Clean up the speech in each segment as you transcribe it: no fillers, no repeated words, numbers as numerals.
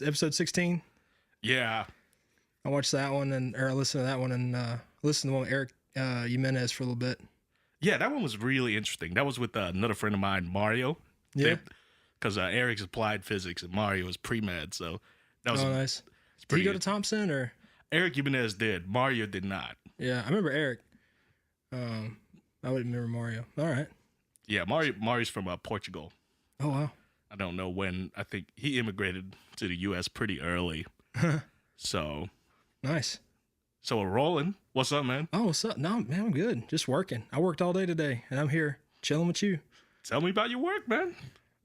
episode 16. Yeah. I watched that one or I listened to that one and listened to the one with Eric Jimenez for a little bit. Yeah, that one was really interesting. That was with another friend of mine, Mario. Yeah. Because Eric's applied physics and Mario is pre-med, so that was nice. Did he go to Thompson or? Eric Jimenez did. Mario did not. Yeah, I remember Eric. I wouldn't remember Mario. All right. Yeah, Mario's from Portugal. Oh, wow. I don't know when. I think he immigrated to the U.S. pretty early. So. Nice. So we're rolling. What's up, man? Oh, what's up? No, man, I'm good. Just working. I worked all day today, and I'm here chilling with you. Tell me about your work, man.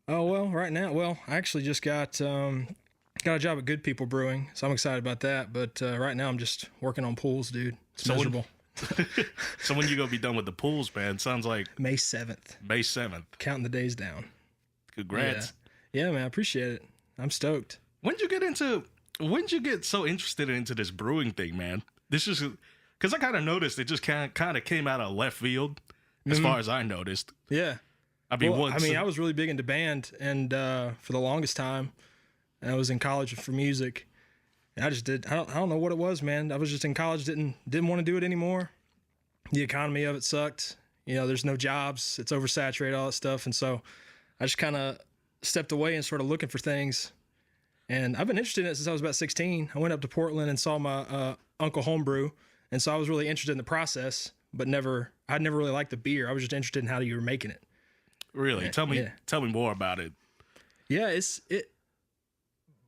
Oh, well, right now, I actually just got a job at Good People Brewing, so I'm excited about that. But right now, I'm just working on pools, dude. It's miserable. So when you gonna be done with the pools, man? Sounds like May 7th. May 7th. Counting the days down. Congrats. Yeah, man, I appreciate it. I'm stoked. When did you get so interested into this brewing thing, man? This is because I kind of noticed it just kind of came out of left field, as far as I noticed. Yeah. I mean, I was really big into band, and for the longest time, and I was in college for music. And I just did. I don't know what it was, man. I was just in college, didn't want to do it anymore. The economy of it sucked. You know, there's no jobs. It's oversaturated, all that stuff, and so I just kind of stepped away and started looking for things. And I've been interested in it since I was about 16. I went up to Portland and saw my uncle homebrew, and so I was really interested in the process, but I'd never really liked the beer. I was just interested in how you were making it. Really? Tell me more about it. Yeah, it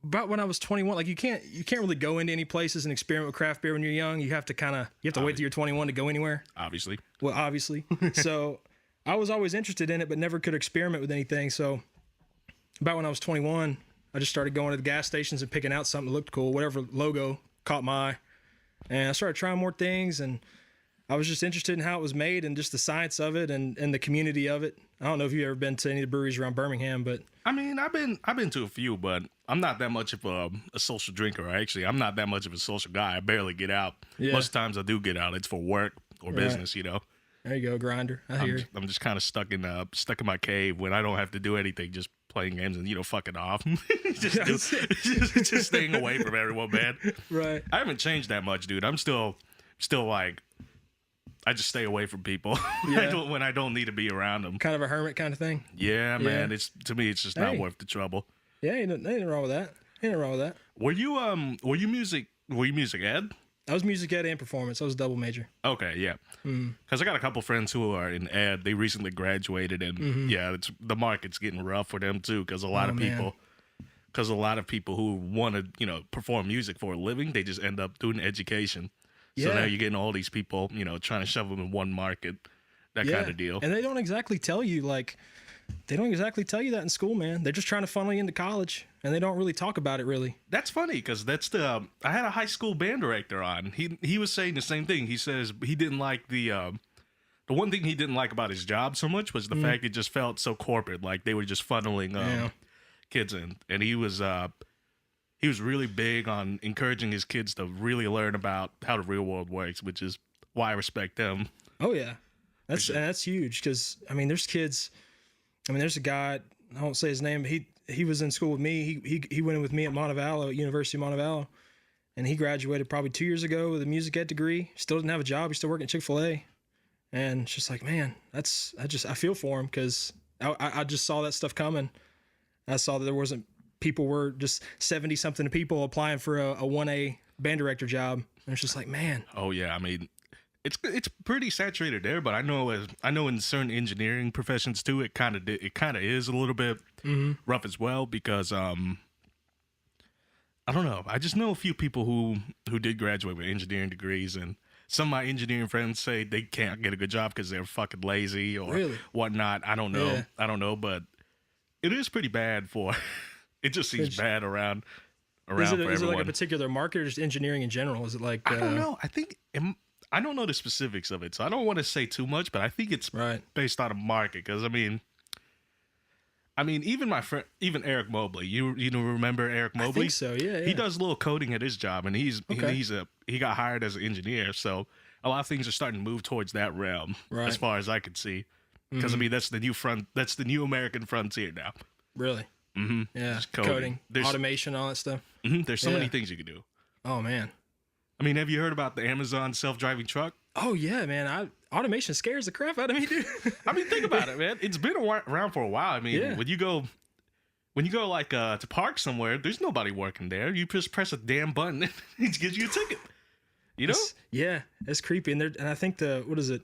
about when I was 21. Like you can't really go into any places and experiment with craft beer when you're young. You have to wait till you're 21 to go anywhere. Obviously. Well, obviously. So I was always interested in it, but never could experiment with anything. So about when I was 21, I just started going to the gas stations and picking out something that looked cool, whatever logo caught my eye. And I started trying more things, and I was just interested in how it was made and just the science of it and the community of it. I don't know if you've ever been to any of the breweries around Birmingham, but I mean, I've been to a few, but I'm not that much of a social drinker. Actually, I'm not that much of a social guy. I barely get out. Yeah. Most times I do get out. It's for work or business, you know. There you go, grinder. I hear you. I'm just kind of stuck in my cave when I don't have to do anything, just playing games and fucking off, just staying away from everyone, man. Right. I haven't changed that much, dude. I'm still like, I just stay away from people when I don't need to be around them. Kind of a hermit kind of thing. Yeah, man. It's to me, it's just not worth the trouble. Yeah, ain't nothing wrong with that. Ain't nothing wrong with that. Were you music ed? I was music ed and performance. I was a double major. Okay, yeah. Because I got a couple friends who are in ed. They recently graduated, and the market's getting rough for them too. Because a lot of people who want to perform music for a living, they just end up doing education. So now you're getting all these people trying to shove them in one market, that kind of deal. And they don't exactly tell you that in school, man. They're just trying to funnel you into college, and they don't really talk about it, really. That's funny, because I had a high school band director on. He was saying the same thing. He says he didn't like the one thing he didn't like about his job so much was the fact it just felt so corporate, like they were just funneling kids in. And he was really big on encouraging his kids to really learn about how the real world works, which is why I respect them. Oh yeah, that's huge, because I mean, there's kids. I mean, there's a guy, I won't say his name, but he was in school with me. He went in with me at Montevallo, at University of Montevallo, and he graduated probably 2 years ago with a music ed degree. Still didn't have a job. He's still working at Chick-fil-A. And it's just like, man, I feel for him, because I just saw that stuff coming. I saw that people were just 70-something people applying for a 1A band director job. And it's just like, man. Oh, yeah. I mean, it's pretty saturated there, but I know in certain engineering professions too, it kind of is a little bit rough as well, because I don't know. I just know a few people who did graduate with engineering degrees, and some of my engineering friends say they can't get a good job because they're fucking lazy or whatnot. I don't know. Yeah. I don't know, but it is pretty bad for. It just seems bad around for everyone. Is it like a particular market, or just engineering in general? Is it like I don't know. I don't know the specifics of it, so I don't want to say too much, but I think it's based on a market. Because I mean, even my friend, even Eric Mobley, you remember Eric Mobley? I think so, yeah. He does a little coding at his job, and he got hired as an engineer. So a lot of things are starting to move towards that realm, as far as I could see. Because I mean, that's the new American frontier now. Really? Yeah, Just coding, automation, all that stuff. There's so many things you can do. Oh man. I mean, have you heard about the Amazon self-driving truck? Oh yeah, man. Automation scares the crap out of me, dude. I mean, think about it, man. It's been around for a while. I mean, when you go like to park somewhere, there's nobody working there. You just press a damn button, and it gives you a ticket. You know? It's creepy. And I think what is it?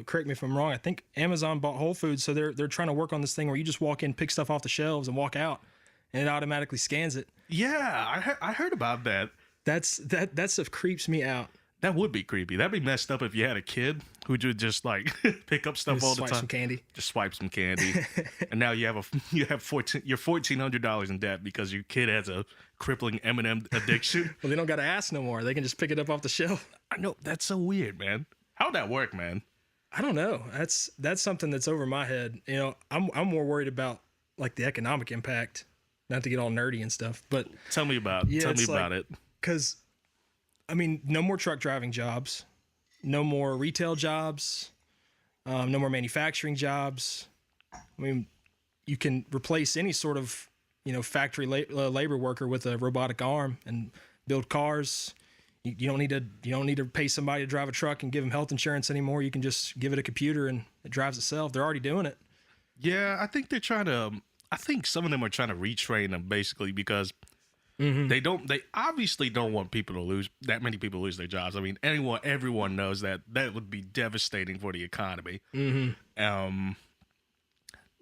Correct me if I'm wrong. I think Amazon bought Whole Foods, so they're trying to work on this thing where you just walk in, pick stuff off the shelves, and walk out, and it automatically scans it. Yeah, I heard about that. That stuff creeps me out. That would be creepy. That'd be messed up if you had a kid who would just like pick up stuff all the time. Swipe some candy. Just swipe some candy, and now you're $1,400 in debt because your kid has a crippling M&M addiction. Well, they don't got to ask no more. They can just pick it up off the shelf. I know, that's so weird, man. How'd that work, man? I don't know. That's something that's over my head. I'm more worried about like the economic impact. Not to get all nerdy and stuff, but tell me about it. Because, I mean, no more truck driving jobs, no more retail jobs, no more manufacturing jobs. I mean, you can replace any sort of, factory labor worker with a robotic arm and build cars. You don't need to pay somebody to drive a truck and give them health insurance anymore. You can just give it a computer and it drives itself. They're already doing it. Yeah, I think I think some of them are trying to retrain them basically because they obviously don't want that many people to lose their jobs. I mean, everyone knows that would be devastating for the economy.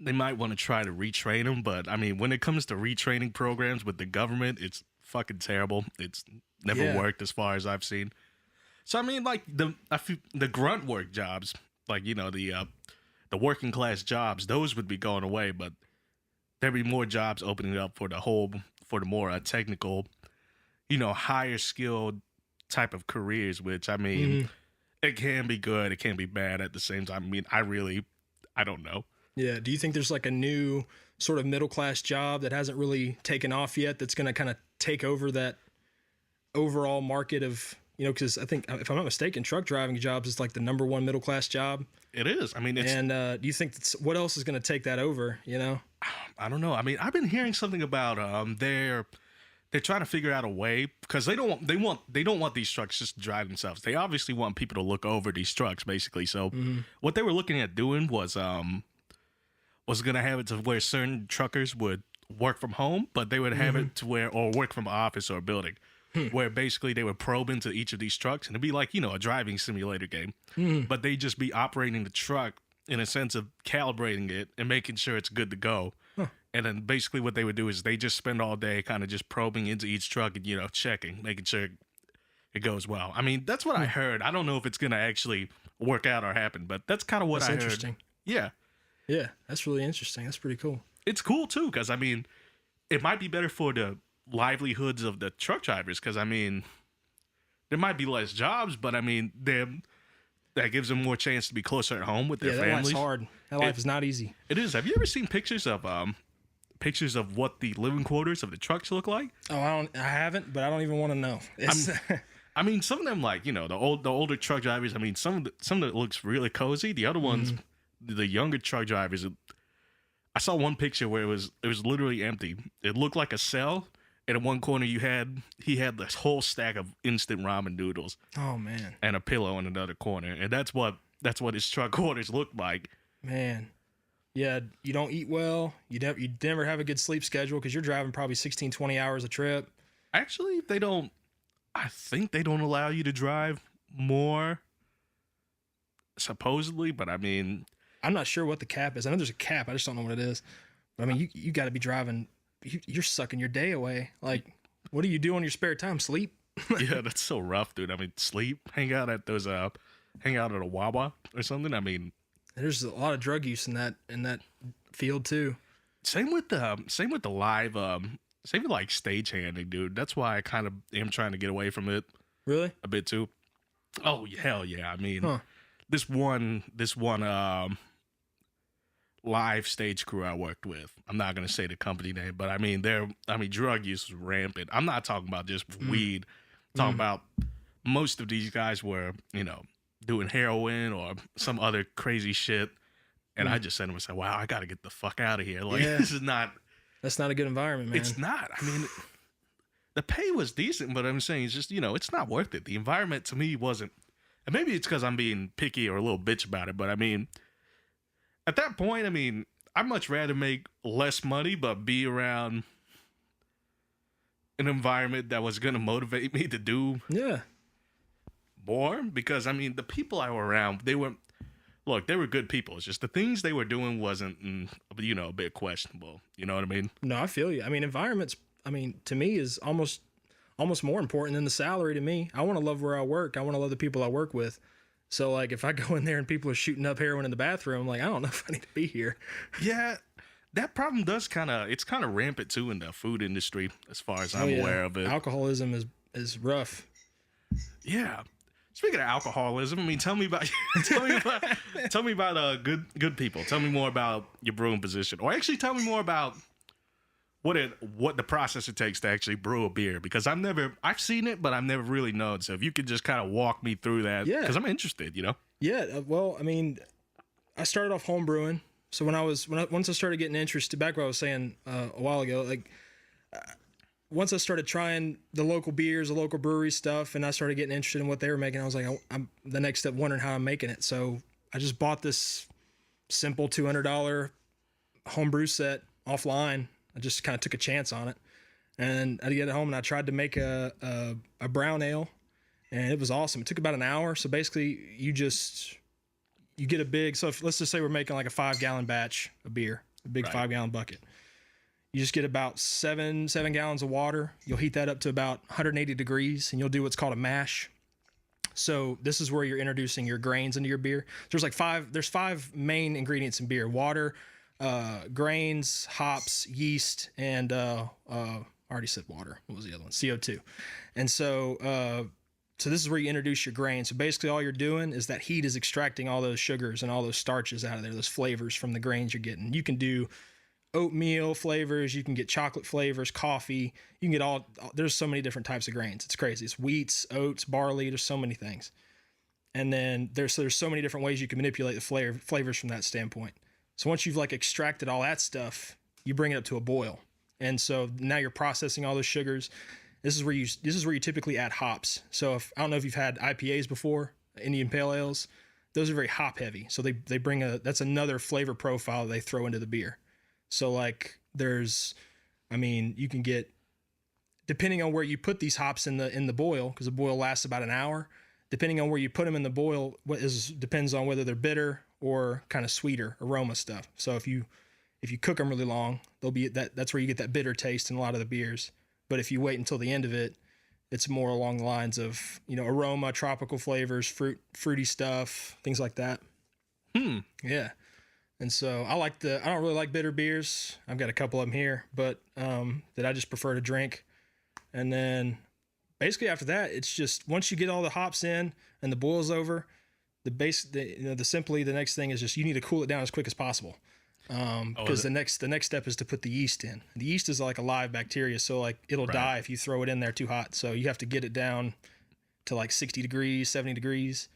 They might want to try to retrain them, but I mean, when it comes to retraining programs with the government, it's fucking terrible. It's never worked as far as I've seen. So I mean, like the grunt work jobs, like the working class jobs, those would be going away, but there'd be more jobs opening up for the more technical, higher skilled type of careers. Which I mean, it can be good, it can be bad at the same time. I mean, I don't know. Yeah. Do you think there's like a new sort of middle class job that hasn't really taken off yet that's going to kind of take over that overall market of, because I think, if I'm not mistaken, truck driving jobs is like the number one middle class job. It is. I mean, do you think what else is going to take that over? I don't know. I mean, I've been hearing something about they're trying to figure out a way because they don't want these trucks just to drive themselves. They obviously want people to look over these trucks, basically. So what they were looking at doing was going to have it to where certain truckers would work from home, but they would have it to or work from an office or a building, where basically they would probe into each of these trucks, and it'd be like, a driving simulator game, but they'd just be operating the truck in a sense of calibrating it and making sure it's good to go. And then basically what they would do is they just spend all day kind of just probing into each truck and, checking, making sure it goes well. I mean, that's what I heard. I don't know if it's going to actually work out or happen, but that's kind of what I heard. Interesting. Yeah. Yeah, that's really interesting. That's pretty cool. It's cool too, because I mean, it might be better for the livelihoods of the truck drivers, because I mean, there might be less jobs, but I mean, that gives them more chance to be closer at home with their families. Life's hard. That life is not easy. It is. Have you ever seen pictures of what the living quarters of the trucks look like? Oh, I haven't, but I don't even want to know. I mean, some of them, like, the older truck drivers. I mean, some of it looks really cozy. The other ones, the younger truck drivers. I saw one picture where it was literally empty. It looked like a cell, and in one corner he had this whole stack of instant ramen noodles. Oh man! And a pillow in another corner, and that's what his truck quarters looked like. Man, yeah, you don't eat well. You never have a good sleep schedule because you're driving probably 16, 20 hours a trip. Actually, they don't. I think they don't allow you to drive more, supposedly, but I mean, I'm not sure what the cap is. I know there's a cap. I just don't know what it is. But I mean, you got to be driving. You're sucking your day away. Like, what do you do on your spare time? Sleep? Yeah, that's so rough, dude. I mean, sleep, hang out at a Wawa or something. I mean, there's a lot of drug use in that field too. Same with the live, same with like stagehanding, dude. That's why I kind of am trying to get away from it. Really? A bit too. Oh hell yeah! I mean, this one live stage crew I worked with. I'm not gonna say the company name, but I mean drug use was rampant. I'm not talking about just weed. I'm talking about most of these guys were, doing heroin or some other crazy shit. And I just said to myself, wow, I gotta get the fuck out of here. Like, this is not That's not a good environment, man. It's not. I mean, the pay was decent, but I'm saying it's just, it's not worth it. The environment to me wasn't, and maybe it's because I'm being picky or a little bitch about it, but I mean, at that point, I mean, I'd much rather make less money, but be around an environment that was going to motivate me to do more. Because, I mean, the people I were around, they were good people. It's just the things they were doing wasn't, a bit questionable. You know what I mean? No, I feel you. I mean, environments, to me is almost more important than the salary to me. I want to love where I work. I want to love the people I work with. So, like, if I go in there and people are shooting up heroin in the bathroom, like, I don't know if I need to be here. Yeah, that problem does it's kind of rampant, too, in the food industry, as far as I'm aware of it. Alcoholism is rough. Yeah. Speaking of alcoholism, I mean, tell me about Good People. Tell me more about your brewing position. Or actually, tell me more about what the process it takes to actually brew a beer, because I've seen it, but I've never really known. So if you could just kind of walk me through that, because I'm interested, Yeah, well, I mean, I started off home brewing. So once I started getting interested, back what I was saying a while ago, like once I started trying the local beers, the local brewery stuff, and I started getting interested in what they were making, I was like, I'm the next step wondering how I'm making it. So I just bought this simple $200 home brew set offline. I just kind of took a chance on it, and I get it home and I tried to make a brown ale, and it was awesome. It took about an hour. So basically you get a big, so let's just say we're making like a 5-gallon batch of beer, a big 5-gallon bucket. You just get about seven gallons of water. You'll heat that up to about 180 degrees, and you'll do what's called a mash. So this is where you're introducing your grains into your beer. There's five main ingredients in beer: water, grains, hops, yeast, and I already said water. What was the other one? CO2. And so this is where you introduce your grain. So basically all you're doing is that heat is extracting all those sugars and all those starches out of there, those flavors from the grains you're getting. You can do oatmeal flavors, you can get chocolate flavors, coffee, you can get there's so many different types of grains. It's crazy. It's wheats, oats, barley, there's so many things. And then there's so many different ways you can manipulate the flavors from that standpoint. So once you've like extracted all that stuff, you bring it up to a boil. And so now you're processing all those sugars. This is where you typically add hops. So I don't know if you've had IPAs before, Indian Pale Ales. Those are very hop heavy. So they bring that's another flavor profile they throw into the beer. So like you can get, depending on where you put these hops in the boil, because the boil lasts about an hour, depending on where you put them in the boil, depends on whether they're bitter or kind of sweeter aroma stuff. So if you cook them really long, that's where you get that bitter taste in a lot of the beers. But if you wait until the end of it, it's more along the lines of, aroma, tropical flavors, fruity stuff, things like that. Yeah. And so I don't really like bitter beers. I've got a couple of them here, but that I just prefer to drink. And then basically after that, it's just once you get all the hops in and the boil's over, the next thing is just you need to cool it down as quick as possible. Because the next step is to put the yeast in. The yeast is like a live bacteria, so like it'll die if you throw it in there too hot. So you have to get it down to like 60 degrees, 70 degrees.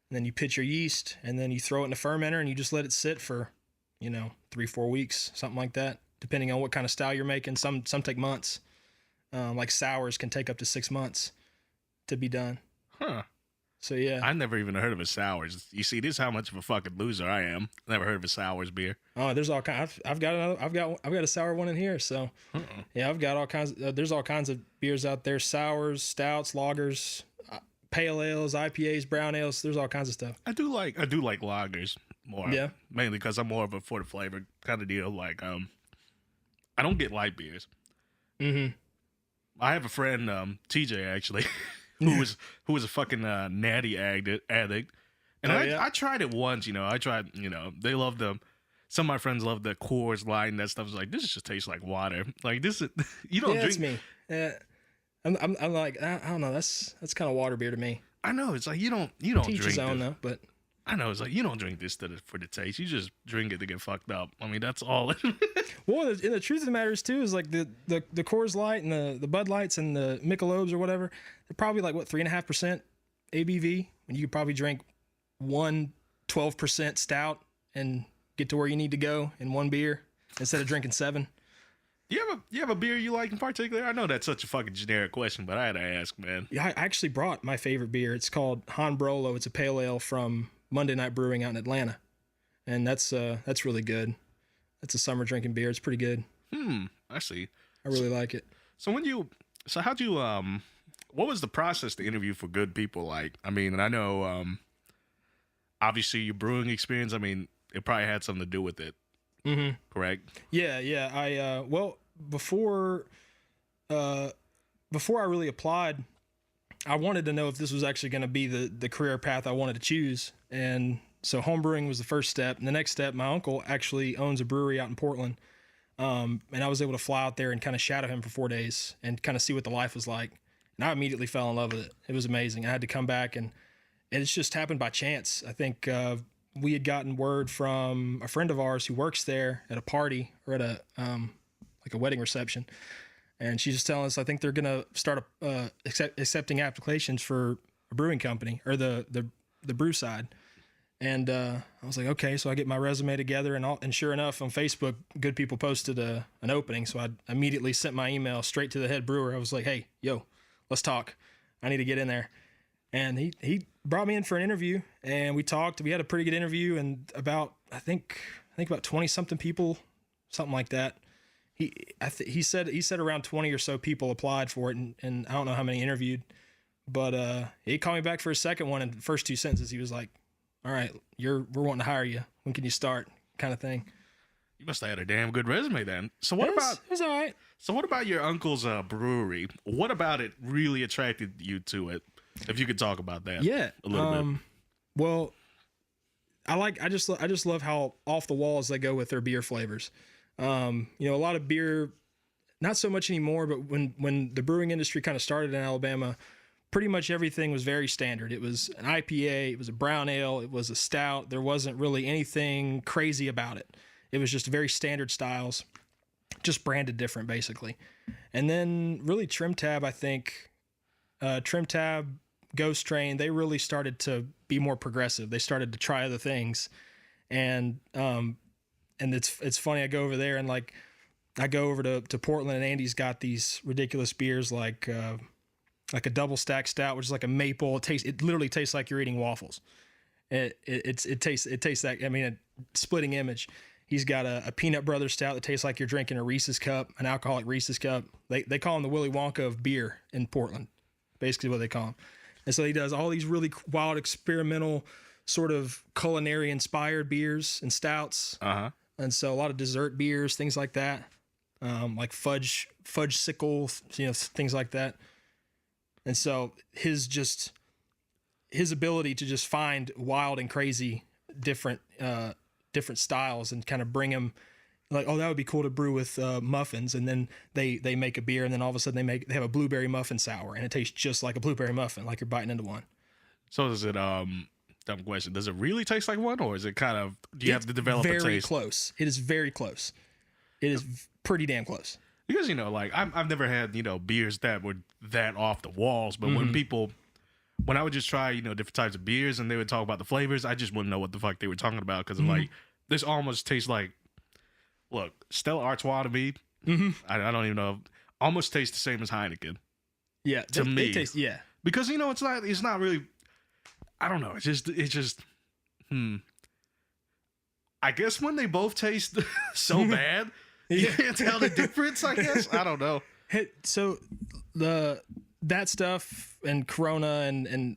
And then you pitch your yeast, and then you throw it in a fermenter, and you just let it sit for, 3-4 weeks, something like that, depending on what kind of style you're making. Some take months. Like sours can take up to 6 months to be done. Huh. So yeah. I never even heard of a sours. You see, this is how much of a fucking loser I am. Never heard of a sours beer. Oh, there's all kinds. I've got a sour one in here. So yeah, I've got all kinds. There's all kinds of beers out there: sours, stouts, lagers, pale ales, IPAs, brown ales. There's all kinds of stuff. I do like lagers more. Yeah. Mainly because I'm more of a for the flavor kind of deal. Like I don't get light beers. Mm-hmm. I have a friend, TJ actually, who was a fucking natty addict, and I tried it once. They love them. Some of my friends love the Coors Light and that stuff. It's like, this just tastes like water. Like this is you don't drink. That's me. Yeah. I'm like, I don't know. That's kind of water beer to me. I know. It's like you don't Teach drink his own though, but I know. It's like you don't drink this for the taste. You just drink it to get fucked up. I mean, that's all. Well, and the truth of the matter is too is like the Coors Light and the Bud Lights and the Michelobs or whatever, they're probably like 3.5% ABV, and you could probably drink 12% stout and get to where you need to go in one beer instead of drinking 7. You have a beer you like in particular? I know that's such a fucking generic question, but I had to ask, man. Yeah, I actually brought my favorite beer. It's called Honbrolo. It's a pale ale from Monday Night Brewing out in Atlanta, and that's really good. It's a summer drinking beer. It's pretty good. I see. I really like it. So how'd you what was the process to interview for Good People like? I mean, and I know obviously your brewing experience, I mean, it probably had something to do with it. Mm-hmm. Correct? Yeah. I well, before I really applied, I wanted to know if this was actually going to be the career path I wanted to choose. And so homebrewing was the first step. And the next step, my uncle actually owns a brewery out in Portland. And I was able to fly out there and kind of shadow him for 4 days and kind of see what the life was like. And I immediately fell in love with it. It was amazing. I had to come back, and it's just happened by chance. I think we had gotten word from a friend of ours who works there at a party or at a like a wedding reception. And she's just telling us, I think they're going to start accepting applications for a brewing company or the brew side. And I was like, okay, so I get my resume together, and sure enough, on Facebook, Good People posted an opening. So I immediately sent my email straight to the head brewer. I was like, hey, yo, let's talk. I need to get in there. And he brought me in for an interview, and we talked. We had a pretty good interview, and I think about 20 something people, something like that. He said around 20 or so people applied for it, and I don't know how many interviewed, but he called me back for a second one, and the first 2 sentences he was like, all right, we're wanting to hire you. When can you start? Kind of thing. You must have had a damn good resume then. So it was all right. So what about your uncle's brewery? What about it really attracted you to it? If you could talk about that, a little bit. Well, I just love how off the walls they go with their beer flavors. A lot of beer, not so much anymore, but when the brewing industry kind of started in Alabama, pretty much everything was very standard. It was an IPA, it was a brown ale, it was a stout. There wasn't really anything crazy about it. It was just very standard styles, just branded different, basically. And then really Trim Tab, I think, Trim Tab, Ghost Train, they really started to be more progressive. They started to try other things. And it's funny, I go over there and like, I go over to Portland, and Andy's got these ridiculous beers like a double stack stout, which is like a maple. It literally tastes like you're eating waffles. It tastes that. I mean, a splitting image. He's got a peanut butter stout that tastes like you're drinking a Reese's cup, an alcoholic Reese's cup. They call him the Willy Wonka of beer in Portland, basically what they call him. And so he does all these really wild, experimental, sort of culinary inspired beers and stouts. Uh-huh. And so a lot of dessert beers, things like that, like fudge sickle, things like that. And so his ability to just find wild and crazy different styles and kind of bring them like, oh, that would be cool to brew with muffins. And then they make a beer, and then all of a sudden they have a blueberry muffin sour, and it tastes just like a blueberry muffin, like you're biting into one. So does it, dumb question, does it really taste like one, or is it kind of, do you have to develop a taste? Very close. It is very close. It is pretty damn close. Because, like, I've never had, beers that were that off the walls. But when I would just try, different types of beers and they would talk about the flavors, I just wouldn't know what the fuck they were talking about. Because, like, this almost tastes like, look, Stella Artois to me, I don't even know, almost tastes the same as Heineken. Yeah. To me. They taste, yeah. Because, it's not really, I don't know. It's just, I guess when they both taste so bad, you can't tell the difference, I guess. I don't know. Hey, so that stuff and Corona and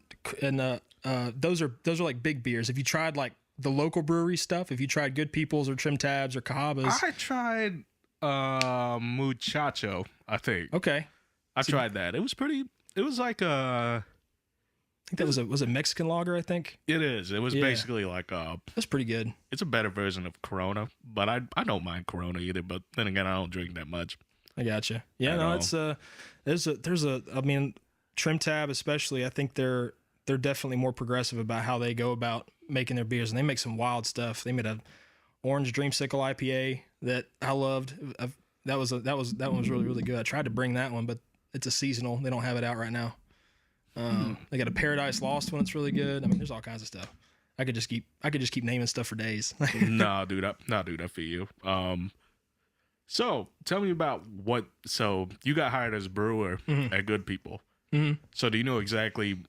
those are like big beers. Have you tried like the local brewery stuff? Have you tried Good People's or Trim Tabs or Cahabas? I tried Muchacho, I think. Okay. I tried that. It was pretty. It was like I think that was a Mexican lager, I think. It is. It was basically like that's pretty good. It's a better version of Corona, but I don't mind Corona either. But then again, I don't drink that much. I gotcha. Yeah, no, it's I mean, Trim Tab especially, I think they're definitely more progressive about how they go about making their beers, and they make some wild stuff. They made a orange Dreamsicle IPA that I loved. That one was really, really good. I tried to bring that one, but it's a seasonal. They don't have it out right now. They got a Paradise Lost one that's really good. I mean, there's all kinds of stuff. I could just keep naming stuff for days. Nah, dude, I feel you. So tell me about what. So you got hired as a brewer at Good People. So do you know exactly?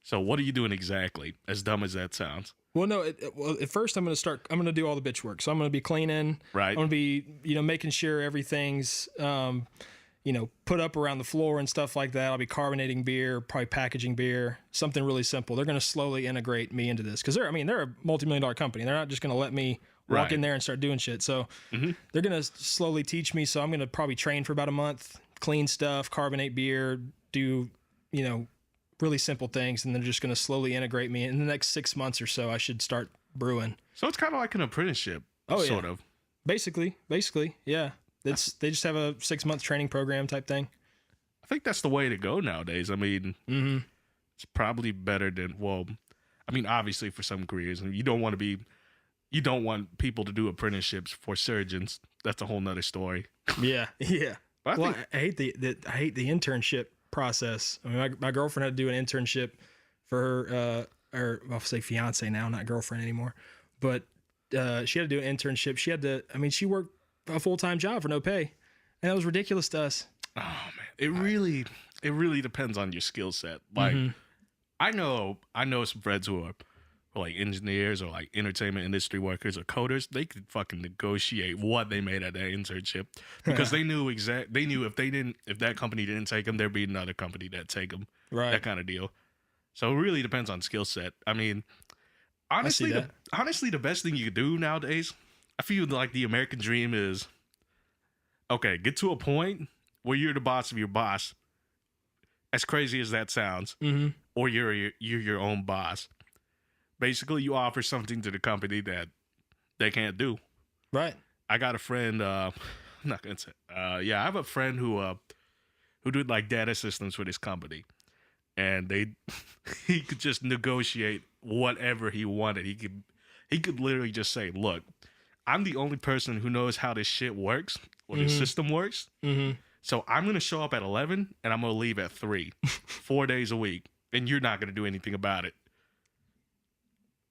So what are you doing exactly? As dumb as that sounds. Well, no. Well, at first, I'm going to do all the bitch work. So I'm going to be cleaning. Right. I'm going to be, making sure everything's, put up around the floor and stuff like that. I'll be carbonating beer, probably packaging beer, something really simple. They're going to slowly integrate me into this because they're a multi-million-dollar company. They're not just going to let me walk in there and start doing shit. So they're going to slowly teach me. So I'm going to probably train for about a month, clean stuff, carbonate beer, do, really simple things. And they're just going to slowly integrate me. In the next 6 months or so, I should start brewing. So it's kind of like an apprenticeship, sort of. Basically, yeah. They just have a 6-month training program type thing. I think that's the way to go nowadays. I mean, it's probably better than, obviously for some careers, and you don't want people to do apprenticeships for surgeons. That's a whole nother story. Yeah. But I hate the internship process. I mean, my girlfriend had to do an internship for her, or I'll say fiance now, not girlfriend anymore. But she had to do an internship. She worked a full-time job for no pay, and that was ridiculous to us. Oh man, it really depends on your skill set. Like, I know some friends who are like engineers or like entertainment industry workers or coders. They could fucking negotiate what they made at their internship because they knew if that company didn't take them, there'd be another company that'd take them. Right, that kind of deal. So it really depends on skill set. I mean, honestly, the best thing you could do nowadays, I feel like the American dream is, okay, get to a point where you're the boss of your boss. As crazy as that sounds, or you're your own boss. Basically, you offer something to the company that they can't do. Right. I got a friend. I'm not gonna say. I have a friend who did like data systems for this company, and he could just negotiate whatever he wanted. He could literally just say, "Look, I'm the only person who knows how this shit works or the system works. So I'm going to show up at 11 and I'm going to leave at 3, 4 days a week. And you're not going to do anything about it."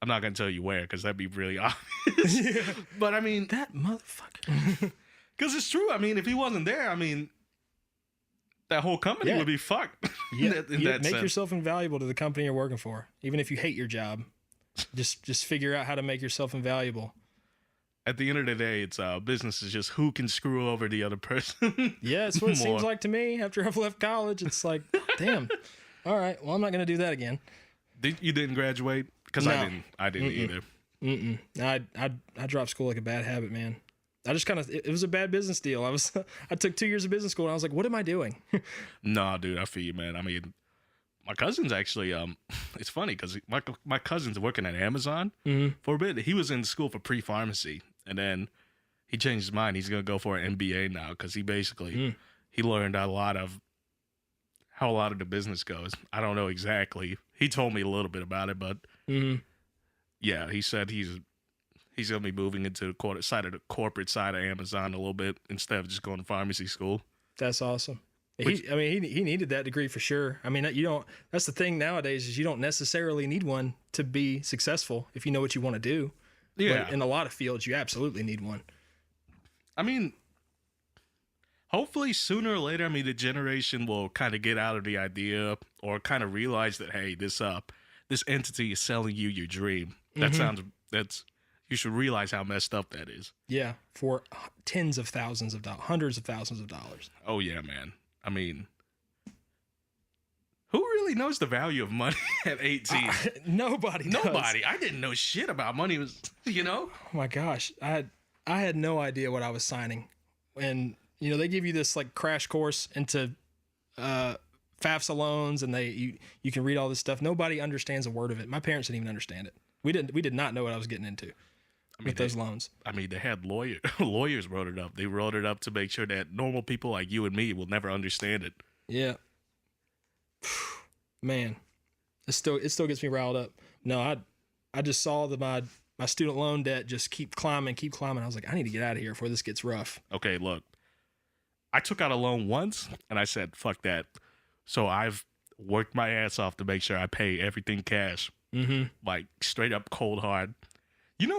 I'm not going to tell you where because that'd be really obvious. But I mean, that motherfucker. Because it's true. I mean, if he wasn't there, I mean, that whole company would be fucked. Make yourself invaluable to the company you're working for. Even if you hate your job, just figure out how to make yourself invaluable. At the end of the day, it's business is just who can screw over the other person. Yeah, it's what it seems like to me after I've left college. It's like, damn. All right, well, I'm not going to do that again. You didn't graduate? Because no. I didn't either. I dropped school like a bad habit, man. I just it was a bad business deal. I took 2 years of business school and I was like, what am I doing? No, dude, I feel you, man. I mean, my cousin's actually, it's funny because my cousin's working at Amazon for a bit. He was in school for pre-pharmacy and then he changed his mind. He's going to go for an MBA now because he basically, he learned a lot of how a lot of the business goes. I don't know exactly. He told me a little bit about it, but yeah, he said he's going to be moving into the corporate side of Amazon a little bit instead of just going to pharmacy school. That's awesome. He needed that degree for sure. I mean, that's the thing nowadays is you don't necessarily need one to be successful if you know what you want to do. Yeah. But in a lot of fields, you absolutely need one. I mean, hopefully sooner or later, the generation will kind of get out of the idea or kind of realize that, hey, this entity is selling you your dream. You should realize how messed up that is. Yeah. For tens of thousands of dollars, hundreds of thousands of dollars. Oh yeah, man. I mean, who really knows the value of money at 18? Nobody does. Nobody. I didn't know shit about money. Oh my gosh. I had no idea what I was signing. And, they give you this like crash course into FAFSA loans and you can read all this stuff. Nobody understands a word of it. My parents didn't even understand it. We did not know what I was getting into with those loans. They had lawyers wrote it up. They wrote it up to make sure that normal people like you and me will never understand it. Yeah. Man, it still gets me riled up. No, I just saw that my student loan debt just keep climbing. I was like, I need to get out of here before this gets rough. Okay, look. I took out a loan once and I said, fuck that. So I've worked my ass off to make sure I pay everything cash. Like straight up cold hard.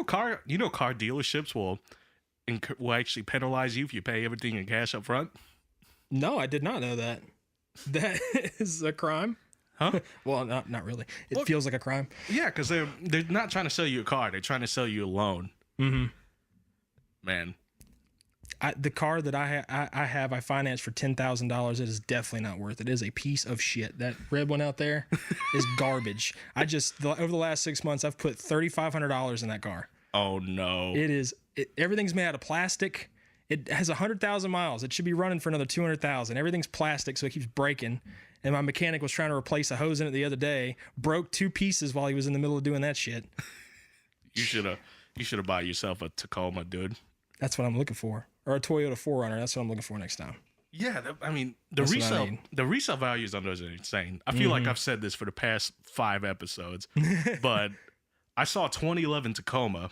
Car dealerships will, will actually penalize you if you pay everything in cash up front. No, I did not know that. That is a crime. Huh? Well, not really. It feels like a crime. Yeah, because they're not trying to sell you a car. They're trying to sell you a loan. Mm-hmm. Man. The car that I financed for $10,000. It is definitely not worth it. It is a piece of shit. That red one out there is garbage. Over the last 6 months, I've put $3,500 in that car. Oh, no. Everything's made out of plastic. It has 100,000 miles. It should be running for another 200,000. Everything's plastic, so it keeps breaking. And my mechanic was trying to replace a hose in it the other day. Broke 2 pieces while he was in the middle of doing that shit. You should have bought yourself a Tacoma, dude. That's what I'm looking for. Or a Toyota 4Runner. That's what I'm looking for next time. Yeah, the resale values on those are insane. I feel like I've said this for the past 5 episodes, but I saw a 2011 Tacoma,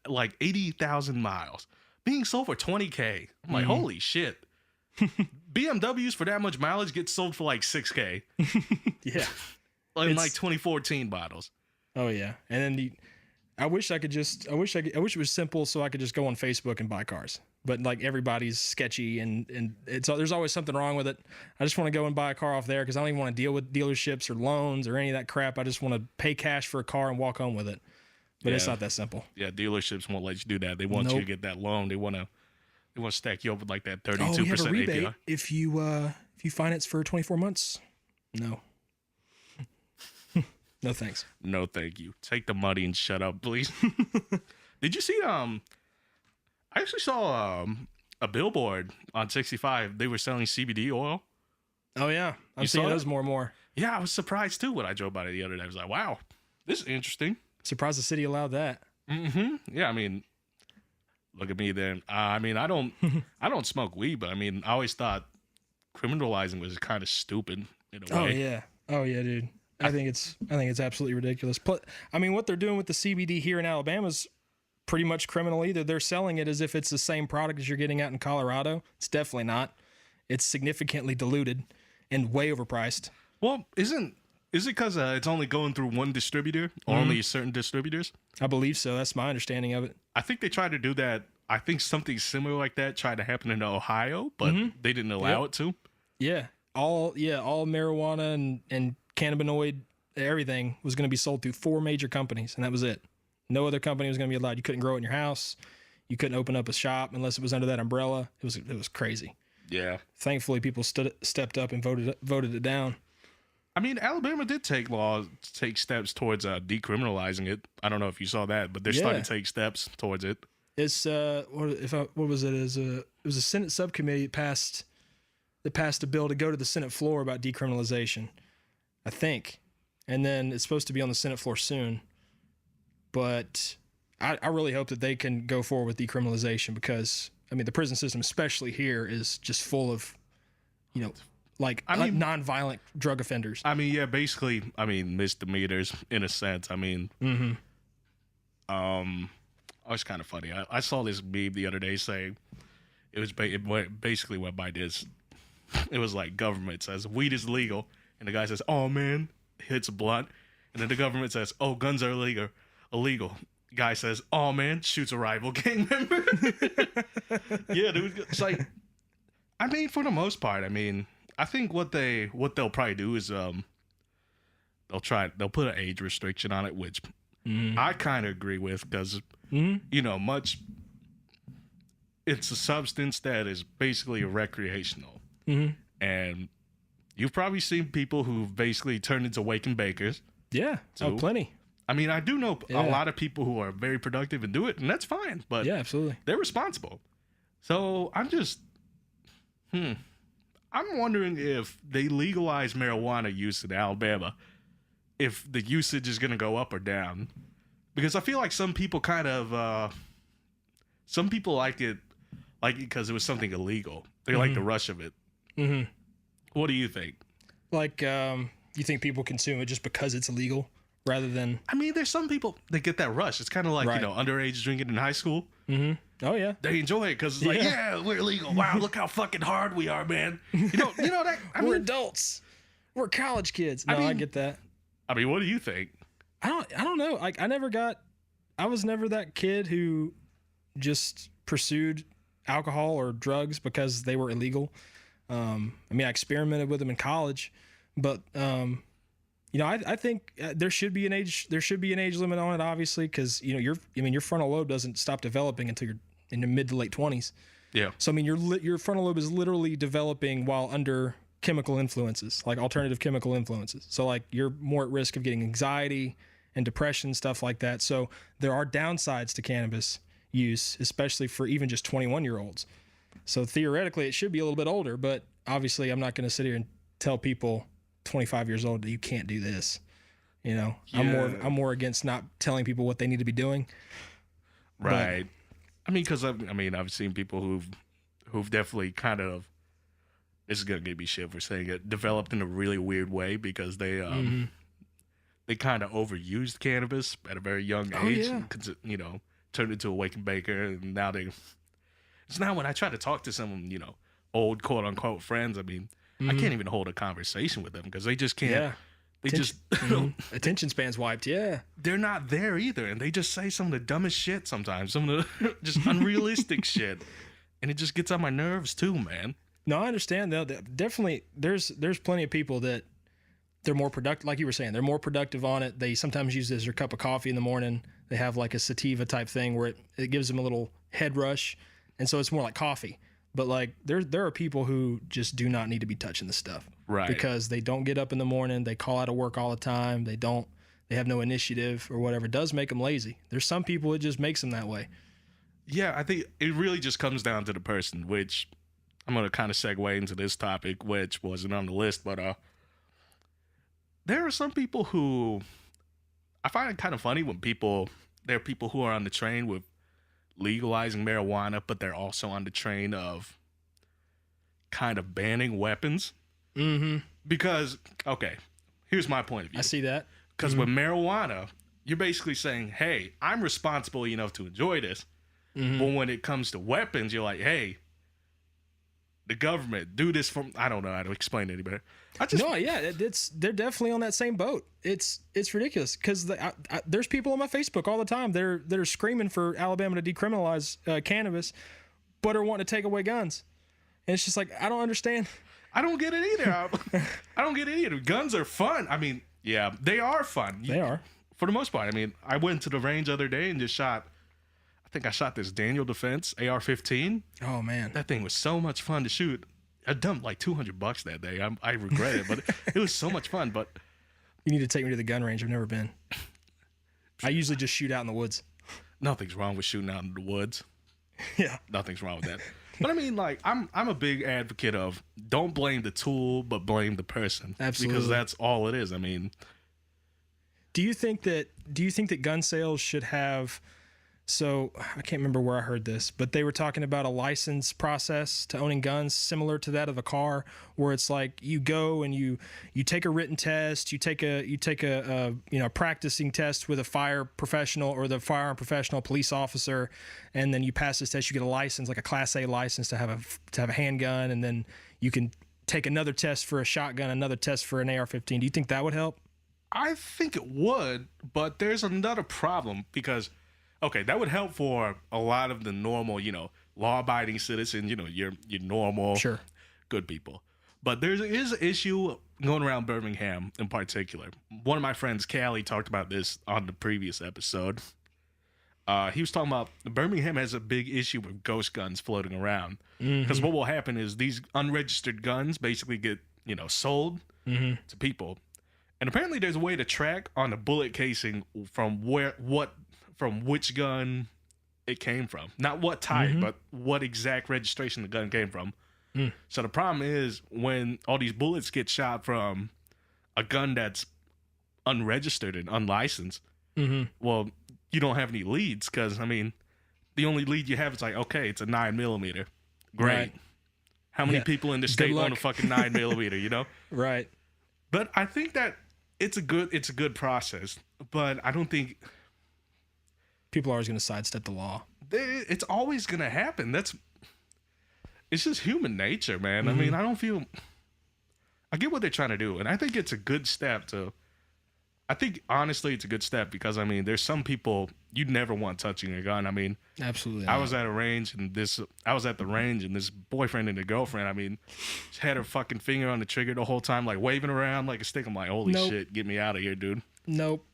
like 80,000 miles, being sold for $20K. I'm like, holy shit. BMWs for that much mileage get sold for like $6K. Yeah. In like 2014 models. Oh yeah. And then I wish it was simple so I could just go on Facebook and buy cars. But like everybody's sketchy and there's always something wrong with it. I just want to go and buy a car off there because I don't even want to deal with dealerships or loans or any of that crap. I just want to pay cash for a car and walk home with it. But it's not that simple. Yeah, dealerships won't let you do that. They want you to get that loan. They want to stack you up with like that 32% we have a rebate APR. if you finance for 24 months. No. No thanks. No thank you. Take the money and shut up, please. Did you see I actually saw a billboard on 65. They were selling CBD oil. Oh yeah. I'm seeing those more and more. Yeah, I was surprised too when I drove by it the other day. I was like, wow, this is interesting. Surprised the city allowed that. Mm-hmm. Yeah, I mean, look at me then. I don't smoke weed, but I mean, I always thought criminalizing was kind of stupid in a way. Oh yeah, dude. I think it's absolutely ridiculous. Plus, I mean, what they're doing with the CBD here in Alabama is pretty much criminal either. They're selling it as if it's the same product as you're getting out in Colorado. It's definitely not. It's significantly diluted and way overpriced. Well, is it because it's only going through one distributor or only certain distributors? I believe so. That's my understanding of it. I think they tried to do that. I think something similar like that tried to happen in Ohio, but they didn't allow it to. Yeah. All marijuana and cannabinoid, everything was going to be sold through 4 major companies, and that was it. No other company was going to be allowed. You couldn't grow it in your house. You couldn't open up a shop unless it was under that umbrella. It was crazy. Yeah. Thankfully, people stepped up and voted it down. I mean, Alabama did take steps towards decriminalizing it. I don't know if you saw that, but they're starting to take steps towards it. It's what was it? It was a Senate subcommittee that passed a bill to go to the Senate floor about decriminalization, I think, and then it's supposed to be on the Senate floor soon. But I really hope that they can go forward with decriminalization because I mean the prison system, especially here, is just full of, non-violent drug offenders. I mean, yeah, basically, misdemeanors in a sense. I mean, oh, it's kind of funny. I saw this meme the other day saying it basically went by this. It was like government says weed is legal, and the guy says, "Oh man," hits a blunt, and then the government says, "Oh, guns are illegal." Guy says, "Oh man," shoots a rival gang member. Yeah, dude. It's like, I mean, for the most part, I mean, I think what they'll probably do is they'll put an age restriction on it, which I kind of agree with because it's a substance that is basically recreational, and you've probably seen people who've basically turned into wake bakers. Yeah, plenty. I mean, I do know a lot of people who are very productive and do it, and that's fine. But yeah, absolutely, they're responsible. So I'm just, I'm wondering if they legalize marijuana use in Alabama, if the usage is going to go up or down. Because I feel like some people some people like it because it was something illegal. They like the rush of it. Mm-hmm. What do you think? Like, you think people consume it just because it's illegal? Rather than, I mean, there's some people that get that rush. It's kind of like underage drinking in high school. Mm-hmm. Oh yeah, they enjoy it because it's like, yeah, we're illegal. Wow, look how fucking hard we are, man. You know that. We're adults. We're college kids. No, I get that. I mean, what do you think? I don't know. Like, I was never that kid who just pursued alcohol or drugs because they were illegal. I mean, I experimented with them in college, but I think there should be an age limit on it, obviously, because your frontal lobe doesn't stop developing until you're in the mid to late 20s. Yeah. So I mean, your frontal lobe is literally developing while under chemical influences, like alternative chemical influences. So like you're more at risk of getting anxiety and depression, stuff like that. So there are downsides to cannabis use, especially for even just 21-year-olds. So theoretically, it should be a little bit older, but obviously, I'm not going to sit here and tell people 25 years old that you can't do this. Yeah. I'm more against not telling people what they need to be doing. Right. Because I've seen people who've definitely kind of, this is gonna get me shit for saying it, developed in a really weird way because they kind of overused cannabis at a very young age. And, turned into a wake and baker, and now it's now when I try to talk to some old quote unquote friends, I can't even hold a conversation with them because they just can't. Yeah. They attention span's wiped. Yeah. They're not there either, and they just say some of the dumbest shit sometimes, some of the just unrealistic shit, and it just gets on my nerves too, man. No, I understand though. Definitely, there's plenty of people that they're more productive, like you were saying. They're more productive on it. They sometimes use it as their cup of coffee in the morning. They have like a sativa type thing where it gives them a little head rush, and so it's more like coffee. But like there are people who just do not need to be touching this stuff, right? Because they don't get up in the morning. They call out of work all the time. They have no initiative or whatever. It does make them lazy. There's some people it just makes them that way. Yeah, I think it really just comes down to the person, which I'm going to kind of segue into this topic, which wasn't on the list, but there are some people who I find it kind of funny when there are people who are on the train with legalizing marijuana, but they're also on the train of kind of banning weapons. Mm-hmm. Because, okay, here's my point of view. I see that. Because with marijuana, you're basically saying, hey, I'm responsible enough to enjoy this. Mm-hmm. But when it comes to weapons, you're like, hey, the government, do this from, I don't know how to explain it any better. They're definitely on that same boat. It's ridiculous because there's people on my Facebook all the time. They're screaming for Alabama to decriminalize cannabis, but are wanting to take away guns. And it's just like, I don't understand. I don't get it either. I don't get it either. Guns are fun. I mean, yeah, they are fun. They are. For the most part. I mean, I went to the range the other day and just shot, I think I shot this Daniel Defense AR-15. Oh, man. That thing was so much fun to shoot. I dumped like $200 that day. I regret it, but it was so much fun. But you need to take me to the gun range. I've never been. I usually just shoot out in the woods. Nothing's wrong with shooting out in the woods. Yeah. Nothing's wrong with that. But I mean, like, I'm a big advocate of don't blame the tool, but blame the person. Absolutely. Because that's all it is. I mean, do you think that gun sales should have, so I can't remember where I heard this, but they were talking about a license process to owning guns similar to that of a car, where it's like you go and you take a written test, you take a practicing test with a fire professional or the firearm professional, police officer, and then you pass this test, you get a license, like a Class A license to have a handgun, and then you can take another test for a shotgun, another test for an AR-15. Do you think that would help? I think it would, but there's another problem because, okay, that would help for a lot of the normal, law-abiding citizens, your normal, sure, good people. But there is an issue going around Birmingham in particular. One of my friends, Callie, talked about this on the previous episode. He was talking about Birmingham has a big issue with ghost guns floating around. Because what will happen is these unregistered guns basically get, sold to people. And apparently there's a way to track on the bullet casing from which gun it came from. Not what type, but what exact registration the gun came from. So the problem is when all these bullets get shot from a gun that's unregistered and unlicensed, well, you don't have any leads because, I mean, the only lead you have is like, okay, it's a 9mm. Great. Right. How many people in the state want a fucking 9mm, Right. But I think that it's a good process, but I don't think people are always going to sidestep the law. It's always going to happen. It's just human nature, man. I mean, I get what they're trying to do, and I think it's a good step to. I think honestly it's a good step because I mean there's some people you never want touching a gun. I mean, Absolutely. I not. was at a range and I was at the range and this boyfriend and the girlfriend, I mean, she had her fucking finger on the trigger the whole time, like waving around like a stick. I'm like, holy Nope. shit, get me out of here, dude. Nope.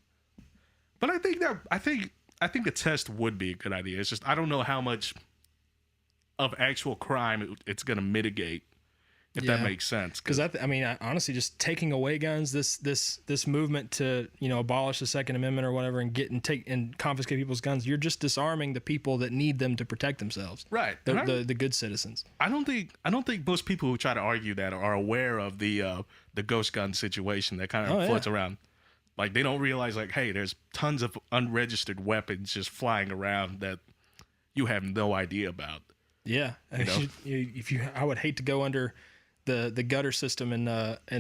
But I think the test would be a good idea. It's just I don't know how much of actual crime it's gonna mitigate. If that makes sense, because I mean, honestly, just taking away guns, this movement to abolish the Second Amendment or whatever, and confiscate people's guns, you're just disarming the people that need them to protect themselves. Right, The good citizens. I don't think most people who try to argue that are aware of the ghost gun situation that kind of floats around. Like they don't realize, like, hey, there's tons of unregistered weapons just flying around that you have no idea about. Yeah, I would hate to go under the gutter system in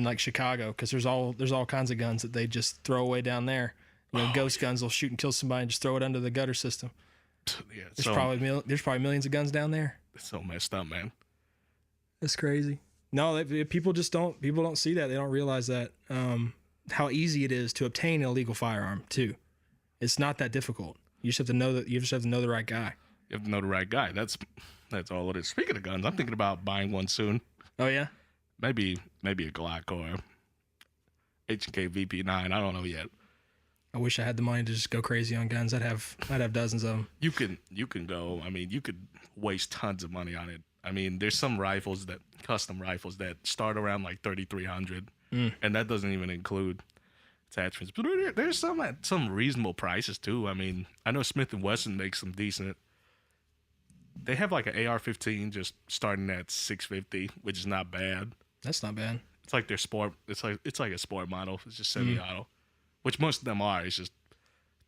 like Chicago, because there's all kinds of guns that they just throw away down there. Ghost guns will shoot and kill somebody and just throw it under the gutter system. Yeah, there's probably millions of guns down there. It's so messed up, man. That's crazy. No, people don't see that. They don't realize that how easy it is to obtain an illegal firearm too. It's not that difficult. You just have to know the right guy. You have to know the right guy. That's all it is. Speaking of guns, I'm thinking about buying one soon. Oh yeah, maybe a Glock or H&K VP9. I don't know yet. I wish I had the money to just go crazy on guns. I'd have dozens of them. You can go. I mean, you could waste tons of money on it. I mean, there's some custom rifles that start around like $3,300, and that doesn't even include attachments. But there's some at some reasonable prices too. I mean, I know Smith & Wesson makes some decent. They have like an AR-15 just starting at $650, which is not bad. That's not bad. It's like their sport. It's like a sport model. It's just semi-auto, which most of them are. It's just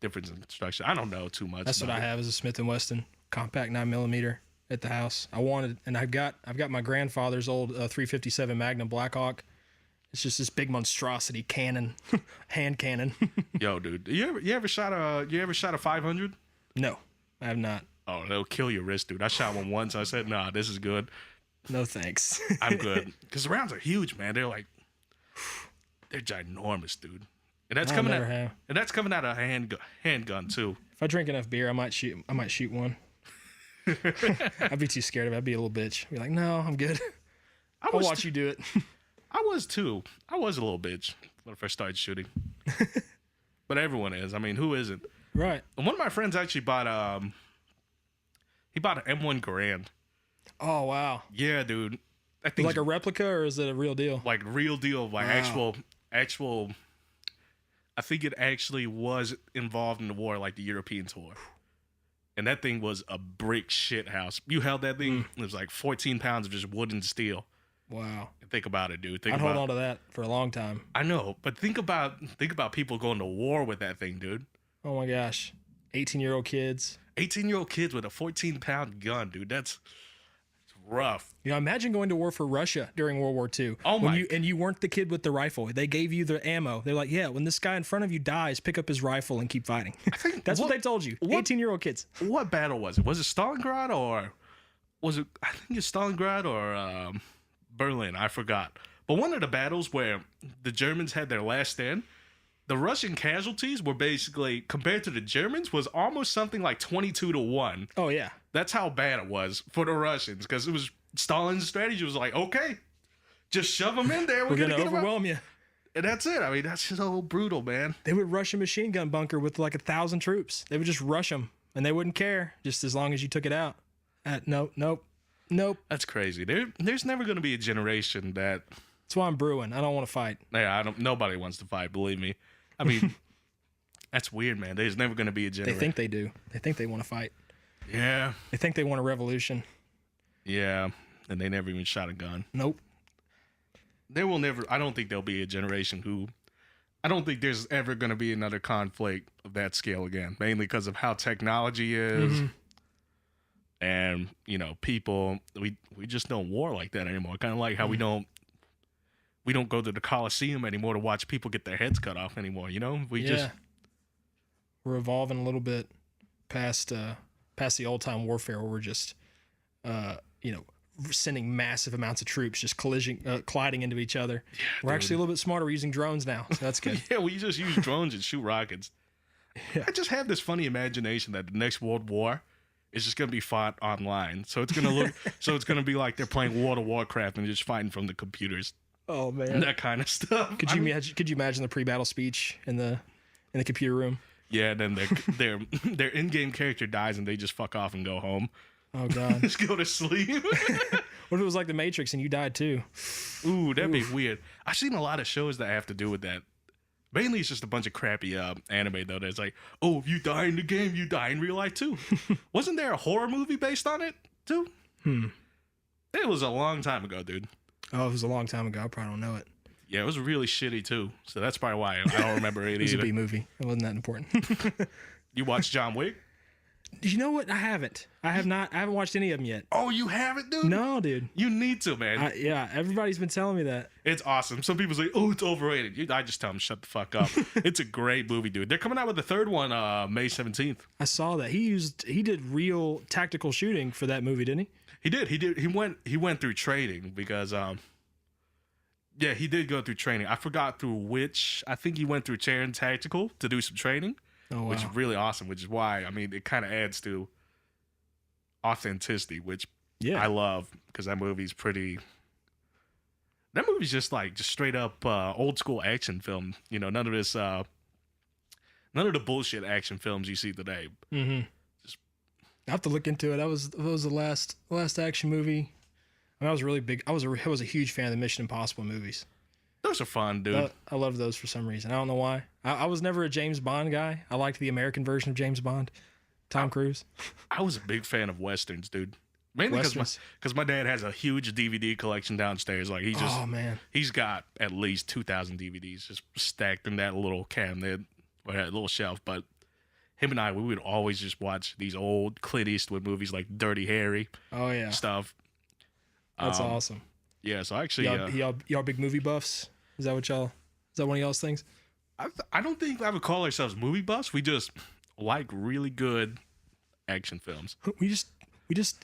difference in construction. I don't know too much. That's what I have, is a Smith & Wesson compact 9mm at the house. I wanted, and I've got my grandfather's old 357 Magnum Blackhawk. It's just this big monstrosity cannon, hand cannon. Yo, dude, you ever shot a 500? No, I have not. Oh, they'll kill your wrist, dude. I shot one once. I said, nah, this is good. No thanks. I'm good. Because the rounds are huge, man. They're ginormous, dude. And that's coming out of a handgun too. If I drink enough beer, I might shoot one. I'd be too scared of it. I'd be a little bitch. I'd be like, no, I'm good. I'll watch you do it. I was too. I was a little bitch when I first started shooting. But everyone is. I mean, who isn't? Right. And one of my friends actually bought an M1 Garand. Oh wow. Yeah, dude. I think like a replica, or is it a real deal? Like real deal, like wow. actual. I think it actually was involved in the war, like the Europeans' war. And that thing was a brick shit house. You held that thing, it was like 14 pounds of just wood and steel. Wow. Think about it, dude. I'd hold on to that for a long time. I know, but think about people going to war with that thing, dude. Oh my gosh. 18-year-old kids. 18-year-old kids with a 14-pound gun, dude. That's rough. Imagine going to war for Russia during World War II. Oh my! And you weren't the kid with the rifle. They gave you the ammo. They're like, yeah, when this guy in front of you dies, pick up his rifle and keep fighting. I think that's what they told you. 18-year-old kids. What battle was it? Was it Stalingrad or was it? I think it's Stalingrad or Berlin. I forgot. But one of the battles where the Germans had their last stand, the Russian casualties were basically, compared to the Germans, was almost something like 22-1. Oh yeah. That's how bad it was for the Russians, because it was Stalin's strategy was like, okay, just shove them in there. We're gonna overwhelm you. And that's it. I mean, that's so brutal, man. They would rush a machine gun bunker with like 1,000 troops. They would just rush them, and they wouldn't care, just as long as you took it out. Nope. That's crazy. There's never going to be a generation that. That's why I'm brewing. I don't want to fight. Yeah, nobody wants to fight. Believe me. I mean, that's weird, man. There's never going to be a generation. They think they do. They think they want to fight. Yeah. They think they want a revolution. Yeah, and they never even shot a gun. Nope. There will never. I don't think there'll be a generation who. I don't think there's ever going to be another conflict of that scale again. Mainly because of how technology is. Mm-hmm. And, people, we just don't war like that anymore. Kind of like how we don't go to the Coliseum anymore to watch people get their heads cut off anymore, We're evolving a little bit past the old time warfare where we're just, sending massive amounts of troops just colliding into each other. Yeah, we're actually a little bit smarter. We're using drones now, so that's good. Yeah, we just use drones and shoot rockets. Yeah. I just have this funny imagination that the next World War is just going to be fought online. So it's going to look, so it's going to be like they're playing World of Warcraft and just fighting from the computers. Oh man, and that kind of stuff. Could you imagine the pre-battle speech in the computer room? Yeah, then their in-game character dies and they just fuck off and go home. Oh god, just go to sleep. What if it was like the Matrix and you died too? Ooh, that'd be weird. I've seen a lot of shows that have to do with that. Mainly, it's just a bunch of crappy anime though. That's like, oh, if you die in the game, you die in real life too. Wasn't there a horror movie based on it too? It was a long time ago, dude. Oh, it was a long time ago. I probably don't know it. Yeah, it was really shitty too. So that's probably why I don't remember it either. It was a B movie. It wasn't that important. You watched John Wick? You know what? I haven't. I haven't watched any of them yet. Oh, you haven't, dude? No, dude. You need to, man. Yeah, everybody's been telling me that. It's awesome. Some people say, oh, it's overrated. I just tell them, shut the fuck up. It's a great movie, dude. They're coming out with the third one May 17th. I saw that. He did real tactical shooting for that movie, didn't he? He did. He went through training because yeah, he did go through training. I forgot through which. I think he went through Chair Tactical to do some training. Oh, wow. Which is really awesome, which is why, I mean, it kind of adds to authenticity, which I love, because that movie's just straight up old school action film. You know, none of the bullshit action films you see today. Mm-hmm. I have to look into it. That was the last action movie. I mean, I was really big. I was a huge fan of the Mission Impossible movies. Those are fun, dude. I love those for some reason. I don't know why. I was never a James Bond guy. I liked the American version of James Bond, Tom Cruise. I was a big fan of Westerns, dude. Mainly because my dad has a huge DVD collection downstairs. Like he's got at least 2,000 DVDs just stacked in that little cabinet or that little shelf. But him and we would always just watch these old Clint Eastwood movies like Dirty Harry. Oh yeah, stuff. That's awesome. Yeah, so actually, y'all big movie buffs? Is that one of y'all's things? I don't think I would call ourselves movie buffs. We just like really good action films. We just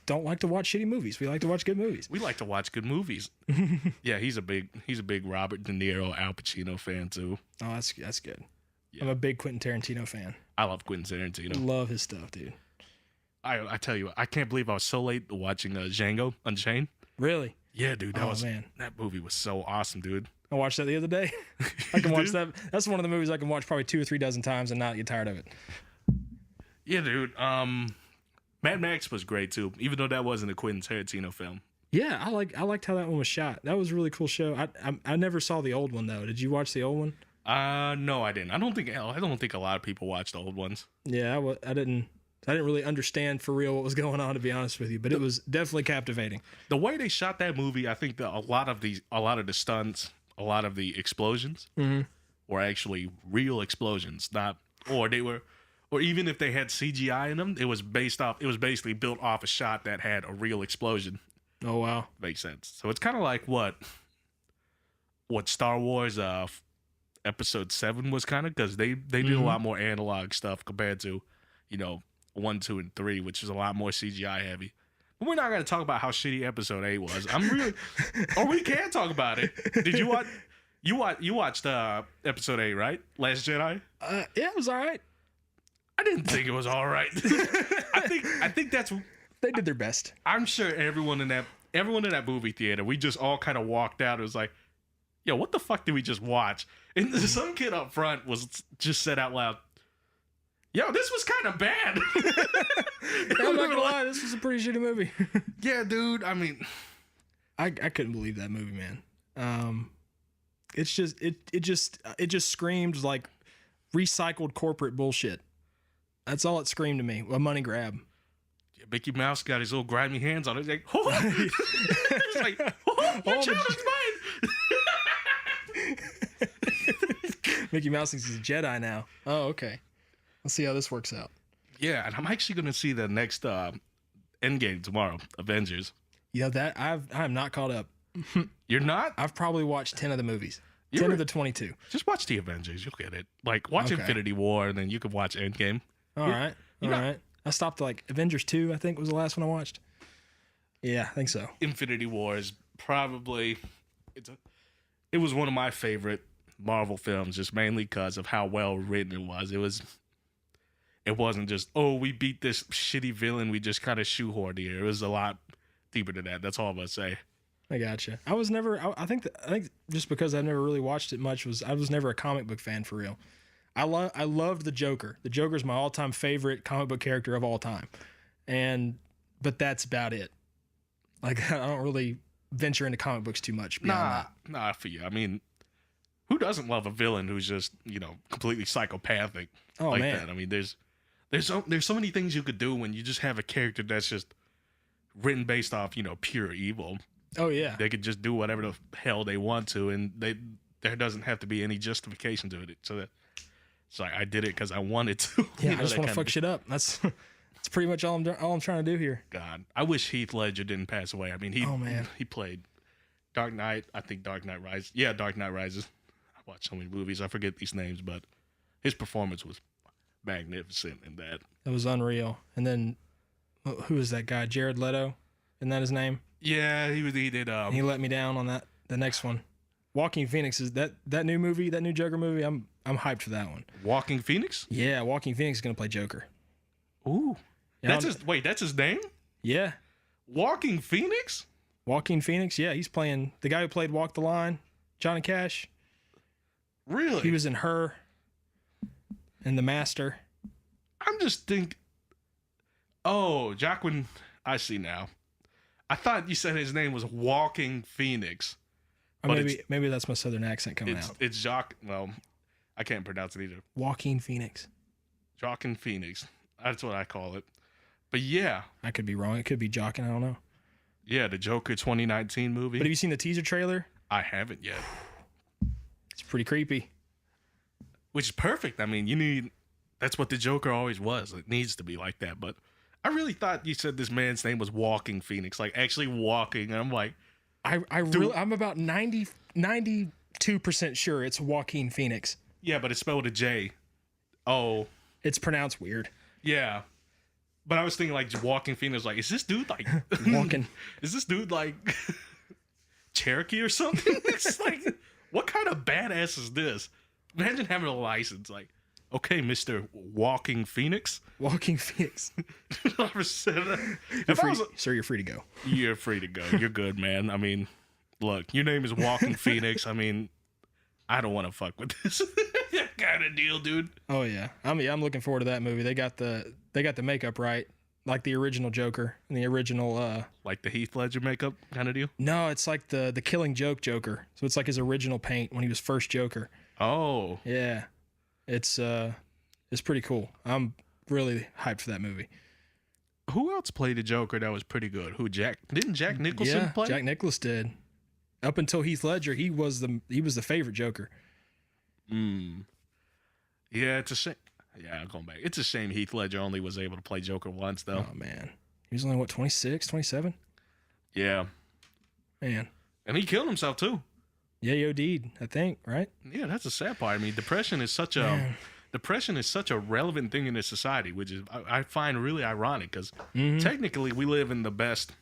don't like to watch shitty movies. We like to watch good movies. We like to watch good movies. Yeah, he's a big Robert De Niro, Al Pacino fan too. Oh, that's good. Yeah. I'm a big Quentin Tarantino fan. I love Quentin Tarantino. I love his stuff, dude. I tell you, I can't believe I was so late watching Django Unchained. Really? Yeah, dude. That movie was so awesome, dude. I watched that the other day. I can watch that. That's one of the movies I can watch probably 2 or 3 dozen times and not get tired of it. Yeah, dude. Mad Max was great too, even though that wasn't a Quentin Tarantino film. Yeah, I liked how that one was shot. That was a really cool show. I never saw the old one though. Did you watch the old one? No, I didn't. I don't think a lot of people watched the old ones. Yeah, I didn't really understand for real what was going on, to be honest with you, but it was definitely captivating. The way they shot that movie, I think that a lot of the stunts, a lot of the explosions were actually real explosions, or even if they had CGI in them, it was basically built off a shot that had a real explosion. Oh wow. Makes sense. So it's kind of like what Star Wars episode 7 was kind of, because they did a lot more analog stuff compared to, 1, 2, and 3, which is a lot more CGI heavy. But we're not going to talk about how shitty episode 8 was. Or we can talk about it. Did you watch? You watched episode 8, right? Last Jedi. Yeah, it was all right. I didn't think it was all right. I think that's, they did their best. I'm sure everyone in that movie theater, we just all kind of walked out. It was like, yo, what the fuck did we just watch? And some kid up front was just said out loud, yo, this was kind of bad. I'm not gonna lie, this was a pretty shitty movie. Yeah, dude. I mean, I couldn't believe that movie, man. It's just it just screamed like recycled corporate bullshit. That's all it screamed to me. A money grab. Yeah, Mickey Mouse got his little grimy hands on it. He's like, oh, it's like, oh, your child's mine. Mickey Mouse thinks he's a Jedi now. Oh, okay. Let's see how this works out. Yeah, and I'm actually going to see the next Endgame tomorrow, Avengers. Yeah, that I'm not caught up. You're not? I've probably watched 10 of the movies. 10 of the 22. Just watch the Avengers. You'll get it. Like, watch Infinity War, and then you can watch Endgame. All right. I stopped like Avengers 2, I think was the last one I watched. Yeah, I think so. Infinity War is probably it was one of my favorite Marvel films, just mainly because of how well written it was. It wasn't just, oh, we beat this shitty villain, we just kind of shoehorned here. It was a lot deeper than that. That's all I'm gonna say. I gotcha. I think just because I've never really watched it much I was never a comic book fan for real. I loved the Joker. The Joker's my all-time favorite comic book character of all time. But that's about it. Like, I don't really venture into comic books too much beyond that. Nah, for you. I mean, who doesn't love a villain who's just, completely psychopathic like that? I mean, there's so many things you could do when you just have a character that's just written based off, pure evil. Oh yeah. They could just do whatever the hell they want to, and there doesn't have to be any justification to it. So it's like, I did it because I wanted to. Yeah, I just want to fuck shit up. That's pretty much all I'm trying to do here. God, I wish Heath Ledger didn't pass away. I mean, he played Dark Knight. I think Dark Knight Rises. Yeah, Dark Knight Rises. I watched so many movies. I forget these names, but his performance was magnificent in that. That was unreal. And then, who is that guy? Jared Leto? Isn't that his name? Yeah, he did. He let me down on the next one. Joaquin Phoenix is that new movie, that new Joker movie. I'm hyped for that one. Joaquin Phoenix? Yeah, Joaquin Phoenix is gonna play Joker. Ooh, that's his name? Yeah, Joaquin Phoenix. Joaquin Phoenix. Yeah, he's playing the guy who played Walk the Line, Johnny Cash. Really? He was in Her and The Master. I'm just thinking. Oh, Joaquin. I see now. I thought you said his name was Walking Phoenix. Or maybe that's my southern accent coming out. It's Jock. Well, I can't pronounce it either. Joaquin Phoenix. Joaquin Phoenix. That's what I call it. But yeah. I could be wrong. It could be Jockin'. I don't know. Yeah, the Joker 2019 movie. But have you seen the teaser trailer? I haven't yet. It's pretty creepy. Which is perfect. I mean, that's what the Joker always was. It needs to be like that. But I really thought you said this man's name was Walking Phoenix, like actually walking. And I'm like, I'm about 92% sure it's Joaquin Phoenix. Yeah, but it's spelled a J. Oh. It's pronounced weird. Yeah. But I was thinking like Walking Phoenix, like, is this dude like walking? Is this dude like Cherokee or something? It's like, what kind of badass is this? Imagine having a license, like, okay, Mr. Walking Phoenix. Walking Phoenix. Sir, you're free to go. You're free to go. You're good, man. I mean, look, your name is Walking Phoenix. I mean, I don't want to fuck with this kind of deal, dude. Oh yeah, I'm looking forward to that movie. They got the makeup right, like the original Joker and the original. Like the Heath Ledger makeup kind of deal. No, it's like the Killing Joke Joker. So it's like his original paint when he was first Joker. Oh yeah, it's pretty cool. I'm really hyped for that movie. Who else played the Joker that was pretty good? Didn't Jack Nicholson play? Jack Nicholson did. Up until Heath Ledger, he was the favorite Joker. Yeah, it's a shame. Yeah, I'm going back. It's a shame Heath Ledger only was able to play Joker once, though. Oh man, he was only 26, 27? Yeah, man. And he killed himself too. Yeah, he OD'd, I think, right? Yeah, that's a sad part. I mean, depression is such a relevant thing in this society, which is I find really ironic because technically we live in the best.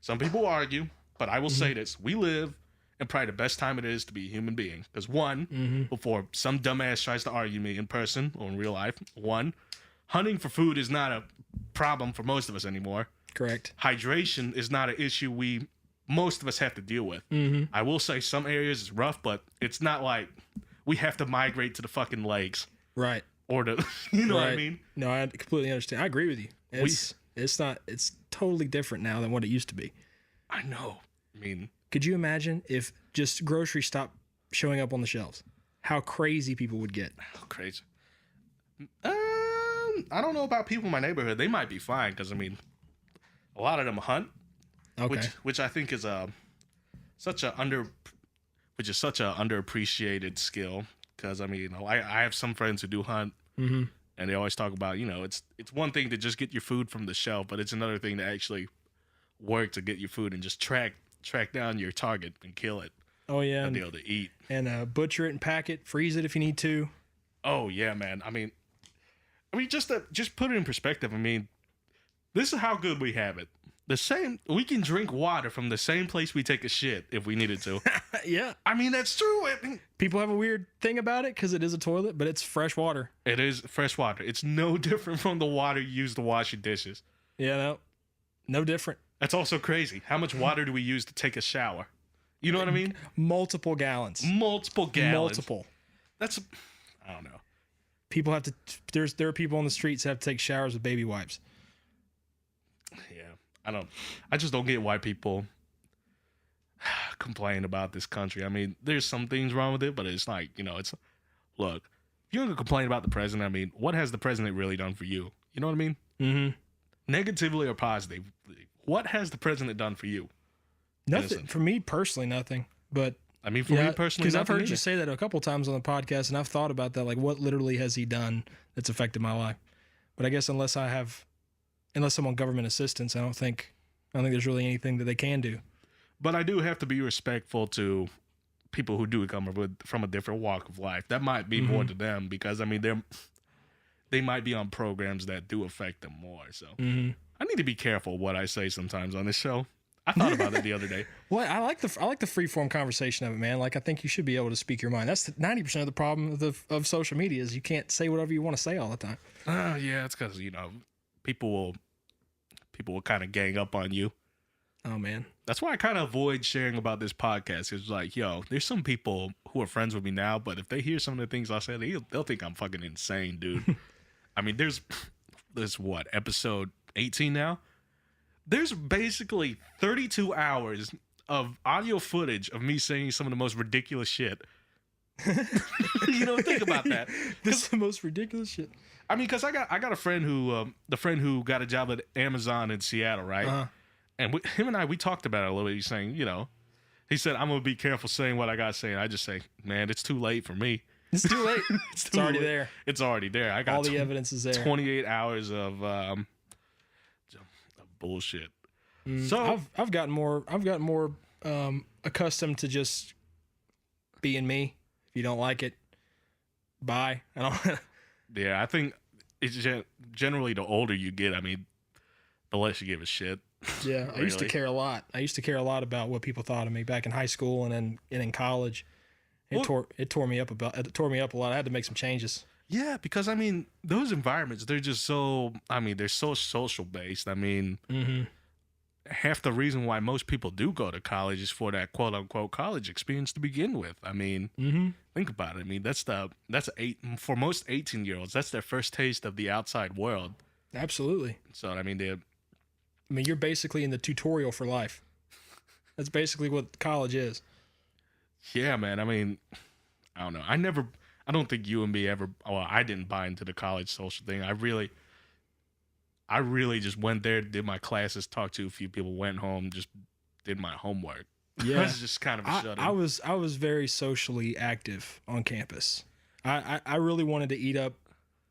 Some people argue, but I will say this: we live in probably the best time it is to be a human being. Because before some dumbass tries to argue me in person or in real life, hunting for food is not a problem for most of us anymore. Correct. Hydration is not an issue most of us have to deal with. I will say some areas is rough, but it's not like we have to migrate to the fucking lakes. Right. Or the, you know what I mean? No, I completely understand. I agree with you. It's totally different now than what it used to be. I know. I mean, could you imagine if just groceries stopped showing up on the shelves? How crazy people would get. How crazy. I don't know about people in my neighborhood. They might be fine because, I mean, a lot of them hunt. Okay. Which I think is such a underappreciated skill. Because I mean, I have some friends who do hunt, and they always talk about, it's one thing to just get your food from the shelf, but it's another thing to actually work to get your food and just track down your target and kill it. Oh yeah, and be able to eat and butcher it and pack it, freeze it if you need to. Oh yeah, man. I mean, just put it in perspective. I mean, this is how good we have it. We can drink water from the same place we take a shit if we needed to. Yeah. I mean, that's true. I mean, People have a weird thing about it because it is a toilet, but it's fresh water. it is fresh water. It's no different from the water you use to wash your dishes. Yeah, no different. That's also crazy. How much water do we use to take a shower? You know what I mean? Multiple gallons. Multiple gallons. Multiple. That's, I don't know. People have to. There are people on the streets that have to take showers with baby wipes. Yeah, I just don't get why people complain about this country. I mean, there's some things wrong with it, but it's like, look, if you're going to complain about the president, I mean, what has the president really done for you? You know what I mean? Mm-hmm. Negatively or positive, what has the president done for you? Nothing. Innocent. For me personally, nothing. But I mean, for me personally, because I've heard either. you say that a couple times on the podcast, and I've thought about that. Like, what literally has he done that's affected my life? But I guess unless I'm on government assistance, I don't think there's really anything that they can do. But I do have to be respectful to people who do come from a different walk of life. That might be more to them because, I mean, they might be on programs that do affect them more. So I need to be careful what I say sometimes on this show. I thought about it the other day. Well, I like the free form conversation of it, man. Like, I think you should be able to speak your mind. That's 90% of the problem of social media is you can't say whatever you want to say all the time. Yeah, it's because people will kind of gang up on you. Oh man, that's why I kind of avoid sharing about this podcast. It's like, there's some people who are friends with me now, but if they hear some of the things I say, they'll think I'm fucking insane, dude. I mean, there's what, episode 18 now? There's basically 32 hours of audio footage of me saying some of the most ridiculous shit. Think about that. This is the most ridiculous shit. I mean, because I got a friend who got a job at Amazon in Seattle, right? Uh-huh. And him and we talked about it a little bit. He's saying, he said, I'm going to be careful saying what I got to say. And I just say, man, it's too late for me. It's too late. It's already there. It's already there. I got all the evidence is there. 28 hours of bullshit. So I've gotten more accustomed to just being me. If you don't like it, bye. I don't. Yeah, I think it's generally the older you get, I mean, the less you give a shit. Yeah, I used to care a lot. I used to care a lot about what people thought of me back in high school and in college. It tore me up a lot. I had to make some changes. Yeah, because I mean, those environments, they're just so, they're so social based. I mean, half the reason why most people do go to college is for that quote unquote college experience to begin with. I mean, think about it. I mean, for most 18-year-olds, that's their first taste of the outside world. Absolutely. So, I mean, you're basically in the tutorial for life. That's basically what college is. Yeah, man. I mean, I don't know. I don't think you and me ever, I didn't buy into the college social thing. I really just went there, did my classes, talked to a few people, went home, just did my homework. Yeah. I was just kind of a shut-in. I was very socially active on campus. I really wanted to eat up.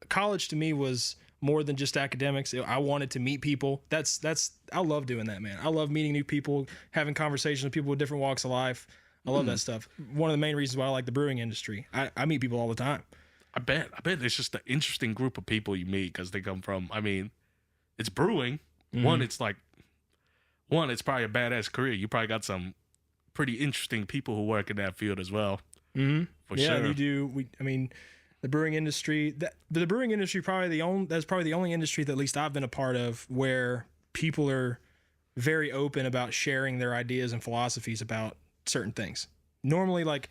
College to me was more than just academics. I wanted to meet people. I love doing that, man. I love meeting new people, having conversations with people with different walks of life. I love that stuff. One of the main reasons why I like the brewing industry. I meet people all the time. I bet it's just an interesting group of people you meet because they come from, it's brewing. One, it's probably a badass career. You probably got some pretty interesting people who work in that field as well. For sure. Yeah, you do. The brewing industry. The brewing industry that's probably the only industry that at least I've been a part of where people are very open about sharing their ideas and philosophies about certain things. Normally, like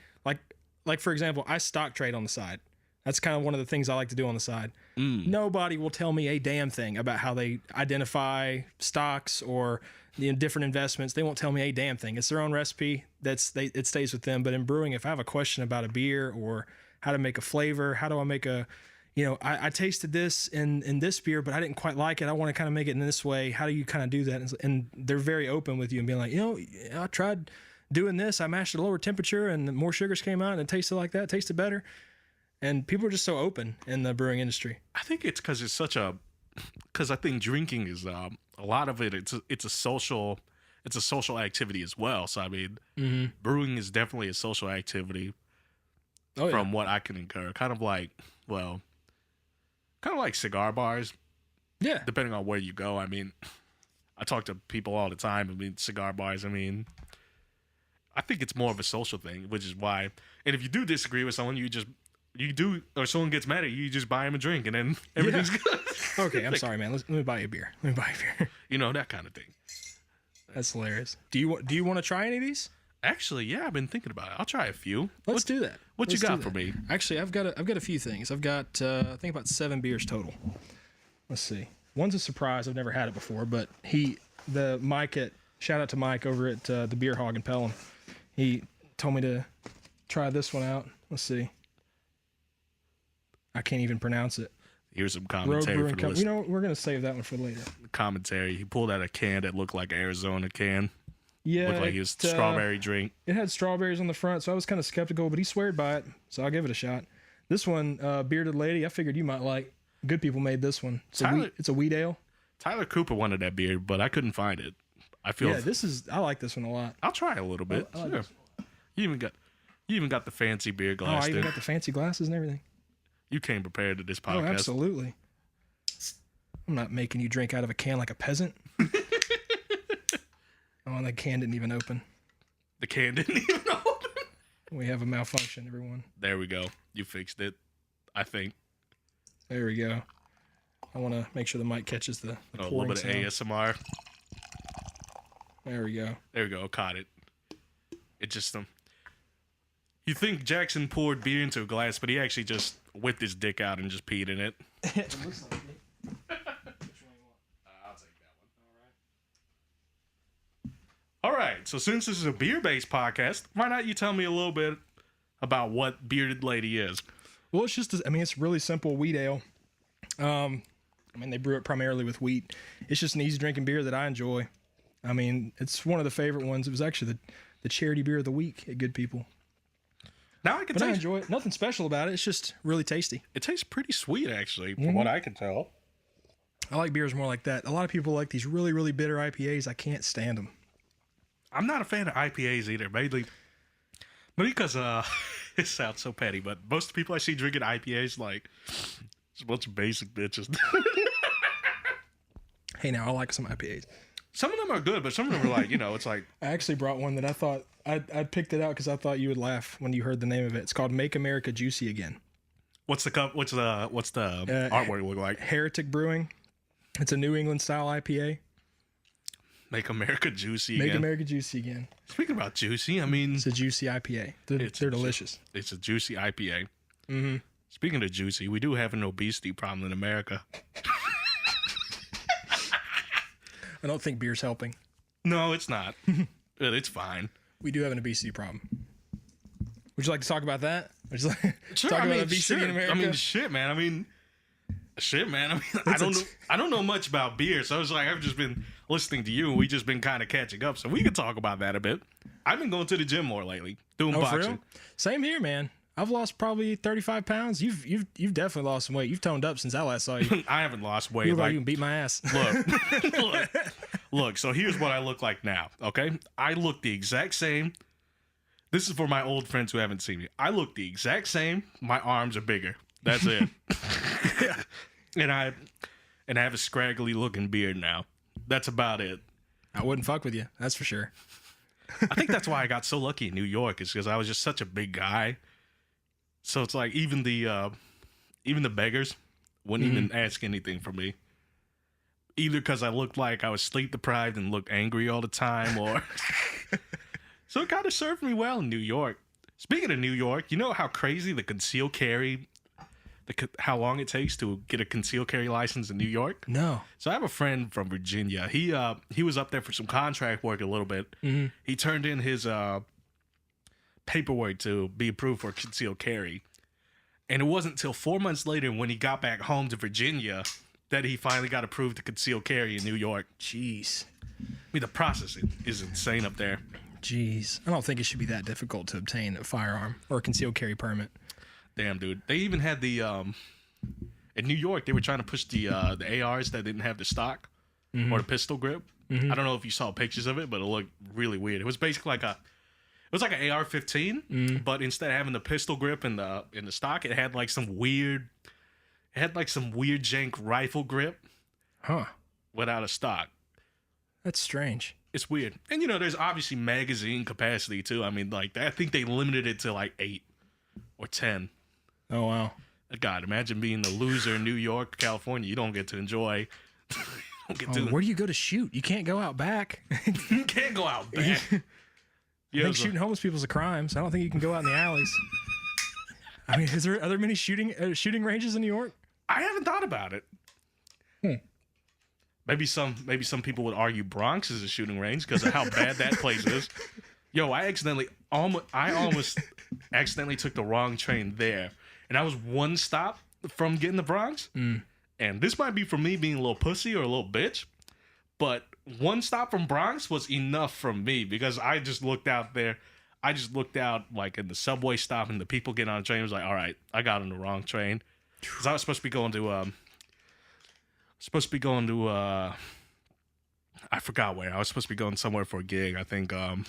for example, I stock trade on the side. That's kind of one of the things I like to do on the side. Nobody will tell me a damn thing about how they identify stocks or different investments. They won't tell me a damn thing. It's their own recipe. It stays with them. But in brewing, if I have a question about a beer or how to make a flavor, how do I make I tasted this in this beer, but I didn't quite like it. I want to kind of make it in this way. How do you kind of do that? And they're very open with you and being like, I tried doing this. I mashed at a lower temperature and more sugars came out and it tasted like that. It tasted better. And people are just so open in the brewing industry. I think it's because I think drinking is a lot of it. It's a social activity as well. So I mean, brewing is definitely a social activity. From what I can incur, kind of like cigar bars. Yeah, depending on where you go. I mean, I talk to people all the time. I mean, cigar bars. I mean, I think it's more of a social thing, which is why. And if you do disagree with someone, or someone gets mad at you, you just buy them a drink, and then everything's good. Okay, I'm sorry, man. Let me buy you a beer. Let me buy you a beer. You know, that kind of thing. That's hilarious. Do you want to try any of these? Actually, yeah, I've been thinking about it. I'll try a few. Let's do that. What you got for me? Actually, I've got a few things. I've got I think about 7 beers total. Let's see. One's a surprise. I've never had it before, but shout out to Mike over at the Beer Hog in Pelham. He told me to try this one out. Let's see. I can't even pronounce it. Here's some commentary for the listeners. You know, we're gonna save that one for later. Commentary. He pulled out a can that looked like an Arizona can. Yeah, looked like it was strawberry drink. It had strawberries on the front, so I was kind of skeptical, but he sweared by it, so I'll give it a shot. This one, Bearded Lady, I figured you might like. Good People made this one. It's a wheat ale. Tyler Cooper wanted that beer, but I couldn't find it. I like this one a lot. I'll try a little bit. I like sure. You even got the fancy beer glass. I even got the fancy glasses and everything. You came prepared to this podcast. Oh, absolutely. I'm not making you drink out of a can like a peasant. Oh, the can didn't even open. The can didn't even open? We have a malfunction, everyone. There we go. You fixed it, I think. There we go. I want to make sure the mic catches the a little bit sound. of ASMR. There we go. There we go. Caught it. It just you think Jackson poured beer into a glass, but he actually just whipped his dick out and just peed in it. It looks like it. Which one you want? I'll take that one. All right. So since this is a beer-based podcast, why not you tell me a little bit about what Bearded Lady is? Well, it's really simple wheat ale. They brew it primarily with wheat. It's just an easy drinking beer that I enjoy. I mean, it's one of the favorite ones. It was actually the charity beer of the week at Good People. Now I enjoy it. Nothing special about it. It's just really tasty. It tastes pretty sweet, actually, from what I can tell. I like beers more like that. A lot of people like these really, really bitter IPAs. I can't stand them. I'm not a fan of IPAs either, mainly because it sounds so petty, but most of the people I see drinking IPAs like it's a bunch of basic bitches. Hey, now I like some IPAs. Some of them are good, but some of them are like, it's like I actually brought one that I thought I picked it out because I thought you would laugh when you heard the name of it. It's called Make America Juicy Again. What's the artwork look like? Heretic Brewing. It's a New England style IPA. Make America Juicy Again. Make America Juicy Again. Speaking about juicy, I mean, it's a juicy IPA. They're delicious. It's a juicy IPA. Mm-hmm. Speaking of juicy, we do have an obesity problem in America. I don't think beer's helping. No, it's not. It's fine. We do have an obesity problem. Would you like to talk about that? Would you like sure, talk about obesity in America? Shit, man. I don't know much about beer, so it's like I've just been listening to you, and we've just been kind of catching up, so we can talk about that a bit. I've been going to the gym more lately, doing boxing. For real? Same here, man. I've lost probably 35 pounds. You've definitely lost some weight. You've toned up since I last saw you. I haven't lost weight. You can beat my ass. Look. So here's what I look like now. Okay, I look the exact same. This is for my old friends who haven't seen me. I look the exact same. My arms are bigger. That's it. And I have a scraggly looking beard now. That's about it. I wouldn't fuck with you. That's for sure. I think that's why I got so lucky in New York, is because I was just such a big guy. So it's like even the beggars wouldn't even ask anything from me. Either because I looked like I was sleep deprived and looked angry all the time, or so it kind of served me well in New York. Speaking of New York, you know how crazy the concealed carry, how long it takes to get a concealed carry license in New York? No. So I have a friend from Virginia. He was up there for some contract work a little bit. Mm-hmm. He turned in his paperwork to be approved for concealed carry. And it wasn't until 4 months later, when he got back home to Virginia, that he finally got approved to concealed carry in New York. Jeez. I mean, the process is insane up there. Jeez. I don't think it should be that difficult to obtain a firearm or a concealed carry permit. Damn, dude. They even had the in New York, they were trying to push the ARs that didn't have the stock or the pistol grip. I don't know if you saw pictures of it, but it looked really weird. It was basically like an AR-15, but instead of having the pistol grip in the stock, it had like some weird jank rifle grip. Huh. Without a stock. That's strange. It's weird. And, you know, there's obviously magazine capacity, too. I mean, like, I think they limited it to, like, 8 or 10. Oh, wow. God, imagine being the loser in New York, California. You don't get to enjoy. Where do you go to shoot? You can't go out back. You can't go out back. I think shooting homeless people is a crime, so I don't think you can go out in the alleys. I mean, are there many shooting ranges in New York? I haven't thought about it. Maybe some people would argue Bronx is a shooting range because of how bad that place is. Yo, I almost accidentally took the wrong train there, and I was one stop from getting the Bronx. And this might be for me being a little pussy or a little bitch, but one stop from Bronx was enough for me because I just looked out there. I just looked out like in the subway stop and the people getting on the train. I was like, all right, I got on the wrong train. Because I was supposed to be going to, I forgot where. I was supposed to be going somewhere for a gig. I think, can't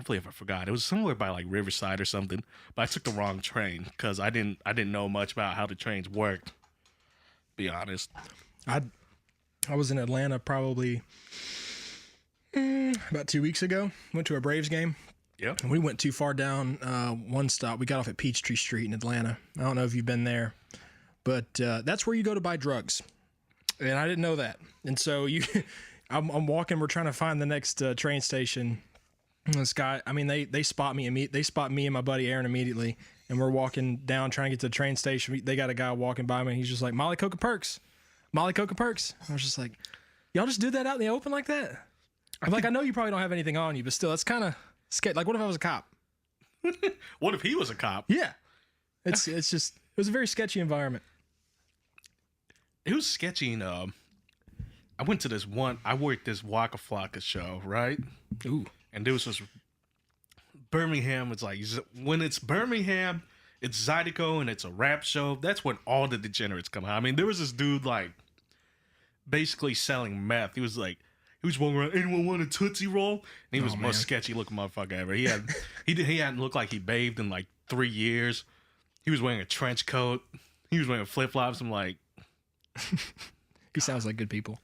believe I forgot. It was somewhere by like Riverside or something. But I took the wrong train because I didn't know much about how the trains worked. Be honest. I was in Atlanta probably about 2 weeks ago. Went to a Braves game. Yeah. And we went too far down one stop. We got off at Peachtree Street in Atlanta. I don't know if you've been there, but that's where you go to buy drugs. And I didn't know that. And so I'm walking. We're trying to find the next train station. And this guy, I mean, they spot me. They spot me and my buddy Aaron immediately. And we're walking down trying to get to the train station. They got a guy walking by me. And he's just like, Molly, Coca, Perks. Molly, Coca, Perks. I was just like, y'all just do that out in the open like that? I know you probably don't have anything on you, but still, that's kind of scary. Like, what if I was a cop? What if he was a cop? Yeah. It was a very sketchy environment. It was sketchy. I went to I worked this Waka Flocka show, right? Ooh. And there was this Birmingham. It's like, when it's Birmingham, it's Zydeco and it's a rap show. That's when all the degenerates come out. I mean, there was this dude, like, basically selling meth. He was walking around, anyone want a Tootsie Roll? And he was the most sketchy looking motherfucker ever. He hadn't looked like he bathed in like 3 years. He was wearing a trench coat. He was wearing flip flops. I'm like, he sounds like good people.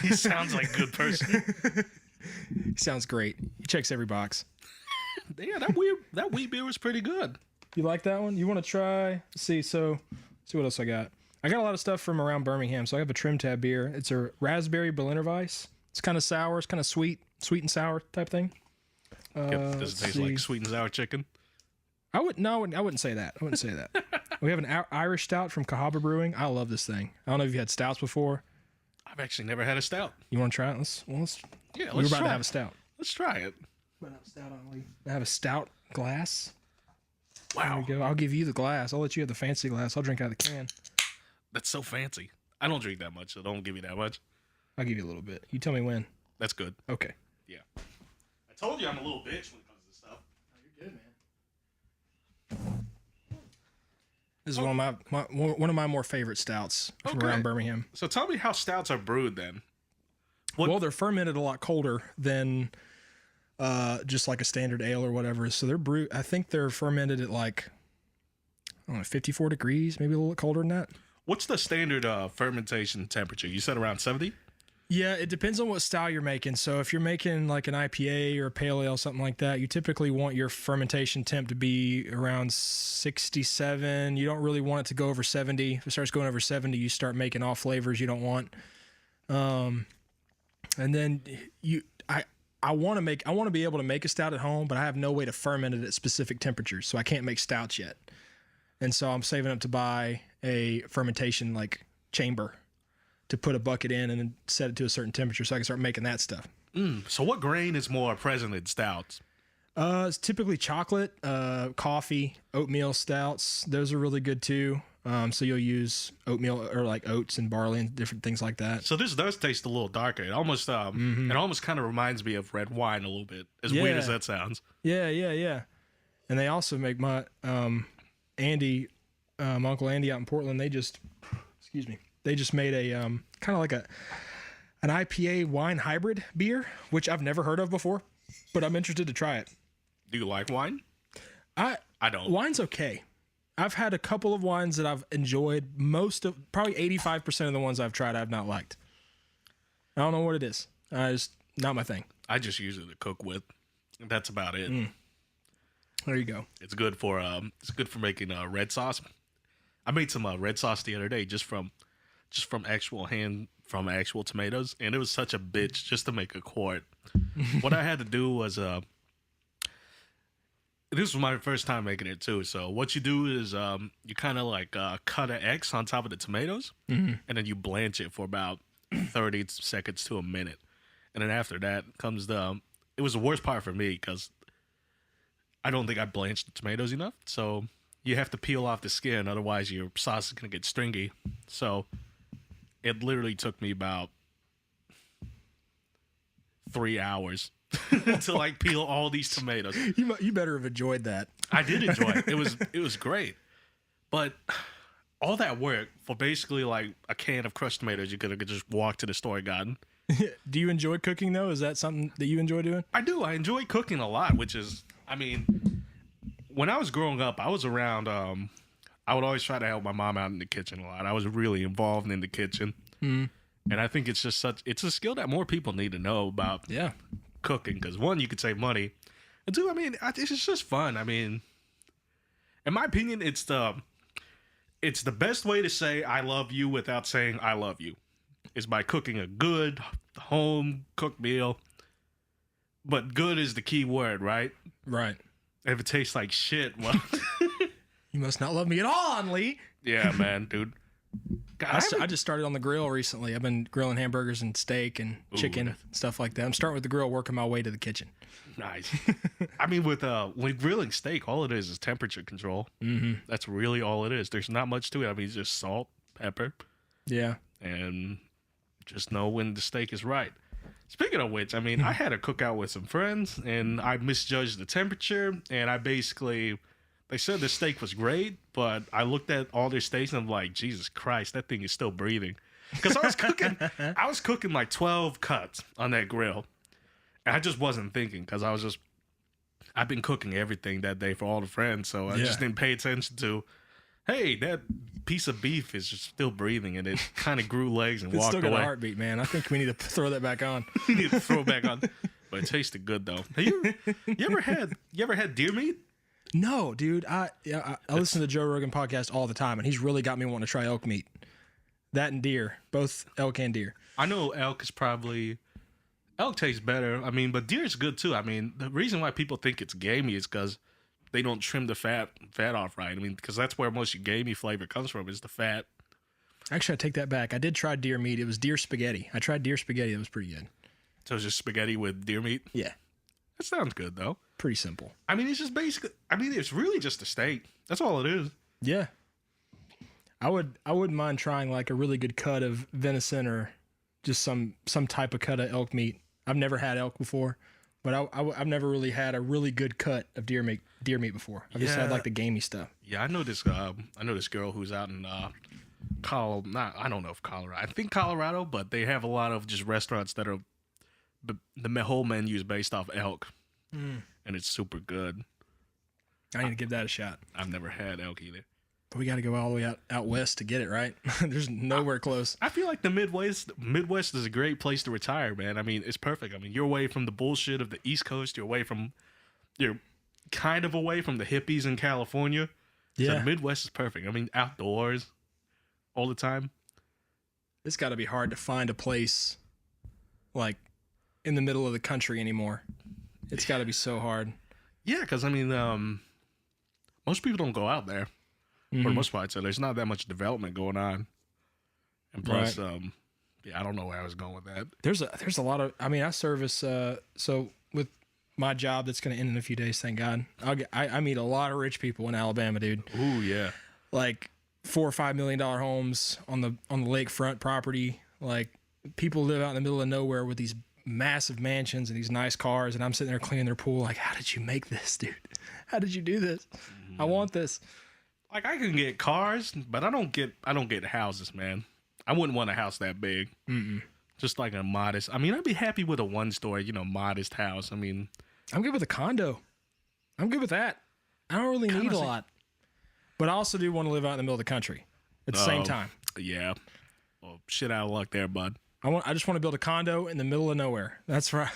He sounds like a good person. He sounds great. He checks every box. Yeah, that wheat beer was pretty good. You like that one? You want to try? See what else I got. I got a lot of stuff from around Birmingham. So I have a Trim Tab beer. It's a raspberry Berliner Weiss. It's kind of sour. It's kind of sweet and sour type thing. Does it taste like sweet and sour chicken? I wouldn't say that. We have an Irish stout from Cahaba Brewing. I love this thing. I don't know if you had stouts before. I've actually never had a stout. You want to try it? Let's we're about to have a stout. Let's try it. I have a stout glass. Wow. There we go. I'll give you the glass. I'll let you have the fancy glass. I'll drink out of the can. That's so fancy. I don't drink that much, so don't give me that much. I'll give you a little bit. You tell me when. That's good. Okay. Yeah. I told you I'm a little bitch when it comes to this stuff. Oh, you're good, man. This is one of my more favorite stouts from around Birmingham. So tell me how stouts are brewed then. Well, they're fermented a lot colder than just like a standard ale or whatever. So they're brewed. I think they're fermented at like, I don't know, 54 degrees, maybe a little colder than that. What's the standard fermentation temperature? You said around 70? Yeah, it depends on what style you're making. So if you're making like an IPA or a pale ale, something like that, you typically want your fermentation temp to be around 67. You don't really want it to go over 70. If it starts going over 70, you start making off flavors you don't want. And then I want to be able to make a stout at home, but I have no way to ferment it at specific temperatures, so I can't make stouts yet. And so I'm saving up to buy a fermentation like chamber to put a bucket in and then set it to a certain temperature so I can start making that stuff. So what grain is more present in stouts? It's typically chocolate, coffee, oatmeal stouts. Those are really good too. So you'll use oatmeal or like oats and barley and different things like that. So this does taste a little darker. It almost it almost kind of reminds me of red wine a little bit. As weird as that sounds. Yeah. And they also make my Andy, my Uncle Andy out in Portland. They just made a kind of like an IPA wine hybrid beer, which I've never heard of before, but I'm interested to try it. Do you like wine? I don't. Wine's okay. I've had a couple of wines that I've enjoyed. Probably 85% of the ones I've tried I've not liked. I don't know what it is. It's not my thing. I just use it to cook with. That's about it. There you go. It's good for making red sauce. I made some red sauce the other day just from actual tomatoes, and it was such a bitch just to make a quart. What I had to do was this was my first time making it too. So what you do is you kind of like cut an X on top of the tomatoes, and then you blanch it for about 30 seconds to a minute, and then after that comes it was the worst part for me because I don't think I blanched the tomatoes enough. So you have to peel off the skin, otherwise your sauce is gonna get stringy. So it literally took me about 3 hours to like peel all these tomatoes. You better have enjoyed that. I did enjoy it. It was great, but all that work for basically like a can of crushed tomatoes, you could have just walked to the store and gotten. Do you enjoy cooking though? Is that something that you enjoy doing? I do. I enjoy cooking a lot, which is, I mean, when I was growing up, I was around. I would always try to help my mom out in the kitchen a lot. I was really involved in the kitchen, and I think it's just it's a skill that more people need to know about. Yeah. Cooking, because one, you could save money, and two, I mean, it's just fun. I mean, in my opinion, it's the best way to say I love you without saying I love you is by cooking a good home cooked meal. But good is the key word, right? Right. If it tastes like shit, well, you must not love me at all, Lee. Yeah, man, dude. God, I just started on the grill recently. I've been grilling hamburgers and steak and chicken, stuff like that. I'm starting with the grill, working my way to the kitchen. Nice. I mean, with grilling steak, all it is temperature control. That's really all it is. There's not much to it. I mean, it's just salt, pepper. Yeah. And just know when the steak is right. Speaking of which, I mean, I had a cookout with some friends, and I misjudged the temperature, and I basically... They said the steak was great, but I looked at all their steaks and I'm like, Jesus Christ, that thing is still breathing. Because I was cooking like 12 cuts on that grill. And I just wasn't thinking because I've been cooking everything that day for all the friends. So I just didn't pay attention to, hey, that piece of beef is just still breathing, and it kind of grew legs and walked away. It's still got a heartbeat, man. I think we need to throw that back on. We need to throw it back on. But it tasted good though. You ever had deer meat? No, dude. I listen to the Joe Rogan podcast all the time, and he's really got me wanting to try elk meat. That and deer, both elk and deer. I know elk tastes better. I mean, but deer is good too. I mean, the reason why people think it's gamey is because they don't trim the fat off right. I mean, because that's where most of your gamey flavor comes from, is the fat. Actually, I take that back. I did try deer meat. It was deer spaghetti. I tried deer spaghetti. That was pretty good. So it's just spaghetti with deer meat? Yeah. That sounds good though. Pretty simple. I mean, it's just basically. I mean, it's really just a steak. That's all it is. Yeah. I wouldn't mind trying like a really good cut of venison or just some type of cut of elk meat. I've never had elk before, but I've never really had a really good cut of deer meat before. I've just had like the gamey stuff. Yeah, I know this girl who's out in Colorado. I don't know if Colorado. I think Colorado, but they have a lot of just restaurants that are the whole menu is based off elk. And it's super good. I need to give that a shot. I've never had elk either. But we got to go all the way out west to get it, right? There's nowhere close. I feel like the Midwest is a great place to retire, man. I mean, it's perfect. I mean, you're away from the bullshit of the East Coast. You're kind of away from the hippies in California. Yeah. So the Midwest is perfect. I mean, outdoors all the time. It's got to be hard to find a place like in the middle of the country anymore. It's got to be so hard. Yeah, because, I mean, most people don't go out there for the most part, so there's not that much development going on. And plus, I don't know where I was going with that. There's a lot of, I mean, I service, so with my job that's going to end in a few days, thank God, I meet a lot of rich people in Alabama, dude. Ooh, yeah. Like $4 or $5 million homes on the lakefront property. Like, people live out in the middle of nowhere with these massive mansions and these nice cars, and I'm sitting there cleaning their pool like, how did you make this, dude? How did you do this? I want this. Like, I can get cars, but I don't get houses, man. I wouldn't want a house that big. Just like a modest. I mean, I'd be happy with a one-story, modest house. I mean, I'm good with a condo. I'm good with that. I don't really need a lot, but I also do want to live out in the middle of the country at the same time. Yeah. Well, shit out of luck there, bud. I just want to build a condo in the middle of nowhere. That's where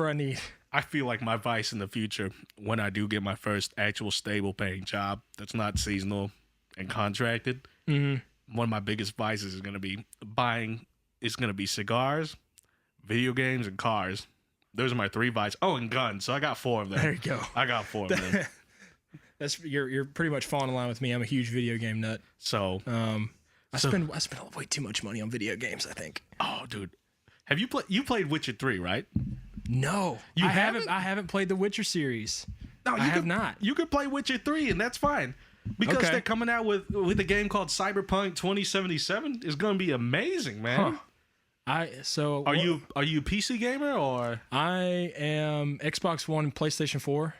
I need. I feel like my vice in the future, when I do get my first actual stable paying job that's not seasonal and contracted, one of my biggest vices is going to be cigars, video games, and cars. Those are my 3 vices. Oh, and guns. So I got 4 of them. There you go. I got 4 of them. You're pretty much falling in line with me. I'm a huge video game nut. So I spend way too much money on video games, I think. Oh, dude. Have you played Witcher 3, right? No. You I haven't? I haven't played the Witcher series. No, I have not. You could play Witcher 3 and that's fine. Because Okay. they're coming out with a game called Cyberpunk 2077. It's going to be amazing, man. Are you a PC gamer or? I am Xbox One and PlayStation 4.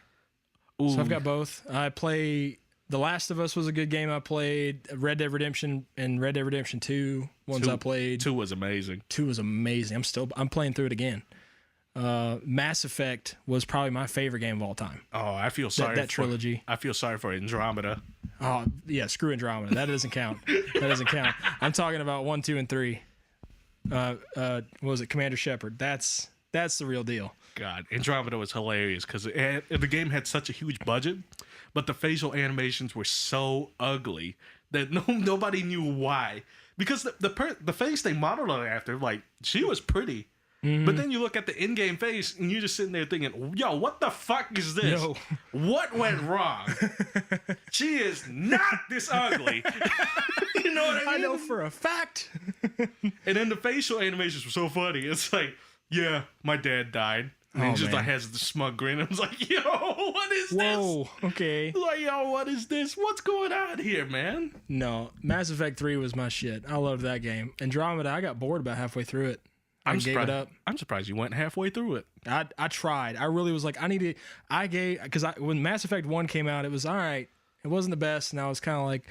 Ooh. So I've got both. I play The Last of Us was a good game I played. Red Dead Redemption and Red Dead Redemption 2 I played. 2 was amazing. 2 was amazing. I'm playing through it again. Mass Effect was probably my favorite game of all time. Oh, I feel sorry that trilogy. I feel sorry for Andromeda. Oh yeah, screw Andromeda. That doesn't count. That doesn't count. I'm talking about 1, 2, and 3. What was it? Commander Shepard. That's the real deal. God, Andromeda was hilarious because the game had such a huge budget, but the facial animations were so ugly that nobody knew why. Because the face they modeled her after, like, she was pretty. But then you look at the in-game face and you're just sitting there thinking, yo, what the fuck is this? Yo. What went wrong? She is not this ugly. You know what I mean? I know for a fact. And then the facial animations were so funny. It's like, yeah, my dad died. And he just like has the smug grin. I was like, yo, what is this? Whoa, okay. Like, yo, what is this? What's going on here, man? No, Mass Effect 3 was my shit. I loved that game. Andromeda, I got bored about halfway through it. I gave it up. I'm surprised you went halfway through it. I tried. I really was like, when Mass Effect 1 came out, it was all right. It wasn't the best, and I was kind of like,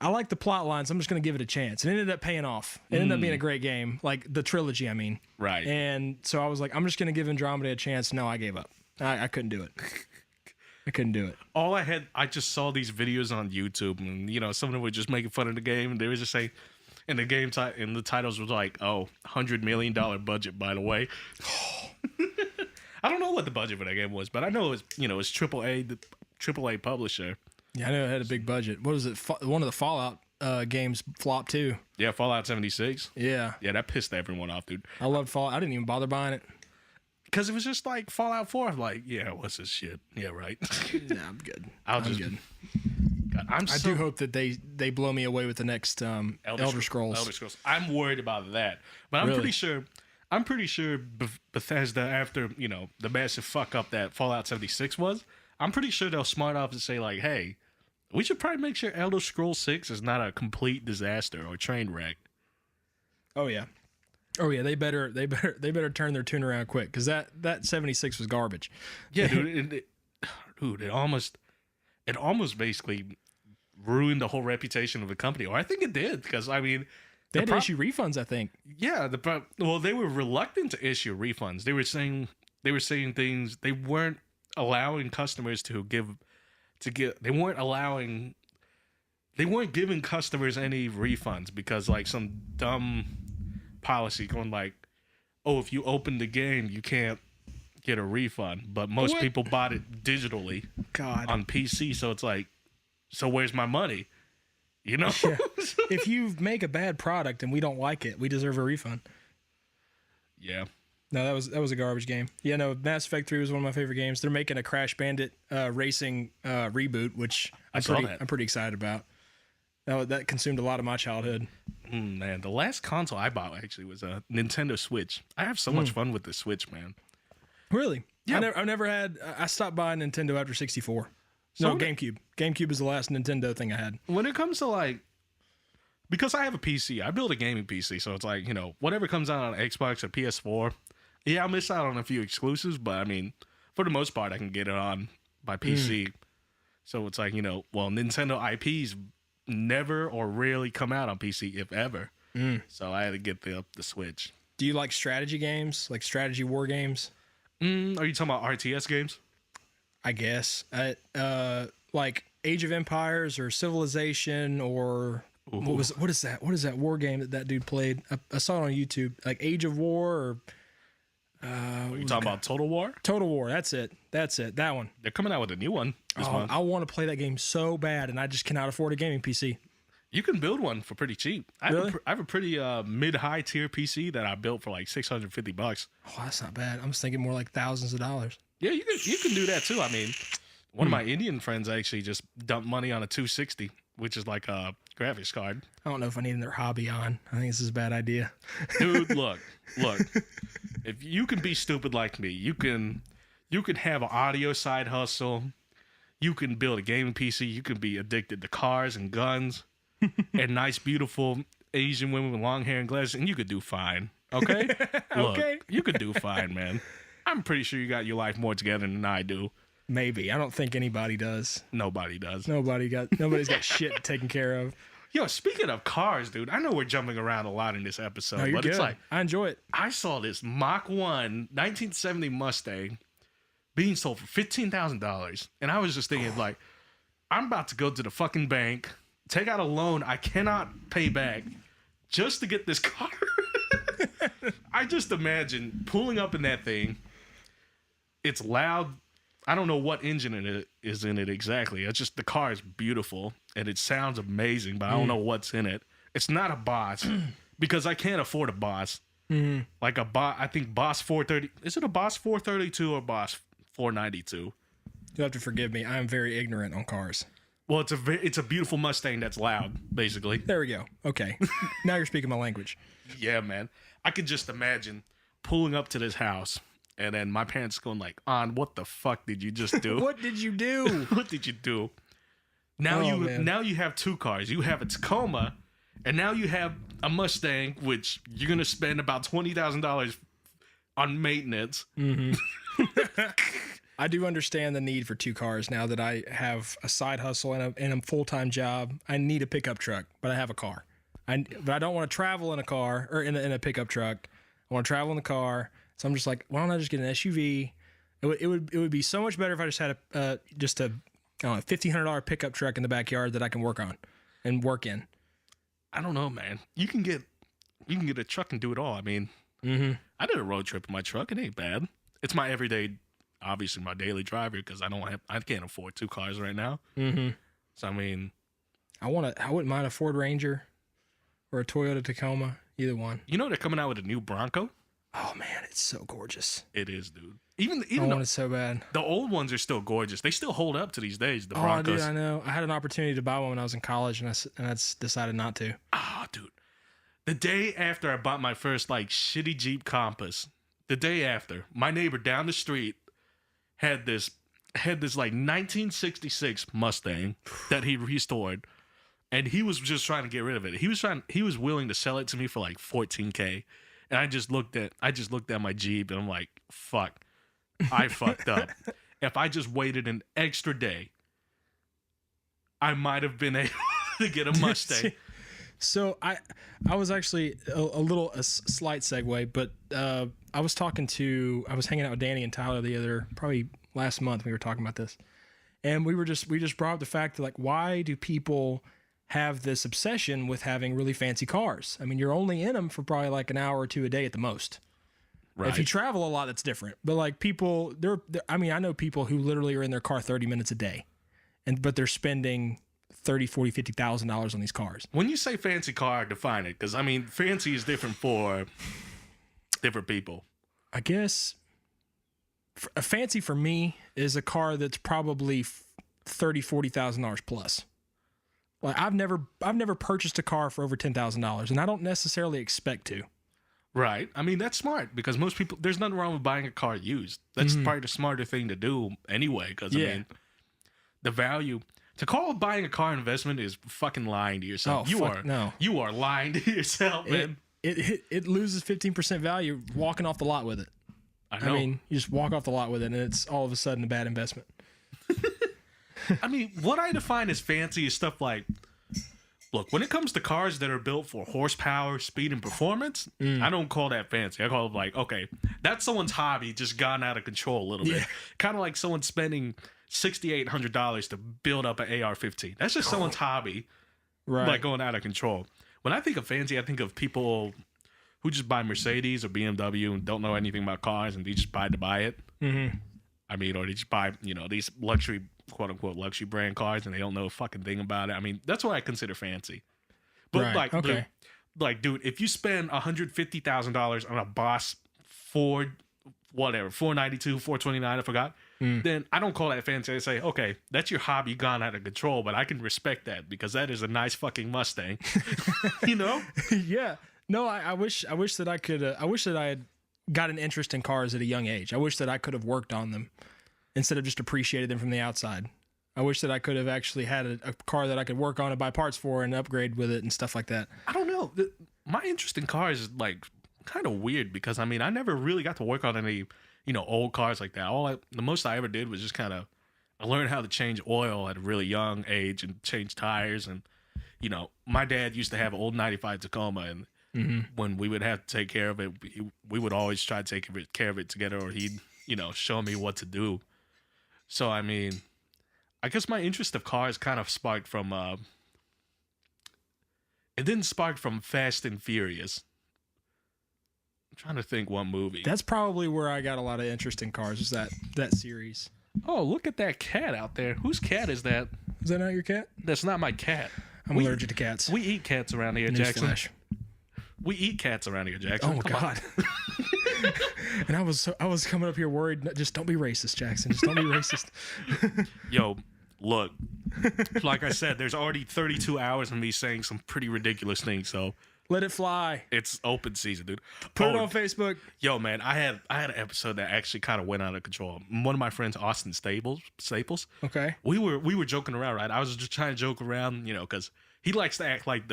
I like the plot lines. I'm just going to give it a chance. It ended up paying off. It ended up being a great game, like the trilogy, I mean. Right. And so I was like, I'm just going to give Andromeda a chance. No, I gave up. I couldn't do it. I couldn't do it. I just saw these videos on YouTube, and, you know, some of them were just making fun of the game, and they were just saying, and the game and the titles was like, oh, $100 million budget, by the way. I don't know what the budget for that game was, but I know it was, you know, it's AAA publisher. Yeah, I know it had a big budget. What was it? One of the Fallout games flopped too. Yeah, Fallout 76. Yeah. Yeah, that pissed everyone off, dude. I loved Fallout. I didn't even bother buying it. Because it was just like Fallout 4. I'm like, yeah, what's this shit? Yeah, right. Nah, I'm good. I'm good. God, I do hope that they blow me away with the next Elder Scrolls. Elder Scrolls. I'm worried about that, but I'm pretty sure Bethesda, after, you know, the massive fuck up that Fallout 76 was, I'm pretty sure they'll smart off and say like, hey, we should probably make sure Elder Scrolls 6 is not a complete disaster or train wreck. Oh yeah. They better turn their tune around quick, because that 76 was garbage. Yeah, dude. It almost basically ruined the whole reputation of the company. Or I think it did, because I mean, they had to issue refunds, I think. Yeah, they were reluctant to issue refunds. They were saying things. They weren't allowing customers they weren't giving customers any refunds, because like some dumb policy going like, oh, if you open the game you can't get a refund, but most people bought it digitally on PC, so it's like, so where's my money, you know? Yeah. If you make a bad product and we don't like it, we deserve a refund. Yeah. No, that was a garbage game. Yeah, no, Mass Effect 3 was one of my favorite games. They're making a Crash Bandit racing reboot, which I'm pretty excited about. That consumed a lot of my childhood. Man, the last console I bought actually was a Nintendo Switch. I have so much fun with the Switch, man. Really? Yeah. I never had. I stopped buying Nintendo after 64. No, GameCube. GameCube is the last Nintendo thing I had. When it comes to like, because I have a PC, I build a gaming PC, so it's like, you know, whatever comes out on Xbox or PS4, yeah, I'll miss out on a few exclusives, but I mean, for the most part, I can get it on by PC. So it's like, you know, well, Nintendo IPs never or rarely come out on PC, if ever. So I had to get the Switch. Do you like strategy games, like strategy war games? Are you talking about RTS games? I guess. Like Age of Empires or Civilization or what is that? What is that war game that dude played? I saw it on YouTube, like Age of War or. Are you talking about Total War? Total War. That's it. That one. They're coming out with a new one this month. I want to play that game so bad, and I just cannot afford a gaming PC. You can build one for pretty cheap. Really? I have a pretty mid-high tier PC that I built for like $650. Oh, that's not bad. I was thinking more like thousands of dollars. Yeah, you can do that too. I mean, one of my Indian friends actually just dumped money on a 260, which is like a graphics card. I don't know if I need their hobby on. I think this is a bad idea. Dude, look. If you can be stupid like me, you can have an audio side hustle. You can build a gaming PC. You can be addicted to cars and guns and nice, beautiful Asian women with long hair and glasses, and you could do fine. Okay? Look, Okay. you could do fine, man. I'm pretty sure you got your life more together than I do. Maybe. I don't think anybody does. Nobody does. Nobody's got shit taken care of. Yo, speaking of cars, dude, I know we're jumping around a lot in this episode, No, you're but good. it's like I enjoy it. I saw this Mach 1 1970 Mustang being sold for $15,000, and I was just thinking, like, I'm about to go to the fucking bank, take out a loan I cannot pay back just to get this car. I just imagine pulling up in that thing. It's loud. I don't know what engine it is in it exactly. It's just the car is beautiful and it sounds amazing, but I don't know what's in it. It's not a Boss because I can't afford a Boss. Like a Boss, I think Boss 430. Is it a Boss 432 or Boss 492? You'll have to forgive me. I'm very ignorant on cars. Well, it's a beautiful Mustang that's loud, basically. There we go. Okay. Now you're speaking my language. Yeah, man. I could just imagine pulling up to this house. And then my parents going like, "On, what the fuck did you just do? What did you do? What did you do?" Now you have two cars. You have a Tacoma, and now you have a Mustang, which you're gonna spend about $20,000 on maintenance. I do understand the need for two cars now that I have a side hustle and a full-time job. I need a pickup truck, but I have a car. But I don't want to travel in a car or in a pickup truck. I want to travel in the car. So I'm just like, why don't I just get an SUV? It would be so much better if I just had a $1,500 pickup truck in the backyard that I can work on and work in. I don't know, man. You can get a truck and do it all. I mean, I did a road trip in my truck. It ain't bad. It's my everyday, obviously my daily driver because I can't afford two cars right now. So I mean, I wouldn't mind a Ford Ranger or a Toyota Tacoma, either one. You know they're coming out with a new Bronco. Oh man, it's so gorgeous. It is, dude. Even I want it so bad. The old ones are still gorgeous. They still hold up to these days. The Broncos. Broncos. Dude, I know. I had an opportunity to buy one when I was in college, and I decided not to. Ah, dude. The day after I bought my first like shitty Jeep Compass, the day after, my neighbor down the street had this like 1966 Mustang that he restored, and he was just trying to get rid of it. He was willing to sell it to me for like $14,000. And I just looked at my Jeep and I'm like, fuck, I fucked up. If I just waited an extra day, I might have been able to get a Mustang. So I was actually a slight segue, but I was hanging out with Danny and Tyler probably last month. We were talking about this, and we just brought up the fact that, like, why do people have this obsession with having really fancy cars? I mean, you're only in them for probably like an hour or two a day at the most. Right. If you travel a lot, that's different. But like people, I know people who literally are in their car 30 minutes a day, but they're spending $30,000, $40,000, $50,000 on these cars. When you say fancy car, define it, because I mean, fancy is different for different people. I guess a fancy for me is a car that's probably $30,000, $40,000 plus. Like I've never purchased a car for over $10,000, and I don't necessarily expect to. Right. I mean, that's smart because most people, there's nothing wrong with buying a car used. That's probably the smarter thing to do anyway. Because I mean, the value to call buying a car investment is fucking lying to yourself. Oh, you are lying to yourself, man. It loses 15% value walking off the lot with it. I know. I mean, you just walk off the lot with it, and it's all of a sudden a bad investment. I mean, what I define as fancy is stuff like, look, when it comes to cars that are built for horsepower, speed, and performance, I don't call that fancy. I call it like, okay, that's someone's hobby just gone out of control a little bit. Kind of like someone spending $6,800 to build up an AR-15. That's just someone's hobby Right. like going out of control. When I think of fancy, I think of people who just buy Mercedes or BMW and don't know anything about cars and they just buy to buy it. Mm-hmm. I mean, or they just buy, these luxury, quote unquote, luxury brand cars and they don't know a fucking thing about it. I mean, that's what I consider fancy. But Right. Okay. dude, if you spend $150,000 on a Boss Ford, whatever, 492, 429, I forgot, then I don't call that fancy. I say, okay, that's your hobby gone out of control, but I can respect that because that is a nice fucking Mustang. Yeah. No, I wish that I could. I wish that I had got an interest in cars at a young age. I wish that I could have worked on them instead of just appreciated them from the outside. I wish that I could have actually had a car that I could work on and buy parts for and upgrade with it and stuff like that. I don't know. My interest in cars is like kind of weird because I never really got to work on any, old cars like that. The most I ever did was just kind of, I learned how to change oil at a really young age and change tires. And, my dad used to have an old 95 Tacoma and when we would have to take care of it, we would always try to take care of it together or he'd, show me what to do. So, I guess my interest of cars kind of sparked from, it didn't spark from Fast and Furious. I'm trying to think what movie. That's probably where I got a lot of interest in cars, is that series. Oh, look at that cat out there. Whose cat is that? Is that not your cat? That's not my cat. I'm allergic to cats. We eat cats around here, Jackson. Newsflash. We eat cats around here, Jackson. Oh, my God. And I was coming up here worried, just don't be racist, Jackson. Just don't be racist. Yo, look, like I said, there's already 32 hours of me saying some pretty ridiculous things, so let it fly. it's open season, dude. Put it on Facebook. Yo, man, I had an episode that actually kind of went out of control. One of my friends, Austin Staples. Okay. We were joking around, right? I was just trying to joke around, because he likes to act like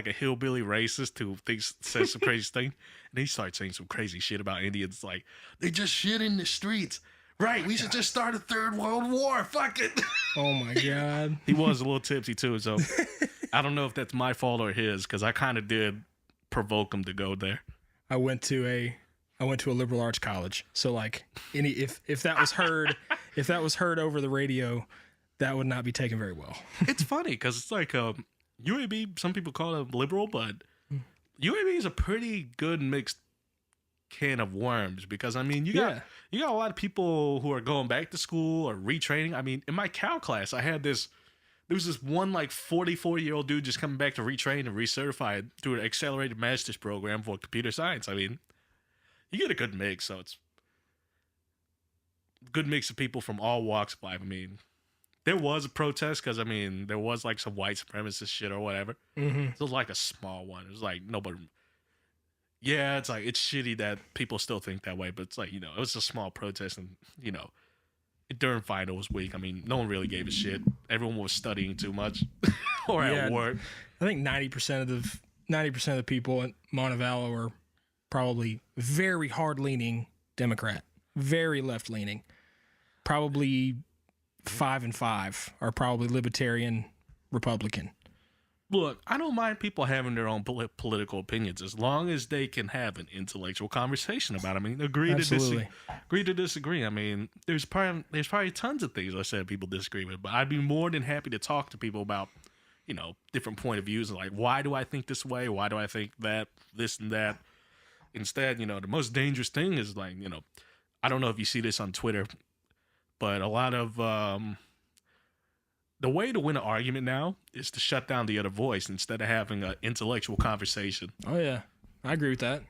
a hillbilly racist who says some crazy thing, and he started saying some crazy shit about Indians, like they just shit in the streets. Right, we should just start a third world war. Fuck it. Oh my God. He was a little tipsy too, so I don't know if that's my fault or his, because I kind of did provoke him to go there. I went to a liberal arts college, so like if that was heard over the radio, that would not be taken very well. It's funny because it's like UAB. Some people call it liberal, but UAB is a pretty good mixed can of worms because you got a lot of people who are going back to school or retraining. In my Cal class, there was this one like 44-year-old dude just coming back to retrain and recertify through an accelerated master's program for computer science. You get a good mix, so it's a good mix of people from all walks of life. There was a protest because there was like some white supremacist shit or whatever. Mm-hmm. It was like a small one. It was like nobody. Yeah, it's like it's shitty that people still think that way, but it's like it was a small protest, and during finals week, no one really gave a shit. Everyone was studying too much or at work. I think 90% of the people at Montevallo are probably very hard leaning Democrat, very left leaning. Probably 5 and 5 are probably libertarian Republican. Look, I don't mind people having their own political opinions as long as they can have an intellectual conversation about it. Agree to disagree. There's probably tons of things I said people disagree with, but I'd be more than happy to talk to people about, different point of views and like, why do I think this way? Why do I think that, this and that? Instead, the most dangerous thing is like, I don't know if you see this on Twitter, but a lot of, the way to win an argument now is to shut down the other voice instead of having an intellectual conversation. Oh yeah, I agree with that.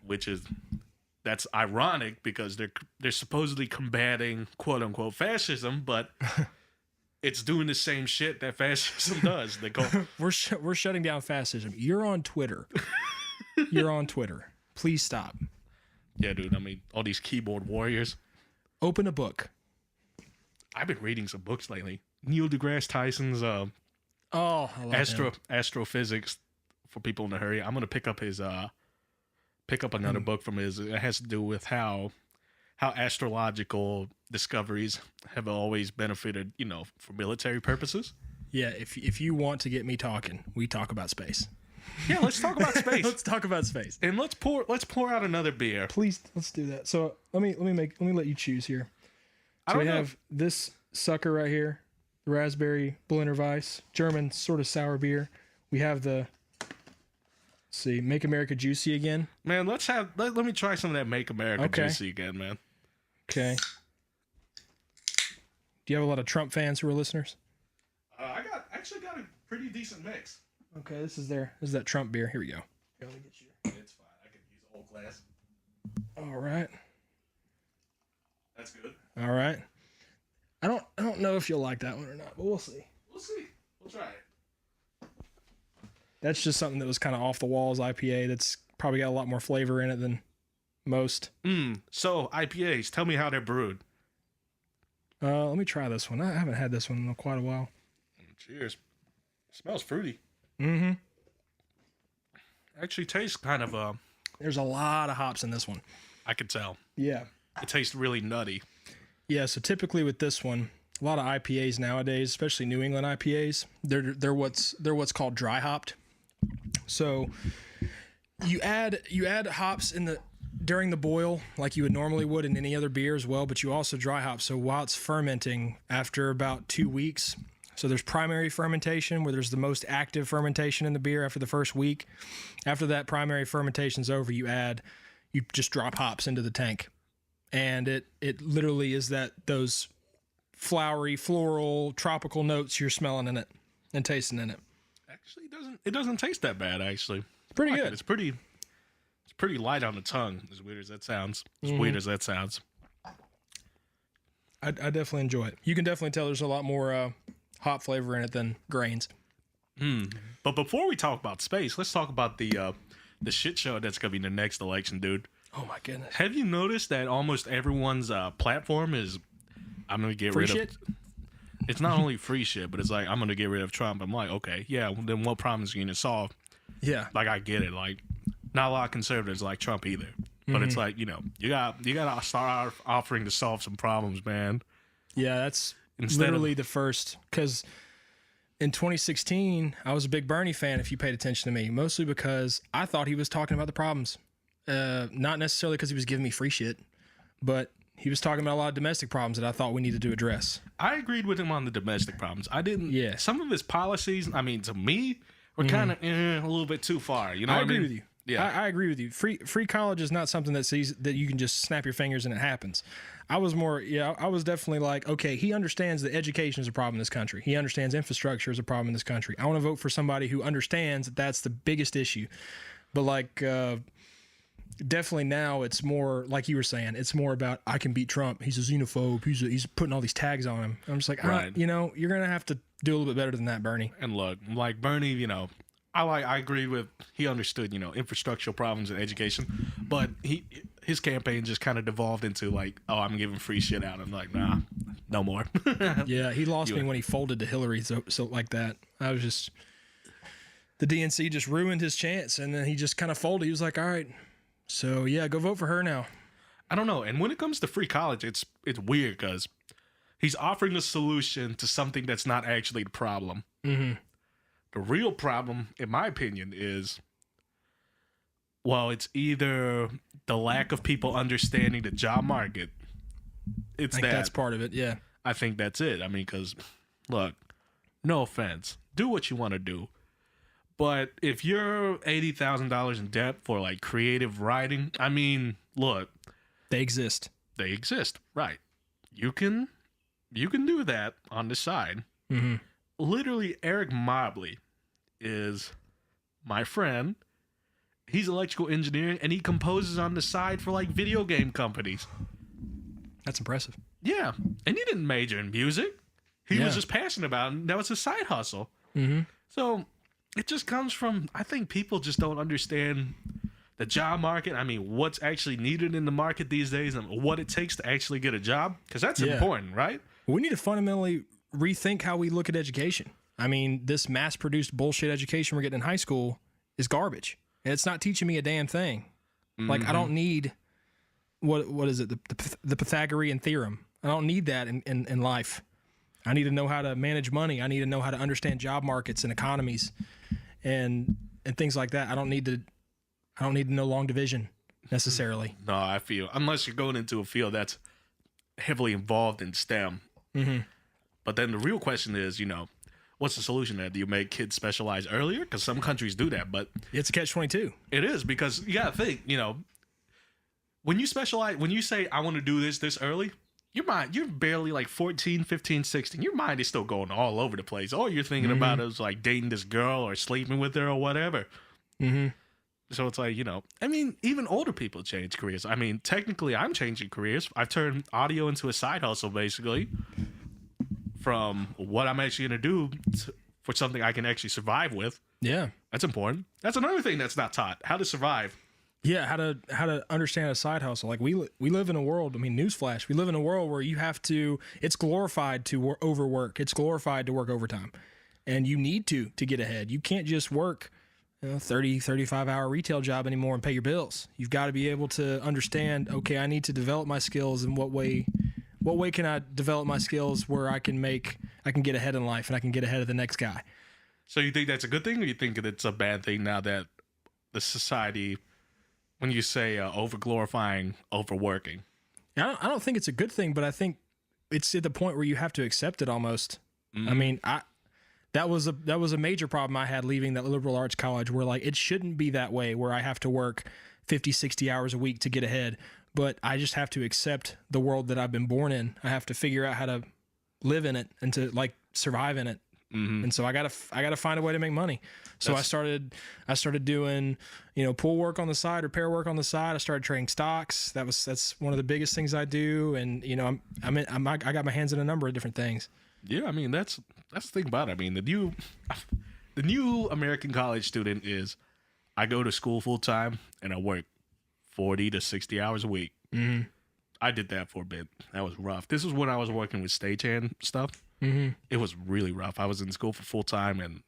That's ironic because they're supposedly combating quote unquote fascism, but it's doing the same shit that fascism does. They go, we're shutting down fascism. You're on Twitter. You're on Twitter. Please stop. Yeah, dude. All these keyboard warriors. Open a book. I've been reading some books lately. Neil deGrasse Tyson's Astrophysics for people in a hurry. I'm gonna pick up another book from his. It has to do with how astrological discoveries have always benefited, for military purposes. Yeah, if you want to get me talking, we talk about space. Yeah, let's talk about space. Let's talk about space. And let's pour out another beer. Please, let's do that. So let me let you choose here. So we have this sucker right here. the raspberry Blender Weiss, German sort of sour beer. We have the, let's see, Make America Juicy Again. Man, let me try some of that Make America Okay. Juicy again, man. Okay. Do you have a lot of Trump fans who are listeners? I actually got a pretty decent mix. Okay, this is that Trump beer. Here we go. Here, let me get you. It's fine. I can use a whole glass. All right. That's good. All right. I don't know if you'll like that one or not, but we'll see. We'll see. We'll try it. That's just something that was kind of off the walls IPA. That's probably got a lot more flavor in it than most. So IPAs, tell me how they're brewed. Let me try this one. I haven't had this one in quite a while. Cheers. Smells fruity. Mm-hmm. Actually tastes kind of There's a lot of hops in this one. I could tell. Yeah. It tastes really nutty. Yeah, so typically with this one, a lot of IPAs nowadays, especially New England IPAs, they're what's called dry hopped. So you add hops during the boil like you would normally would in any other beer as well, but you also dry hop. So while it's fermenting after about 2 weeks, so there's primary fermentation where there's the most active fermentation in the beer after the first week. After that primary fermentation's over, you just drop hops into the tank. And it literally is those flowery, floral, tropical notes you're smelling in it and tasting in it. Actually, it doesn't taste that bad. Actually, Pretty like good. It's pretty light on the tongue. As weird as that sounds. I definitely enjoy it. You can definitely tell there's a lot more hop flavor in it than grains. But before we talk about space, let's talk about the shit show that's gonna be the next election, dude. Oh my goodness! Have you noticed that almost everyone's platform is, I'm gonna get rid shit? of. It's not only free shit, but it's like I'm gonna get rid of Trump. I'm like, okay, yeah. Then what problem is he gonna solve? Yeah, Like I get it. Like not a lot of conservatives like Trump either. But it's like, you gotta start offering to solve some problems, man. yeah. That's Instead literally the first, because in 2016 I was a big Bernie fan. If you paid attention to me, mostly because I thought he was talking about the problems, not necessarily because he was giving me free shit, but he was talking about a lot of domestic problems that I thought we needed to address. I agreed with him on the domestic problems. I didn't. Yeah. Some of his policies, I mean, to me, were kind of a little bit too far. You know, I what agree mean? with you. Yeah. I agree with you. Free college is not something that you can just snap your fingers and it happens. I was definitely like, okay, he understands that education is a problem in this country. He understands infrastructure is a problem in this country. I want to vote for somebody who understands that that's the biggest issue. But like, definitely now it's more like you were saying, it's more about I can beat Trump. He's a xenophobe. He's putting all these tags on him. I'm just like, Right. you're going to have to do a little bit better than that, Bernie. And look, like Bernie, I agree with, he understood, infrastructural problems in education, but his campaign just kind of devolved into like, oh, I'm giving free shit out. I'm like, nah, no more. Yeah, he lost me when he folded to Hillary, so like that. I was just, the DNC just ruined his chance, and then he just kind of folded. He was like, all right, so yeah, go vote for her now. I don't know. And when it comes to free college, it's weird because he's offering a solution to something that's not actually the problem. Mm-hmm. The real problem, in my opinion, is, well, it's either the lack of people understanding the job market. I think that's part of it, yeah. I think that's it. I mean, because, look, no offense. Do what you want to do. But if you're $80,000 in debt for, like, creative writing, I mean, look. They exist. They exist, right. You can do that on the side. Mm-hmm. Literally, Eric Mobley is my friend. He's electrical engineering, and he composes on the side for, like, video game companies. That's impressive. Yeah, and he didn't major in music. He was just passionate about it, and that was his side hustle. Mm-hmm. So it just comes from, I think people just don't understand the job market. I mean, what's actually needed in the market these days and what it takes to actually get a job, because that's important, right? We need to fundamentally rethink how we look at education. I mean, this mass-produced bullshit education we're getting in high school is garbage. And it's not teaching me a damn thing. Mm-hmm. Like, I don't need, what is it, the Pythagorean theorem. I don't need that in life. I need to know how to manage money. I need to know how to understand job markets and economies and things like that. I don't need to know long division necessarily. No, I feel, unless you're going into a field that's heavily involved in STEM. Mm-hmm. But then the real question is, what's the solution there? Do you make kids specialize earlier? Because some countries do that, but It's a catch-22. it is because you gotta think, when you specialize, when you say I want to do this early, you're barely like 14, 15, 16. Your mind is still going all over the place. All you're thinking about is like dating this girl or sleeping with her or whatever. Mm-hmm. So it's like, even older people change careers. I mean, technically I'm changing careers. I've turned audio into a side hustle basically from what I'm actually going to do for something I can actually survive with. Yeah. That's important. That's another thing that's not taught. How to survive. Yeah, how to understand a side hustle. Like we live in a world, I mean, newsflash, we live in a world where you have to, it's glorified to overwork. It's glorified to work overtime. And you need to get ahead. You can't just work 30, 35-hour retail job anymore and pay your bills. You've got to be able to understand, okay, I need to develop my skills. In what way can I develop my skills where I can get ahead in life and I can get ahead of the next guy? So you think that's a good thing, or you think that it's a bad thing now that the society, when you say over glorifying overworking? I don't think it's a good thing, but I think it's at the point where you have to accept it almost. Mm-hmm. I mean, that was a major problem I had leaving that liberal arts college, where like it shouldn't be that way, where I have to work 50, 60 hours a week to get ahead. But I just have to accept the world that I've been born in. I have to figure out how to live in it and to like survive in it. Mm-hmm. And so I gotta find a way to make money. So I started doing, pool work on the side, repair work on the side. I started trading stocks. That's one of the biggest things I do. And I got my hands in a number of different things. Yeah, I mean that's the thing about it. I mean the new American college student is, I go to school full time and I work 40 to 60 hours a week. Mm-hmm. I did that for a bit. That was rough. This is when I was working with stagehand stuff. Mm-hmm. It was really rough. I was in school for full time, and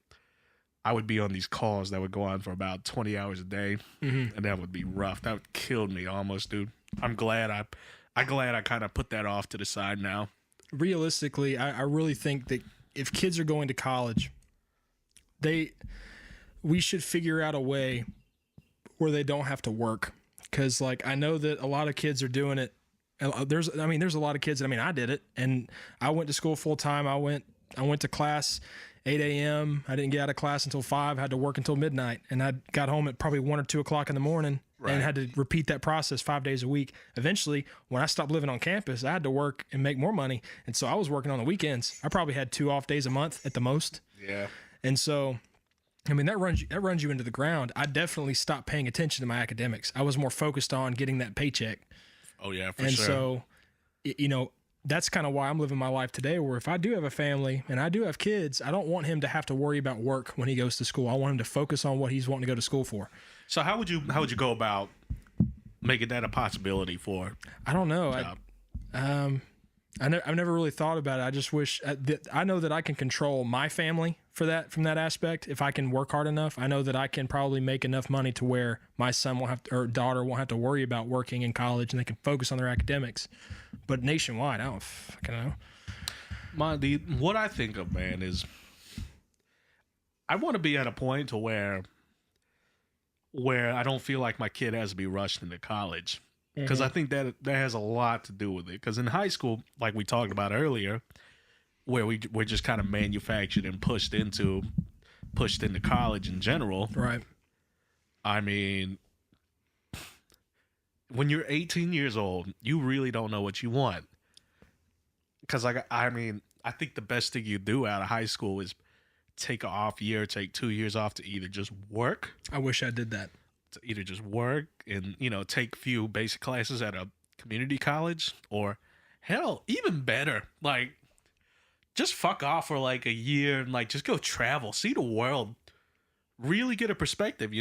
I would be on these calls that would go on for about 20 hours a day, and that would be rough. That would kill me almost, dude. I'm glad I kind of put that off to the side now. Realistically, I really think that if kids are going to college, we should figure out a way where they don't have to work. Because like I know that a lot of kids are doing it. There's a lot of kids. I did it, and I went to school full time. I went to class 8 a.m. I didn't get out of class until 5. I had to work until midnight, and I got home at probably 1 or 2 o'clock in the morning, and had to repeat that process 5 days a week. Eventually, when I stopped living on campus, I had to work and make more money, and so I was working on the weekends. I probably had 2 off days a month at the most. Yeah, and so. I mean, that runs you into the ground. I definitely stopped paying attention to my academics. I was more focused on getting that paycheck. Oh, yeah, for and sure. And so, that's kind of why I'm living my life today, where if I do have a family and I do have kids, I don't want him to have to worry about work when he goes to school. I want him to focus on what he's wanting to go to school for. So how would you go about making that a possibility for? I don't know. I've never really thought about it. I just wish I know that I can control my family from that aspect. If I can work hard enough, I know that I can probably make enough money to where my son won't have to, or daughter won't have to worry about working in college, and they can focus on their academics. But nationwide, I don't fucking know. What I think of, man, is I want to be at a point to where I don't feel like my kid has to be rushed into college. Because I think that has a lot to do with it. Because in high school, like we talked about earlier, where we're just kind of manufactured and pushed into college in general. Right. I mean, when you're 18 years old, you really don't know what you want. Because I think the best thing you do out of high school is take an off year, take 2 years off to either just work. I wish I did that. To either just work and, take few basic classes at a community college, or hell, even better, like just fuck off for like a year and like just go travel, see the world, really get a perspective,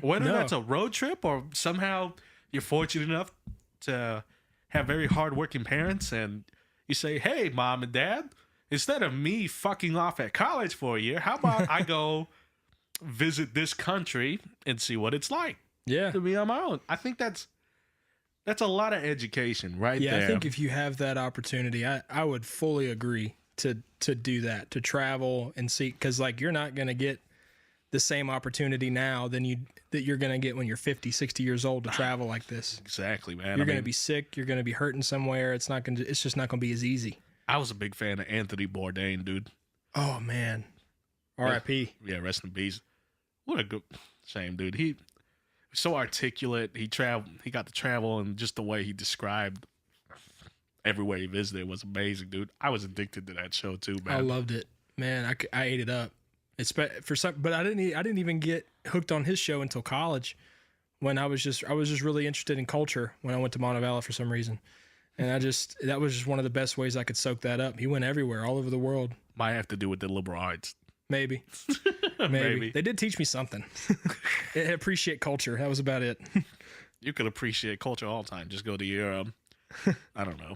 whether that's a road trip or somehow you're fortunate enough to have very hardworking parents and you say, hey, mom and dad, instead of me fucking off at college for a year, how about I go visit this country and see what it's like to be on my own. I think that's a lot of education there. Yeah, I think if you have that opportunity, I would fully agree to do that, to travel and see, because like you're not going to get the same opportunity now that you're going to get when you're 50, 60 years old to travel like this. Exactly, man. You're going to be sick, you're going to be hurting somewhere. It's just not going to be as easy. I was a big fan of Anthony Bourdain, dude. Oh man, R.I.P. Yeah, rest in peace. What a good shame, dude. He was so articulate. He got to travel, and just the way he described everywhere he visited was amazing, dude. I was addicted to that show too, man. I loved it, man. I ate it up. But I didn't even get hooked on his show until college, when I was just really interested in culture when I went to Montevallo for some reason, and that was just one of the best ways I could soak that up. He went everywhere, all over the world. Might have to do with the liberal arts. Maybe. Maybe. They did teach me something. Appreciate culture. That was about it. You could appreciate culture all the time. Just go to your, I don't know.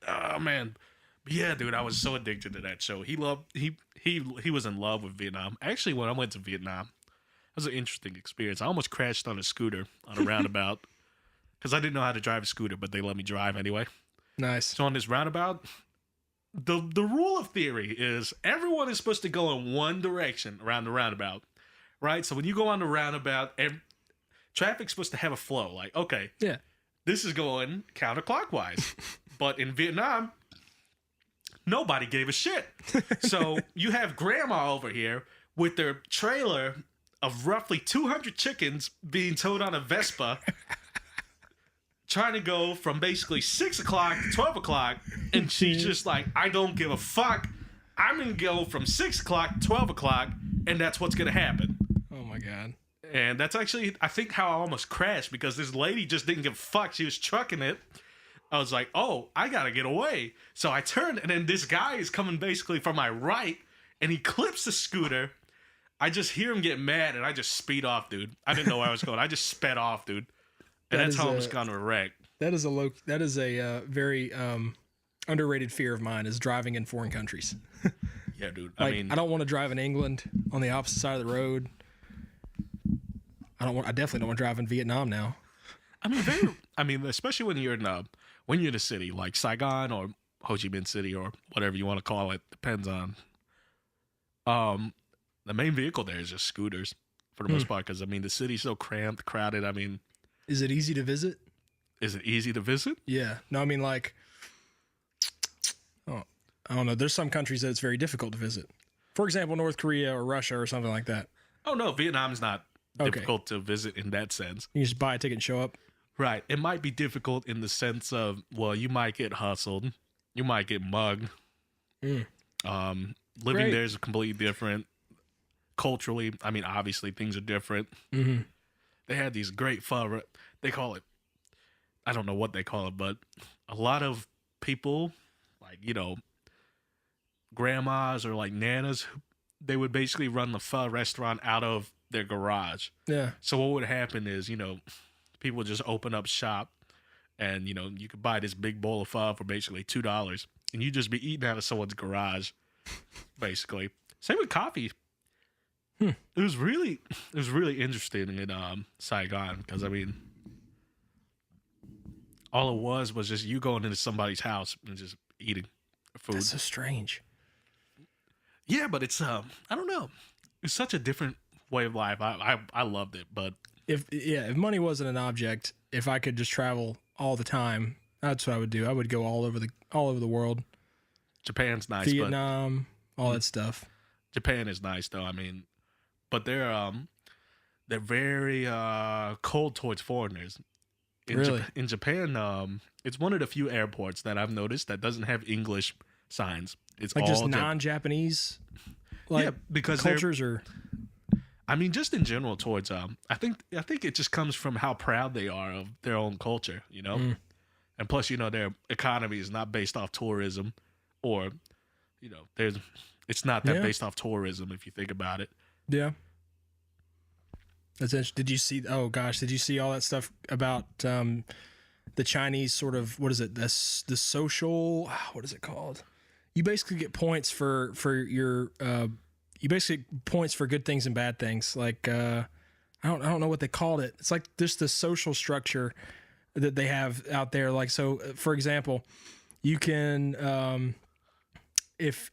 Oh man, but yeah, dude, I was so addicted to that show. He was in love with Vietnam. Actually, when I went to Vietnam, it was an interesting experience. I almost crashed on a scooter on a roundabout because I didn't know how to drive a scooter, but they let me drive anyway. Nice. So on this roundabout, the rule of theory is everyone is supposed to go in one direction around the roundabout, right? So when you go on the roundabout, traffic's supposed to have a flow. Like, okay, yeah, this is going counterclockwise. But in Vietnam, nobody gave a shit. So you have grandma over here with their trailer of roughly 200 chickens being towed on a Vespa, trying to go from basically 6 o'clock to 12 o'clock. And she's just like, I don't give a fuck. I'm going to go from 6 o'clock to 12 o'clock, and that's what's going to happen. Oh, my God. And that's actually, I think, how I almost crashed, because this lady just didn't give a fuck. She was trucking it. I was like, oh, I got to get away. So I turned, and then this guy is coming basically from my right, and he clips the scooter. I just hear him get mad, and I just speed off, dude. I didn't know where I was going. I just sped off, dude. And that's how I almost got into a wreck. That is a very underrated fear of mine, is driving in foreign countries. Yeah, dude. I don't want to drive in England on the opposite side of the road. I definitely don't want to drive in Vietnam now. Especially when you're in the city like Saigon or Ho Chi Minh City or whatever you want to call it, depends on. The main vehicle there is just scooters for the most part, because the city's so cramped, crowded. Is it easy to visit? Is it easy to visit? Yeah. No, I don't know. There's some countries that it's very difficult to visit. For example, North Korea or Russia or something like that. Oh no, Vietnam's not difficult to visit in that sense. You just buy a ticket and show up. Right. It might be difficult in the sense of, well, you might get hustled, you might get mugged. Living there is completely different. Culturally, obviously things are different. Mm-hmm. They had these great pho. They call it, I don't know what they call it, but a lot of people, like, grandmas or like nanas, they would basically run the pho restaurant out of their garage. Yeah. So what would happen is, people would just open up shop, and, you could buy this big bowl of pho for basically $2, and you just be eating out of someone's garage, basically. Same with coffee. It was really interesting in Saigon, because all it was just you going into somebody's house and just eating food. That's so strange. Yeah, but it's I don't know. It's such a different way of life. I loved it, but if money wasn't an object, if I could just travel all the time, that's what I would do. I would go all over the world. Japan's nice, Vietnam, all that stuff. Japan is nice though. But they're very cold towards foreigners. In Japan, it's one of the few airports that I've noticed that doesn't have English signs. It's like all just non-Japanese. Because cultures are. Just in general towards I think it just comes from how proud they are of their own culture, and plus their economy is not based off tourism, or it's not that based off tourism if you think about it. Yeah. That's interesting. Did you see? Oh gosh, did you see all that stuff about the Chinese sort of, what is it? The social, what is it called? You basically get points for your points for good things and bad things. Like I don't know what they called it. It's like just the social structure that they have out there. Like, so for example, you can if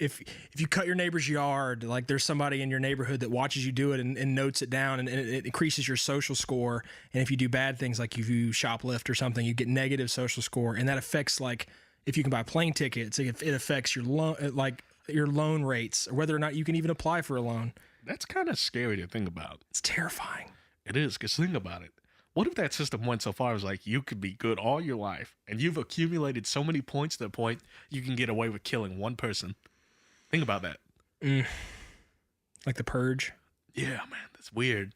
you cut your neighbor's yard, like there's somebody in your neighborhood that watches you do it and notes it down, and it increases your social score. And if you do bad things, like if you shoplift or something, you get negative social score, and that affects like if you can buy plane tickets, if it affects your loan, like your loan rates, or whether or not you can even apply for a loan. That's kind of scary to think about. It's terrifying. It is, because think about it. What if that system went so far as like you could be good all your life and you've accumulated so many points to the point you can get away with killing one person? Think about that. Like the Purge. Yeah, man, that's weird.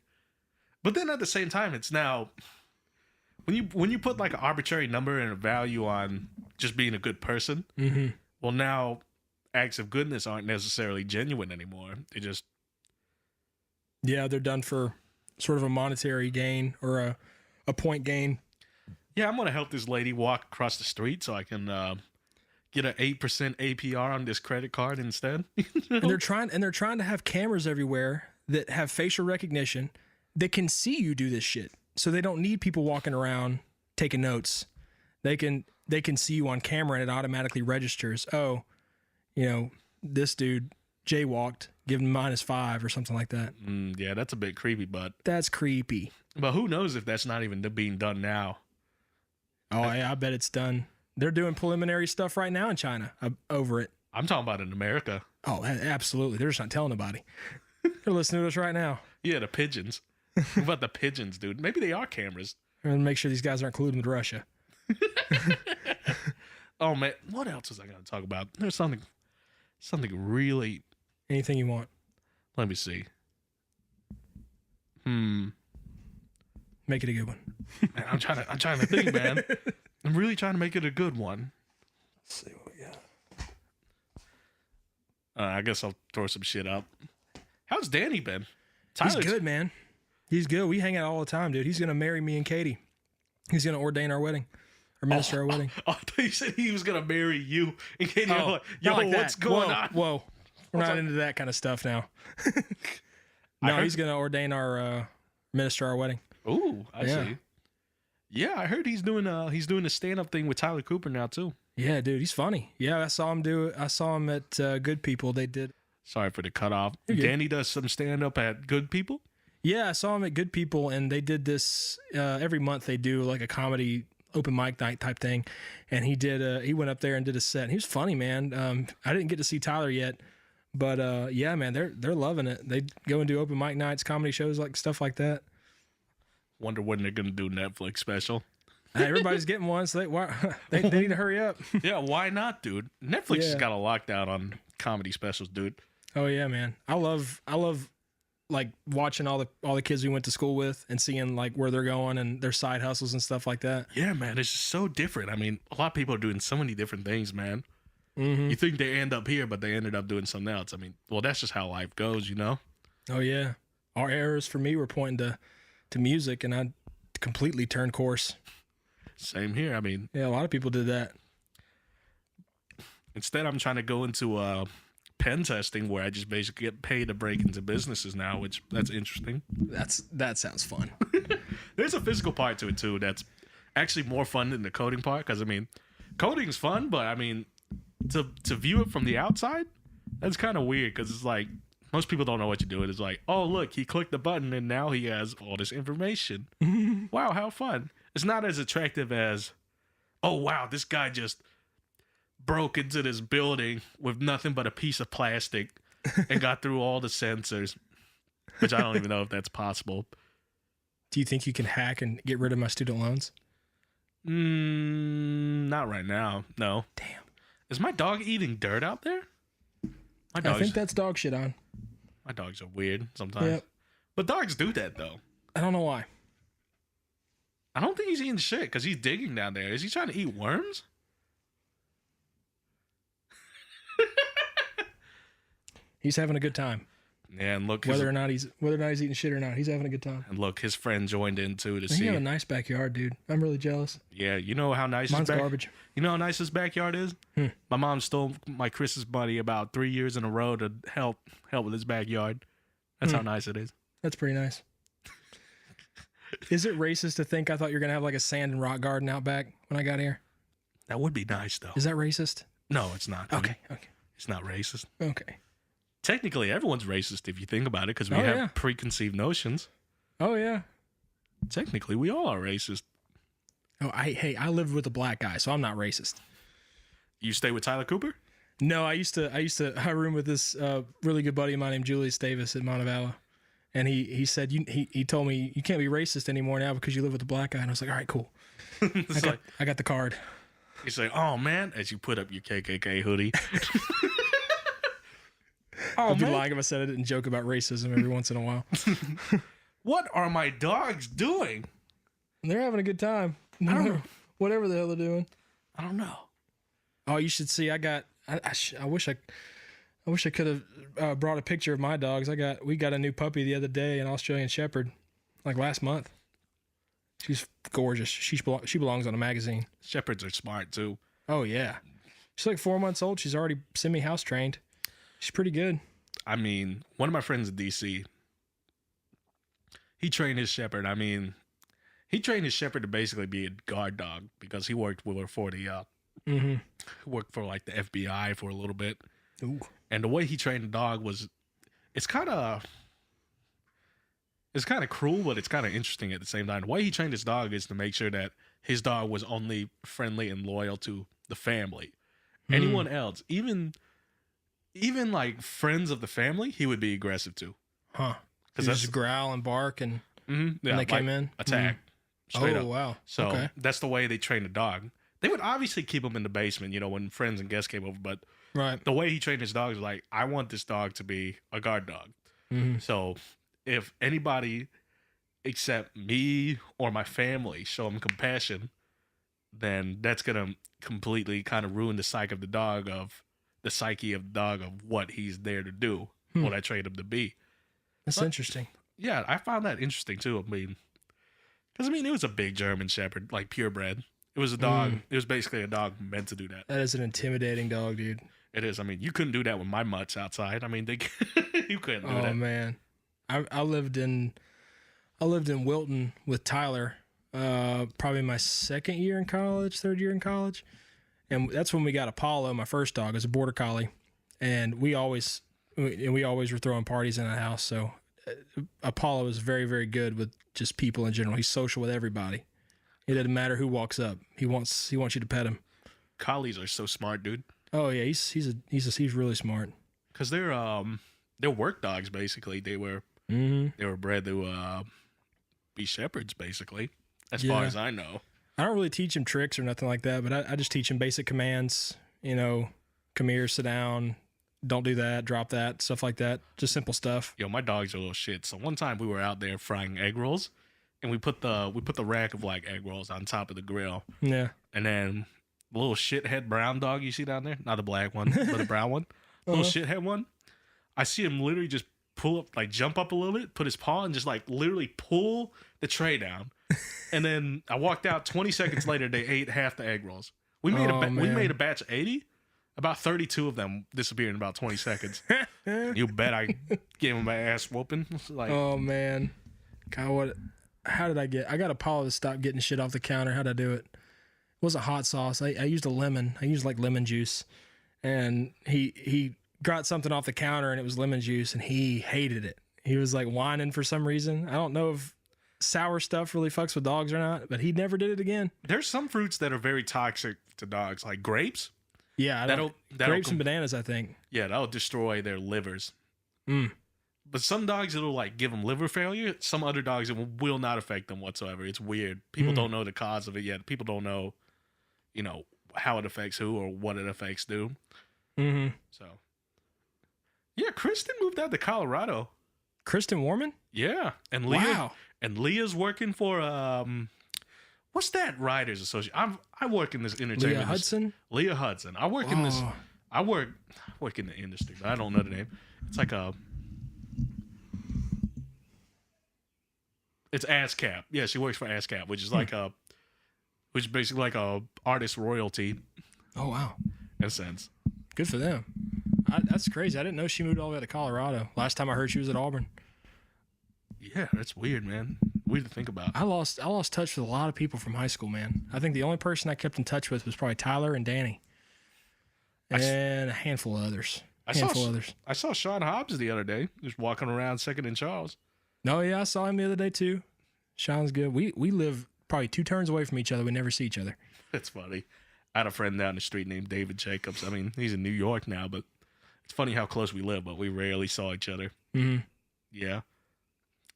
But then at the same time, it's now when you put like an arbitrary number and a value on just being a good person, well, now acts of goodness aren't necessarily genuine anymore. They just they're done for sort of a monetary gain or a point gain. Yeah, I'm gonna help this lady walk across the street so I can get an 8% APR on this credit card instead. And they're trying to have cameras everywhere that have facial recognition that can see you do this shit. So they don't need people walking around taking notes. They can see you on camera and it automatically registers. Oh, this dude jaywalked, give him -5 or something like that. Yeah, that's a bit creepy, but that's creepy. But who knows if that's not even being done now? Oh, I bet it's done. They're doing preliminary stuff right now in China over it. I'm talking about in America. Oh, absolutely. They're just not telling nobody. They're listening to us right now. Yeah, the pigeons. What about the pigeons, dude? Maybe they are cameras. I'm going to make sure these guys aren't colluding with Russia. Oh, man. What else was I going to talk about? There's something really... Anything you want. Let me see. Make it a good one. Man, I'm trying to think, man. I'm really trying to make it a good one. Let's see what we got. I guess I'll throw some shit up. How's Danny been? He's good, man. He's good. We hang out all the time, dude. He's going to marry me and Katie. He's going to ordain our wedding. Or minister our wedding. I thought you said he was going to marry you. And Katie, like, yo, like what's going on? Whoa. We're not into that kind of stuff now. No, he's going to ordain our minister our wedding. Ooh, I see. Yeah, I heard he's doing a stand-up thing with Tyler Cooper now too. Yeah, dude, he's funny. Yeah, I saw him do it. I saw him at Good People. They did. Sorry for the cutoff. Danny does some stand-up at Good People? Yeah, I saw him at Good People, and they did this every month. They do like a comedy open mic night type thing, and he went up there and did a set. And he was funny, man. I didn't get to see Tyler yet, but yeah, man, they're loving it. They go and do open mic nights, comedy shows, like stuff like that. Wonder when they're gonna do Netflix special. Everybody's getting one, so they need to hurry up. Yeah, why not, dude? Netflix has got a lockdown on comedy specials, dude. Oh yeah, man. I love like watching all the kids we went to school with and seeing like where they're going and their side hustles and stuff like that. Yeah, man, it's just so different. I mean, a lot of people are doing so many different things, man. You think they end up here, but they ended up doing something else. I mean, well, that's just how life goes, you know? Oh yeah. Our arrows for me were pointing to music, and I completely turned course. Same here. I mean, yeah, a lot of people did that. Instead, I'm trying to go into pen testing, where I just basically get paid to break into businesses now, which that's interesting. That sounds fun. There's a physical part to it too. That's actually more fun than the coding part, because I mean, coding's fun, but I mean, to view it from the outside, that's kind of weird, because it's like, most people don't know what you're doing. It's like, oh, look, he clicked the button and now he has all this information. Wow, how fun. It's not as attractive as, oh, wow, this guy just broke into this building with nothing but a piece of plastic and got through all the sensors, which I don't even know if that's possible. Do you think you can hack and get rid of my student loans? Not right now, no. Damn. Is my dog eating dirt out there? I think that's dog shit on. My dogs are weird sometimes. Yep. But dogs do that, though. I don't know why. I don't think he's eating shit because he's digging down there. Is he trying to eat worms? He's having a good time. Yeah, and look, whether or not he's eating shit or not, he's having a good time. And look, his friend joined in too to see. You have a nice backyard, dude. I'm really jealous. Yeah, you know how nice mine's garbage. You know how nice his backyard is? My mom stole my Chris's money about 3 years in a row to help with his backyard. That's how nice it is. That's pretty nice. Is it racist to think I thought you were gonna have like a sand and rock garden out back when I got here? That would be nice, though. Is that racist? No, it's not. Okay. It's not racist. Okay. Technically, everyone's racist if you think about it, because we have preconceived notions. Oh yeah. Technically, we all are racist. Oh, I lived with a black guy, so I'm not racist. You stay with Tyler Cooper? No, I room with this really good buddy of mine named Julius Davis at Montevallo. And he said, he told me, you can't be racist anymore now because you live with a black guy. And I was like, all right, cool. I got the card. He's like, oh, man, as you put up your KKK hoodie. I'd be lying if I said I didn't joke about racism every once in a while. What are my dogs doing? They're having a good time. I don't know. Whatever the hell they're doing. I don't know. Oh, you should see. I wish I could have brought a picture of my dogs. We got a new puppy the other day, an Australian Shepherd, like last month. She's gorgeous. She belongs on a magazine. Shepherds are smart too. Oh yeah, she's like 4 months old. She's already semi-house trained. She's pretty good. I mean, one of my friends in DC, he trained his Shepherd. I mean, he trained his Shepherd to basically be a guard dog because he worked with her for the worked for like the FBI for a little bit. Ooh. And the way he trained the dog was, it's kind of cruel, but it's kind of interesting at the same time. The way he trained his dog is to make sure that his dog was only friendly and loyal to the family. Anyone else, even like friends of the family, he would be aggressive to. Huh. Because just growl and bark and when they came in? Attack. Straight up. Wow. So that's the way they train the dog. They would obviously keep him in the basement, when friends and guests came over, but right. The way he trained his dog is like, I want this dog to be a guard dog. So if anybody except me or my family show him compassion, then that's going to completely kind of ruin the psyche of the dog of what he's there to do, what I trained him to be. That's interesting. Yeah, I found that interesting too. I mean, because it was a big German Shepherd, like purebred. It was a dog. It was basically a dog meant to do that. That is an intimidating dog, dude. It is. I mean, you couldn't do that with my mutts outside. I mean, you couldn't do that. Oh man, I lived in Wilton with Tyler, probably my third year in college, and that's when we got Apollo, my first dog, as a border collie, and we always were throwing parties in the house. So Apollo is very, very good with just people in general. He's social with everybody. It doesn't matter who walks up. He wants you to pet him. Collies are so smart, dude. Oh yeah, he's really smart. Because they're work dogs basically. They were bred to be shepherds basically, as far as I know. I don't really teach him tricks or nothing like that, but I just teach him basic commands. Come here, sit down, don't do that, drop that, stuff like that. Just simple stuff. Yo, my dogs are little shit. So one time we were out there frying egg rolls. And we put the rack of like egg rolls on top of the grill. Yeah. And then the little shithead brown dog you see down there, not the black one, but the brown one, little shithead one. I see him literally just jump up a little bit, put his paw, and just like literally pull the tray down. And then I walked out. 20 seconds later, they ate half the egg rolls. We made a batch of 80. About 32 of them disappeared in about 20 seconds. You bet I gave him my ass whooping. Like, oh man, God, how did I got Apollo to stop getting shit off the counter. How'd I do it? It wasn't hot sauce. I used a lemon. I used like lemon juice. And he got something off the counter and it was lemon juice and he hated it. He was like whining for some reason. I don't know if sour stuff really fucks with dogs or not, but he never did it again. There's some fruits that are very toxic to dogs, like grapes. Yeah, grapes and bananas, I think. Yeah, that'll destroy their livers. But some dogs, it'll like give them liver failure. Some other dogs, it will not affect them whatsoever. It's weird. People don't know the cause of it yet. People don't know, how it affects who or what it affects who. So, yeah, Kristen moved out to Colorado. Kristen Warman? Yeah, and Leah's working for what's that writers association? I work in this entertainment. Leah Hudson. I work in this. I work in the industry, but I don't know the name. It's like it's ASCAP. Yeah, she works for ASCAP, which is which is basically like a artist royalty. Oh wow! In a sense, good for them. That's crazy. I didn't know she moved all the way to Colorado. Last time I heard she was at Auburn. Yeah, that's weird, man. Weird to think about. I lost touch with a lot of people from high school, man. I think the only person I kept in touch with was probably Tyler and Danny, and a handful of others. I saw Sean Hobbs the other day, just walking around 2nd and Charles. No, yeah, I saw him the other day too. Sean's good. We live probably 2 turns away from each other. We never see each other. That's funny. I had a friend down the street named David Jacobs. I mean, he's in New York now, but it's funny how close we live, but we rarely saw each other. Mm-hmm. Yeah.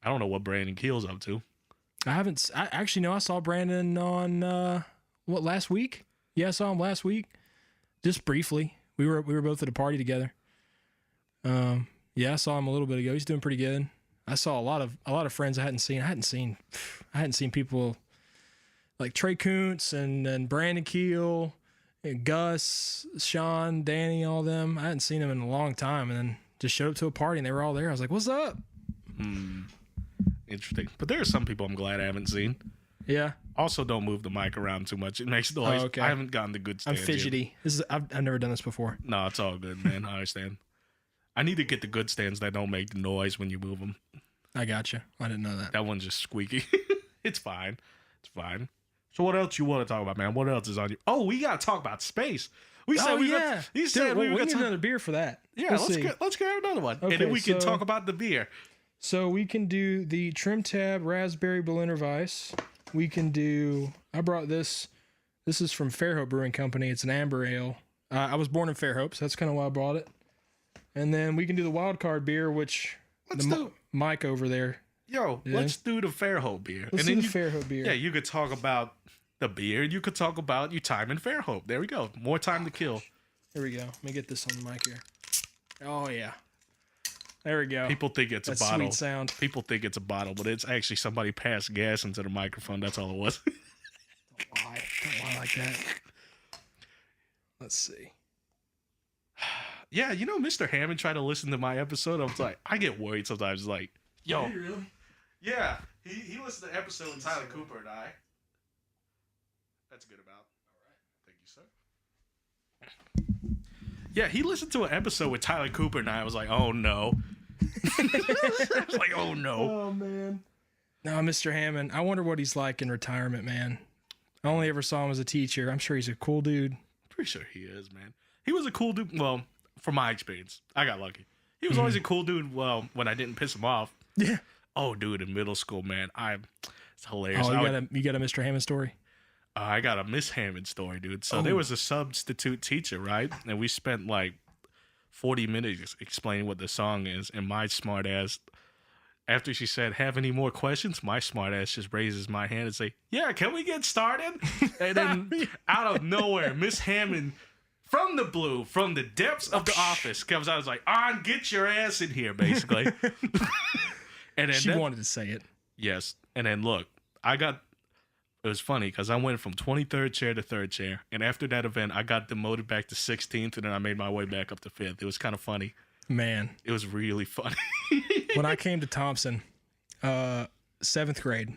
I don't know what Brandon Keel's up to. I actually know I saw Brandon on, last week? Yeah, I saw him last week. Just briefly. We were both at a party together. Yeah, I saw him a little bit ago. He's doing pretty good. I saw a lot of friends I hadn't seen. I hadn't seen people like Trey Kuntz and Brandon Keel and Gus, Sean, Danny, all them. I hadn't seen them in a long time, and then just showed up to a party and they were all there. I was like, "What's up?" Interesting. But there are some people I'm glad I haven't seen. Yeah. Also, don't move the mic around too much. It makes noise. Okay. I haven't gotten the good stands I'm fidgety. yet. I've never done this before. No, it's all good, man. I understand. I need to get the good stands that don't make the noise when you move them. I gotcha. I didn't know that. That one's just squeaky. It's fine. It's fine. So what else you want to talk about, man? What else is on you? Oh, we got to talk about space. We said we need another beer for that. Yeah, let's grab another one. Okay, and then we can talk about the beer. So we can do the Trim Tab Raspberry Berliner Weiss. We can do, I brought this. This is from Fairhope Brewing Company. It's an amber ale. I was born in Fairhope, so that's kind of why I brought it. And then we can do the Wild Card beer, which Mike over there. Let's do the Fairhope beer. Let's do the Fairhope beer. Yeah, you could talk about the beer. You could talk about your time in Fairhope. There we go. More time to kill. Here we go. Let me get this on the mic here. Oh, yeah. There we go. People think it's a bottle. Sweet sound. People think it's a bottle, but it's actually somebody passed gas into the microphone. That's all it was. Don't lie like that. Let's see. Yeah, you know, Mr. Hammond tried to listen to my episode. I was like, I get worried sometimes. Like, yo. Did he really? Yeah. He listened to the episode with Tyler Cooper and I. That's good about. All right. Thank you, sir. Yeah, he listened to an episode with Tyler Cooper and I was like, oh no. I was like, oh no. Oh man. No, Mr. Hammond. I wonder what he's like in retirement, man. I only ever saw him as a teacher. I'm sure he's a cool dude. Pretty sure he is, man. He was a cool dude. Well, from my experience, I got lucky. He was always a cool dude. Well, when I didn't piss him off. Yeah. Oh, dude, in middle school, man, it's hilarious. Oh, you got a Mr. Hammond story? I got a Miss Hammond story, dude. So there was a substitute teacher, right? And we spent like 40 minutes explaining what the song is. And my smart ass, after she said, "Have any more questions?" My smart ass just raises my hand and say, "Yeah, can we get started?" And then out of nowhere, Miss Hammond, from the blue, from the depths of the office, comes out and is like, "On, get your ass in here," basically. And then she wanted to say it. Yes. And then look, it was funny because I went from 23rd chair to 3rd chair. And after that event, I got demoted back to 16th, and then I made my way back up to 5th. It was kind of funny. Man. It was really funny. When I came to Thompson, 7th grade,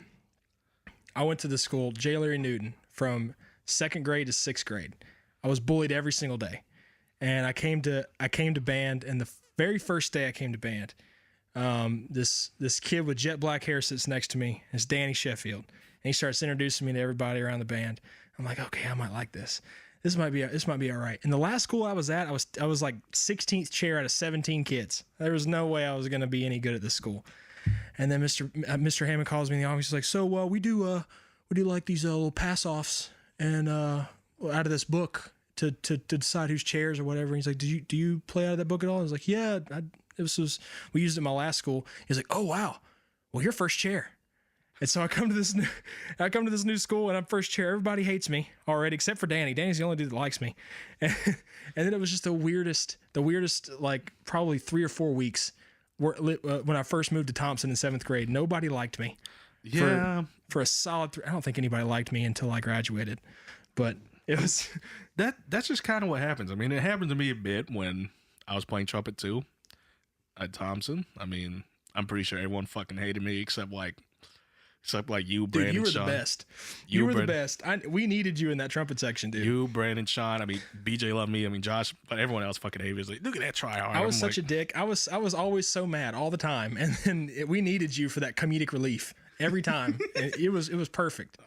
I went to the school, J. Larry Newton, from 2nd grade to 6th grade. I was bullied every single day. And I came to band, and the very first day I came to band, this kid with jet black hair sits next to me. It's Danny Sheffield. And he starts introducing me to everybody around the band. I'm like, okay, I might like this. This might be all right. And the last school I was at, I was like 16th chair out of 17 kids. There was no way I was going to be any good at this school. And then Mr. Hammond calls me in the office. He's like, so we do like these little pass offs and out of this book to decide whose chairs or whatever. And he's like, do you play out of that book at all? I was like, yeah, we used it in my last school. He's like, oh wow, well you're first chair. And so I come to this new school and I'm first chair. Everybody hates me already except for Danny. Danny's the only dude that likes me. And then it was just the weirdest like probably 3 or 4 weeks when I first moved to Thompson in 7th grade. Nobody liked me. Yeah. For a solid I don't think anybody liked me until I graduated. But it was that's just kind of what happens. I mean, it happened to me a bit when I was playing trumpet too at Thompson. I mean, I'm pretty sure everyone fucking hated me except like you, Brandon, dude, you were Sean. The best. You were the best. We needed you in that trumpet section, dude. You, Brandon, Sean. I mean, BJ loved me. I mean, Josh, but everyone else fucking hated me. It was like, look at that try hard. I was such a dick. I was always so mad all the time, and then we needed you for that comedic relief every time. It was perfect.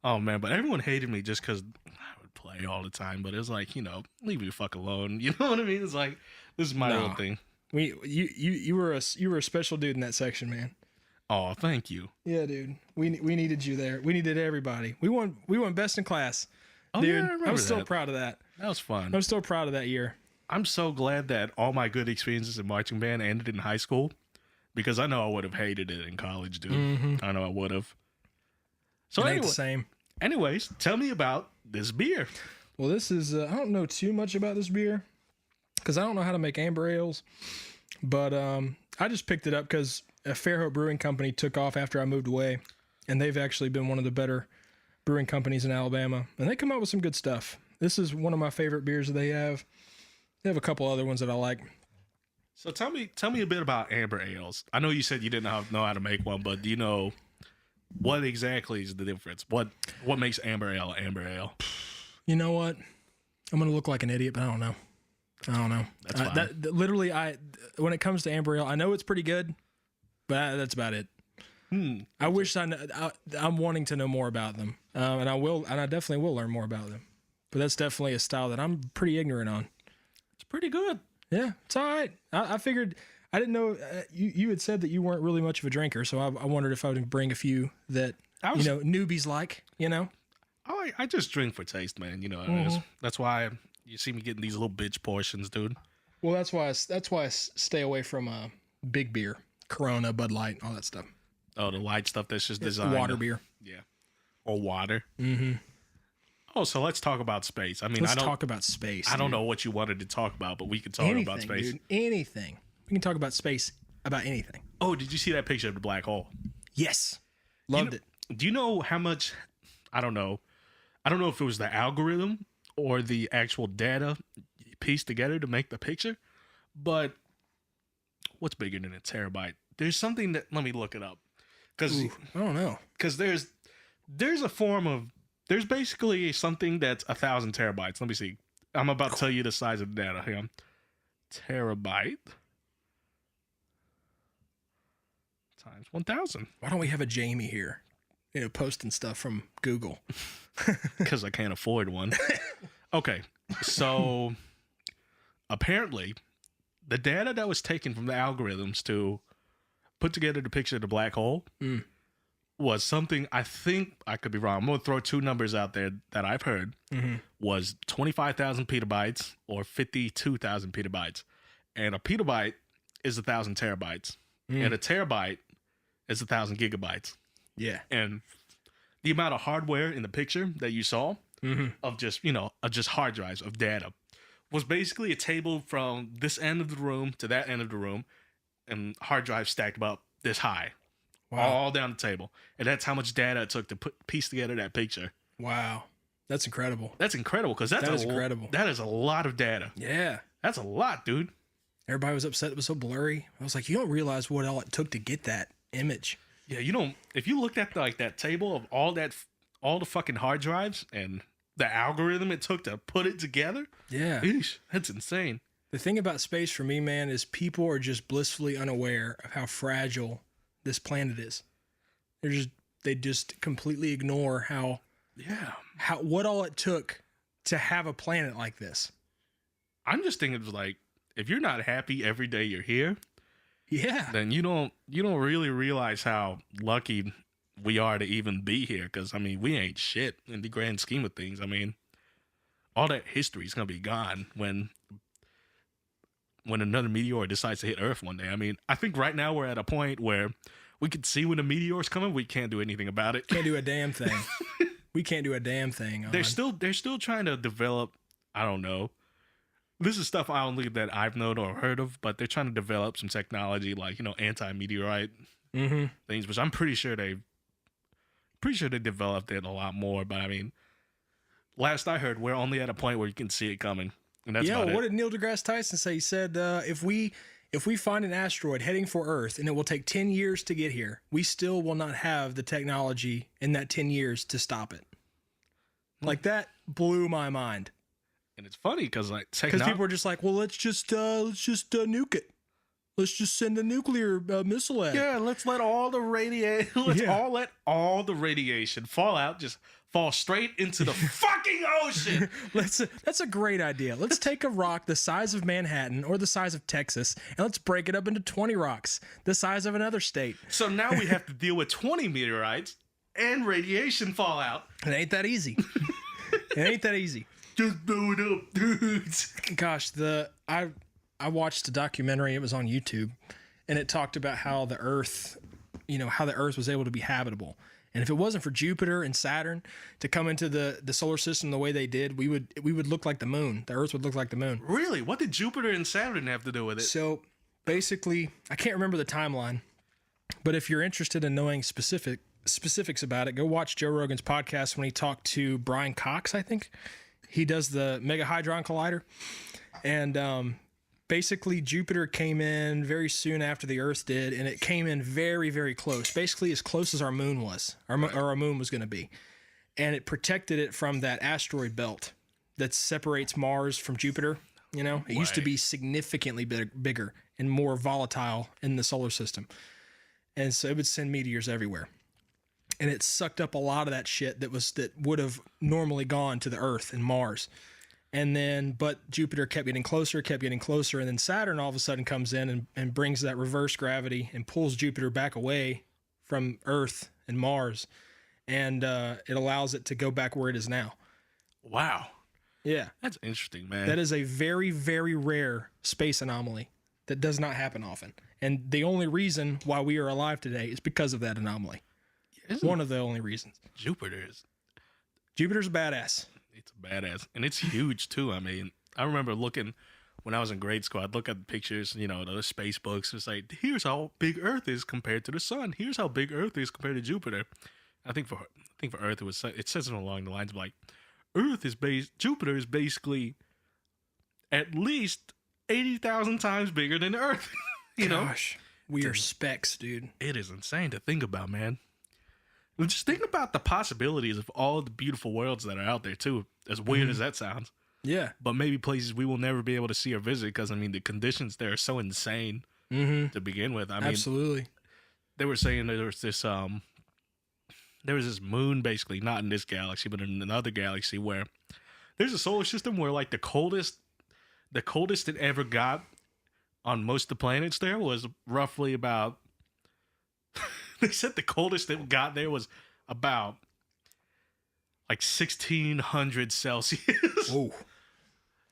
Oh man, but everyone hated me just because I would play all the time. But it was like, leave me the fuck alone. You know what I mean? It's like this is my own thing. You were a special dude in that section, man. Oh, thank you. Yeah, dude. We needed you there. We needed everybody. We won best in class Oh, Dude, yeah, I remember I'm still that. proud of that. That was fun. I'm still proud of that year. I'm so glad that all my good experiences in marching band ended in high school, because I know I would have hated it in college, dude. I know I would have. So It ain't anyway, the same. anyways, tell me about this beer. Well, this is, I don't know too much about this beer because I don't know how to make amber ales, but I just picked it up because Fairhope Brewing Company took off after I moved away, and they've actually been one of the better brewing companies in Alabama, and they come out with some good stuff. This is one of my favorite beers that they have. They have a couple other ones that I like. So tell me a bit about amber ales. I know you said you didn't know how to make one, but do you know what exactly is the difference? What makes amber ale amber ale? You know what? I'm going to look like an idiot, but I don't know. That's fine. Literally, when it comes to amber ale, I know it's pretty good, but that's about it. I wish I'm wanting to know more about them, and I definitely will learn more about them. But that's definitely a style that I'm pretty ignorant on. It's pretty good. Yeah, it's all right. I figured, I didn't know, you had said that you weren't really much of a drinker, so I wondered if I would bring a few that, newbies like, I just drink for taste, man. You know, that's why you see me getting these little bitch portions, dude. Well, that's why I stay away from big beer, Corona, Bud Light, all that stuff. Oh, the light stuff that's just designed. Water beer. Yeah. Or water. Mm-hmm. Oh, so let's talk about space. I mean, let's talk about space. I don't know what you wanted to talk about, but we can talk about space. Dude, anything. We can talk about space, about anything. Oh, did you see that picture of the black hole? Yes. Loved it. Do you know how much, I don't know if it was the algorithm or the actual data pieced together to make the picture, but what's bigger than a terabyte? There's something that, let me look it up. Because I don't know. Because there's a form of, there's basically something that's 1,000 terabytes. Let me see. I'm about to tell you the size of the data. Hang on. Terabyte times 1,000. Why don't we have a Jamie here? Posting stuff from Google. Because I can't afford one. Okay. So apparently the data that was taken from the algorithms to put together the picture of the black hole was something, I think, I could be wrong, I'm going to throw two numbers out there that I've heard, was 25,000 petabytes or 52,000 petabytes. And a petabyte is 1,000 terabytes. And a terabyte is 1,000 gigabytes. Yeah. And the amount of hardware in the picture that you saw of just hard drives of data was basically a table from this end of the room to that end of the room, and hard drives stacked about this high. Wow. All down the table. And that's how much data it took to piece together that picture. Wow. That's incredible. That's incredible, because that is incredible. That is a lot of data. Yeah. That's a lot, dude. Everybody was upset it was so blurry. I was like, you don't realize what all it took to get that image. Yeah, you don't. If you looked at that table of all the fucking hard drives and the algorithm it took to put it together. Yeah. Eesh, that's insane. The thing about space for me, man, is people are just blissfully unaware of how fragile this planet is. They just completely ignore what all it took to have a planet like this. I'm just thinking, like, if you're not happy every day you're here, then you don't really realize how lucky we are to even be here. Because I mean, we ain't shit in the grand scheme of things. I mean, all that history is gonna be gone when another meteor decides to hit Earth one day. I mean, I think right now we're at a point where we can see when a meteor's coming. We can't do anything about it. Can't do a damn thing. We can't do a damn thing. They're still trying to develop. I don't know. This is stuff I only that I've known or heard of, but they're trying to develop some technology like, anti-meteorite things, which I'm pretty sure they developed it a lot more. But I mean, last I heard, we're only at a point where you can see it coming. And that's about what it. did Neil deGrasse Tyson say? He said, if we find an asteroid heading for Earth and it will take 10 years to get here, we still will not have the technology in that 10 years to stop it. Like, that blew my mind. And it's funny because people are just like, well, let's just nuke it. Let's just send a nuclear missile at it. Yeah, let's let all the let all the radiation fall out, just fall straight into the fucking ocean. That's a great idea. Let's take a rock the size of Manhattan or the size of Texas, and let's break it up into 20 rocks the size of another state. So now we have to deal with 20 meteorites and radiation fallout. It ain't that easy. It ain't that easy. Just blow it up, dudes. Gosh, I watched a documentary. It was on YouTube, and it talked about how the Earth, how the Earth was able to be habitable. And if it wasn't for Jupiter and Saturn to come into the solar system the way they did, we would look like the moon. The Earth would look like the moon. Really? What did Jupiter and Saturn have to do with it? So basically, I can't remember the timeline, but if you're interested in knowing specifics about it, go watch Joe Rogan's podcast when he talked to Brian Cox, I think. He does the Mega Hadron Collider. And basically, Jupiter came in very soon after the Earth did, and it came in very, very close. Basically, as close as our moon was, or our moon was going to be. And it protected it from that asteroid belt that separates Mars from Jupiter. It used to be significantly bigger and more volatile in the solar system. And so it would send meteors everywhere. And it sucked up a lot of that shit that would have normally gone to the Earth and Mars. But Jupiter kept getting closer, and then Saturn all of a sudden comes in and brings that reverse gravity and pulls Jupiter back away from Earth and Mars, and it allows it to go back where it is now. Wow. Yeah. That's interesting, man. That is a very, very rare space anomaly that does not happen often. And the only reason why we are alive today is because of that anomaly. One of the only reasons. Jupiter's badass. It's badass. And it's huge, too. I mean, I remember looking when I was in grade school, I'd look at the pictures, those space books. It's like, here's how big Earth is compared to the sun. Here's how big Earth is compared to Jupiter. I think for Earth, it says it along the lines of like, Jupiter is basically at least 80,000 times bigger than Earth. Gosh, we are specks, dude. It is insane to think about, man. Just think about the possibilities of all the beautiful worlds that are out there, too. As weird as that sounds. Yeah. But maybe places we will never be able to see or visit because, the conditions there are so insane to begin with. Absolutely. They were saying there was this moon, basically, not in this galaxy, but in another galaxy where there's a solar system where, like, the coldest it ever got on most of the planets there was roughly about... They said the coldest it got there was about like 1600 Celsius. Oh,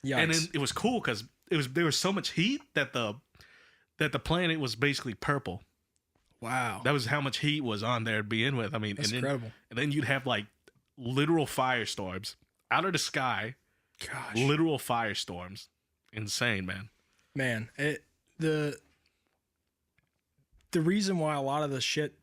yikes! And then it was cool because there was so much heat that the planet was basically purple. Wow, that was how much heat was on there to begin with. That's incredible. And then you'd have like literal firestorms out of the sky. Gosh, literal firestorms. Insane, man. Man, the reason why a lot of the shit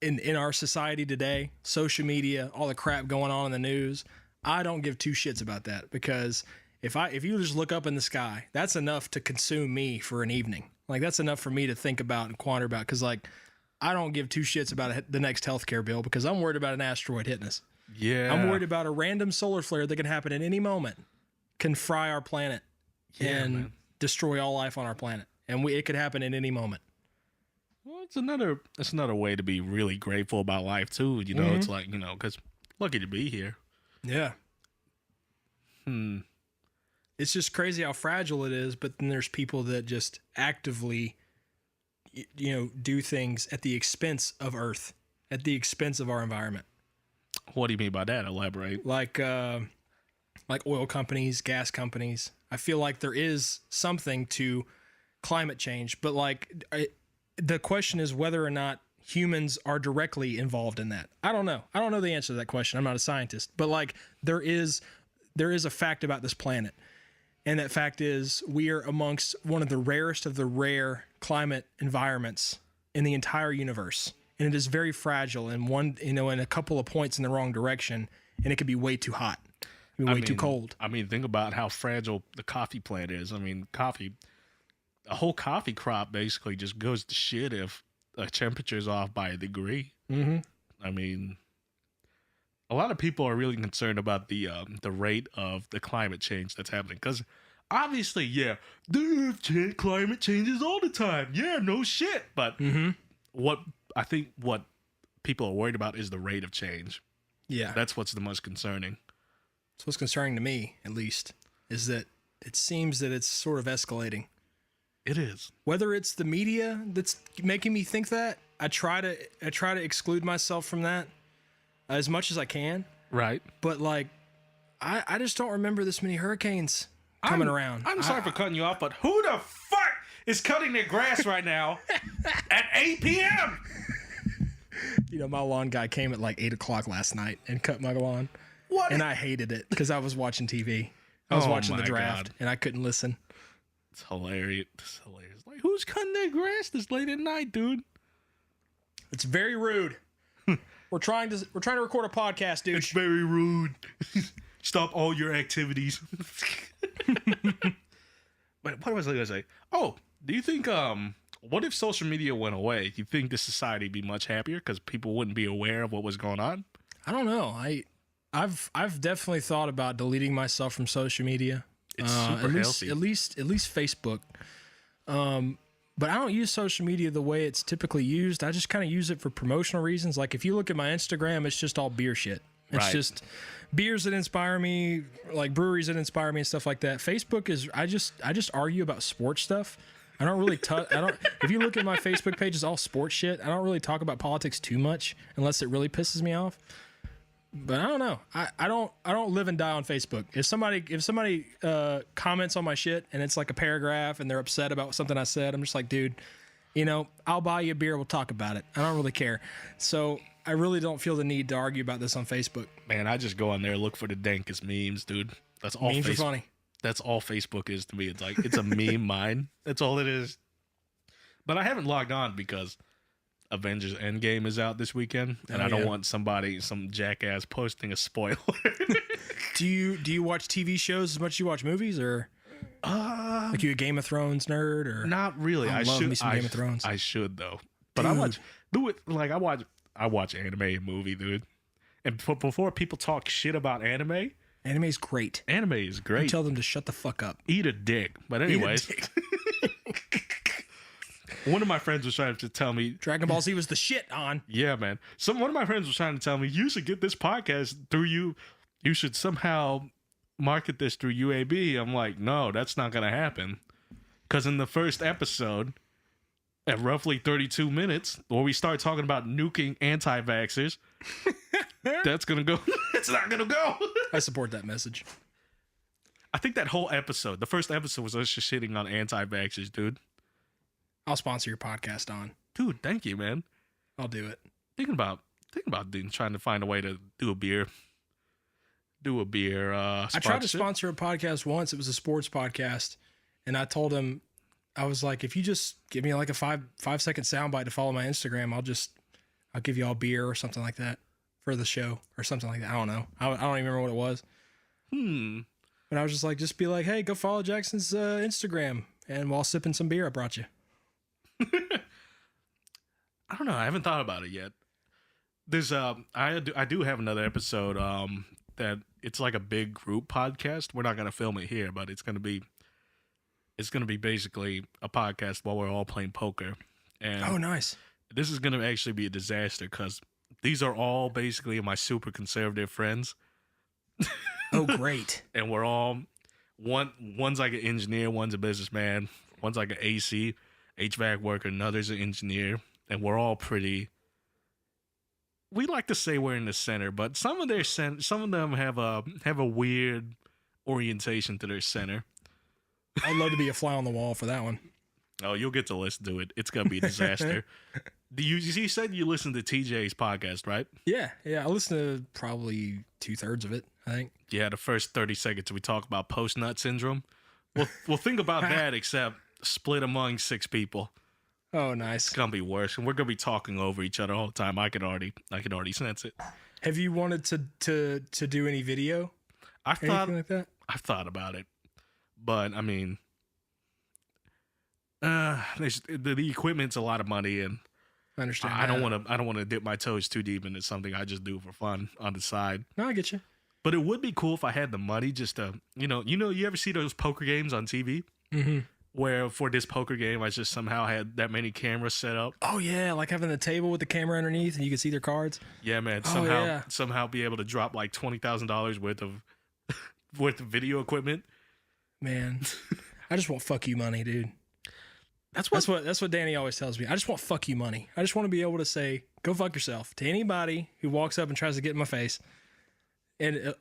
in our society today, social media, all the crap going on in the news, I don't give two shits about that, because if you just look up in the sky, that's enough to consume me for an evening. Like, that's enough for me to think about and ponder about, because like I don't give two shits about the next healthcare bill, because I'm worried about an asteroid hitting us. Yeah, I'm worried about a random solar flare that can happen at any moment, can fry our planet and destroy all life on our planet, and it could happen at any moment. Well, it's another way to be really grateful about life too. It's like, because lucky to be here. Yeah. It's just crazy how fragile it is, but then there's people that just actively, do things at the expense of Earth, at the expense of our environment. What do you mean by that? Elaborate. Like oil companies, gas companies. I feel like there is something to climate change, but the question is whether or not humans are directly involved in that. I don't know. I don't know the answer to that question. I'm not a scientist, but there is a fact about this planet. And that fact is we are amongst one of the rarest of the rare climate environments in the entire universe. And it is very fragile, and in a couple of points in the wrong direction, and it could be way too hot. It could be way too cold. Think about how fragile the coffee plant is. Coffee, a whole coffee crop basically just goes to shit if the temperature's off by a degree. Mm-hmm. A lot of people are really concerned about the rate of the climate change that's happening, because obviously, climate changes all the time. Yeah, no shit. But what people are worried about is the rate of change. Yeah, that's what's the most concerning. That's what's concerning to me, at least, is that it seems that it's sort of escalating. It is. Whether it's the media that's making me think that, I try to exclude myself from that as much as I can. Right. But I just don't remember this many hurricanes coming around. I'm sorry for cutting you off, but who the fuck is cutting their grass right now at 8 p.m.? You know, my lawn guy came at like 8 o'clock last night and cut my lawn. What? And I hated it because I was watching TV. I was watching the draft, God. and I couldn't listen. It's hilarious. It's hilarious. Like, who's cutting their grass this late at night, dude? It's very rude. We're trying to record a podcast, dude. It's very rude. Stop all your activities. But what was I gonna say? Oh, do you think what if social media went away? Do you think the society would be much happier because people wouldn't be aware of what was going on? I don't know. I've definitely thought about deleting myself from social media. It's super healthy. At least Facebook. But I don't use social media the way it's typically used. I just kind of use it for promotional reasons. Like if you look at my Instagram, it's just all beer shit. It's just beers that inspire me, like breweries that inspire me and stuff like that. Facebook is I just argue about sports stuff. I don't really if you look at my Facebook page, it's all sports shit. I don't really talk about politics too much unless it really pisses me off. But I don't know. I don't live and die on Facebook. If somebody comments on my shit and it's like a paragraph and they're upset about something I said, I'm just like, dude, you know, I'll buy you a beer. We'll talk about it. I don't really care. So I really don't feel the need to argue about this on Facebook. Man, I just go on there, look for the dankest memes, dude. That's all. Memes are funny. That's all Facebook is to me. It's like, it's a meme mine. That's all it is. But I haven't logged on because Avengers Endgame is out this weekend, and I don't want some jackass posting a spoiler. Do you watch TV shows as much as you watch movies, or like you a Game of Thrones nerd, or not really? I love me some Game of Thrones. I should though, but I watch anime and movie, dude. And before people talk shit about anime. Anime's great. Anime is great. You tell them to shut the fuck up. Eat a dick. But anyways. One of my friends was trying to tell me Dragon Ball Z was the shit on. Yeah, man. One of my friends was trying to tell me you should get this podcast through you. You should somehow market this through UAB. I'm like, no, that's not going to happen. Because in the first episode, at roughly 32 minutes, where we start talking about nuking anti-vaxxers, that's going to go. It's not going to go. I support that message. I think that whole episode, the first episode was us just shitting on anti-vaxxers, dude. I'll sponsor your podcast on. Dude, thank you, man. I'll do it. Thinking about trying to find a way to do a beer. I tried to sponsor a podcast once. It was a sports podcast, and I told him, I was like, if you just give me like a 5-second soundbite to follow my Instagram, I'll give you all beer or something like that for the show or something like that. I don't know. I don't even remember what it was. But I was just like, be like, hey, go follow Jackson's Instagram, and while sipping some beer I brought you. I don't know. I haven't thought about it yet. There's I do have another episode that it's like a big group podcast. We're not gonna film it here, but it's gonna be basically a podcast while we're all playing poker. And oh, nice. This is gonna actually be a disaster because these are all basically my super conservative friends. Oh, great. And we're all one's like an engineer, one's a businessman, one's like an AC. HVAC worker, another's an engineer, and we're all pretty. We like to say we're in the center, but some of them have a weird orientation to their center. I'd love to be a fly on the wall for that one. Oh, you'll get to listen to it. It's gonna be a disaster. You said you listened to TJ's podcast, right? Yeah. I listened to probably 2/3 of it, I think. Yeah, the first 30 seconds we talk about post-nut syndrome. Well, think about that, except split among 6 people. Oh, nice. It's gonna be worse, and we're gonna be talking over each other all the time. I can already sense it. Have you wanted to do any video? Anything like that? I've thought about it, but I mean, the equipment's a lot of money, and I understand. I don't want to dip my toes too deep into something I just do for fun on the side. No, I get you. But it would be cool if I had the money just to, you ever see those poker games on TV? Mm-hmm. Where for this poker game, I just somehow had that many cameras set up. Oh, yeah, like having the table with the camera underneath and you can see their cards. Yeah, man. Somehow be able to drop like $20,000 worth of video equipment. Man, I just want fuck you money, dude. That's what Danny always tells me. I just want fuck you money. I just want to be able to say, go fuck yourself to anybody who walks up and tries to get in my face. And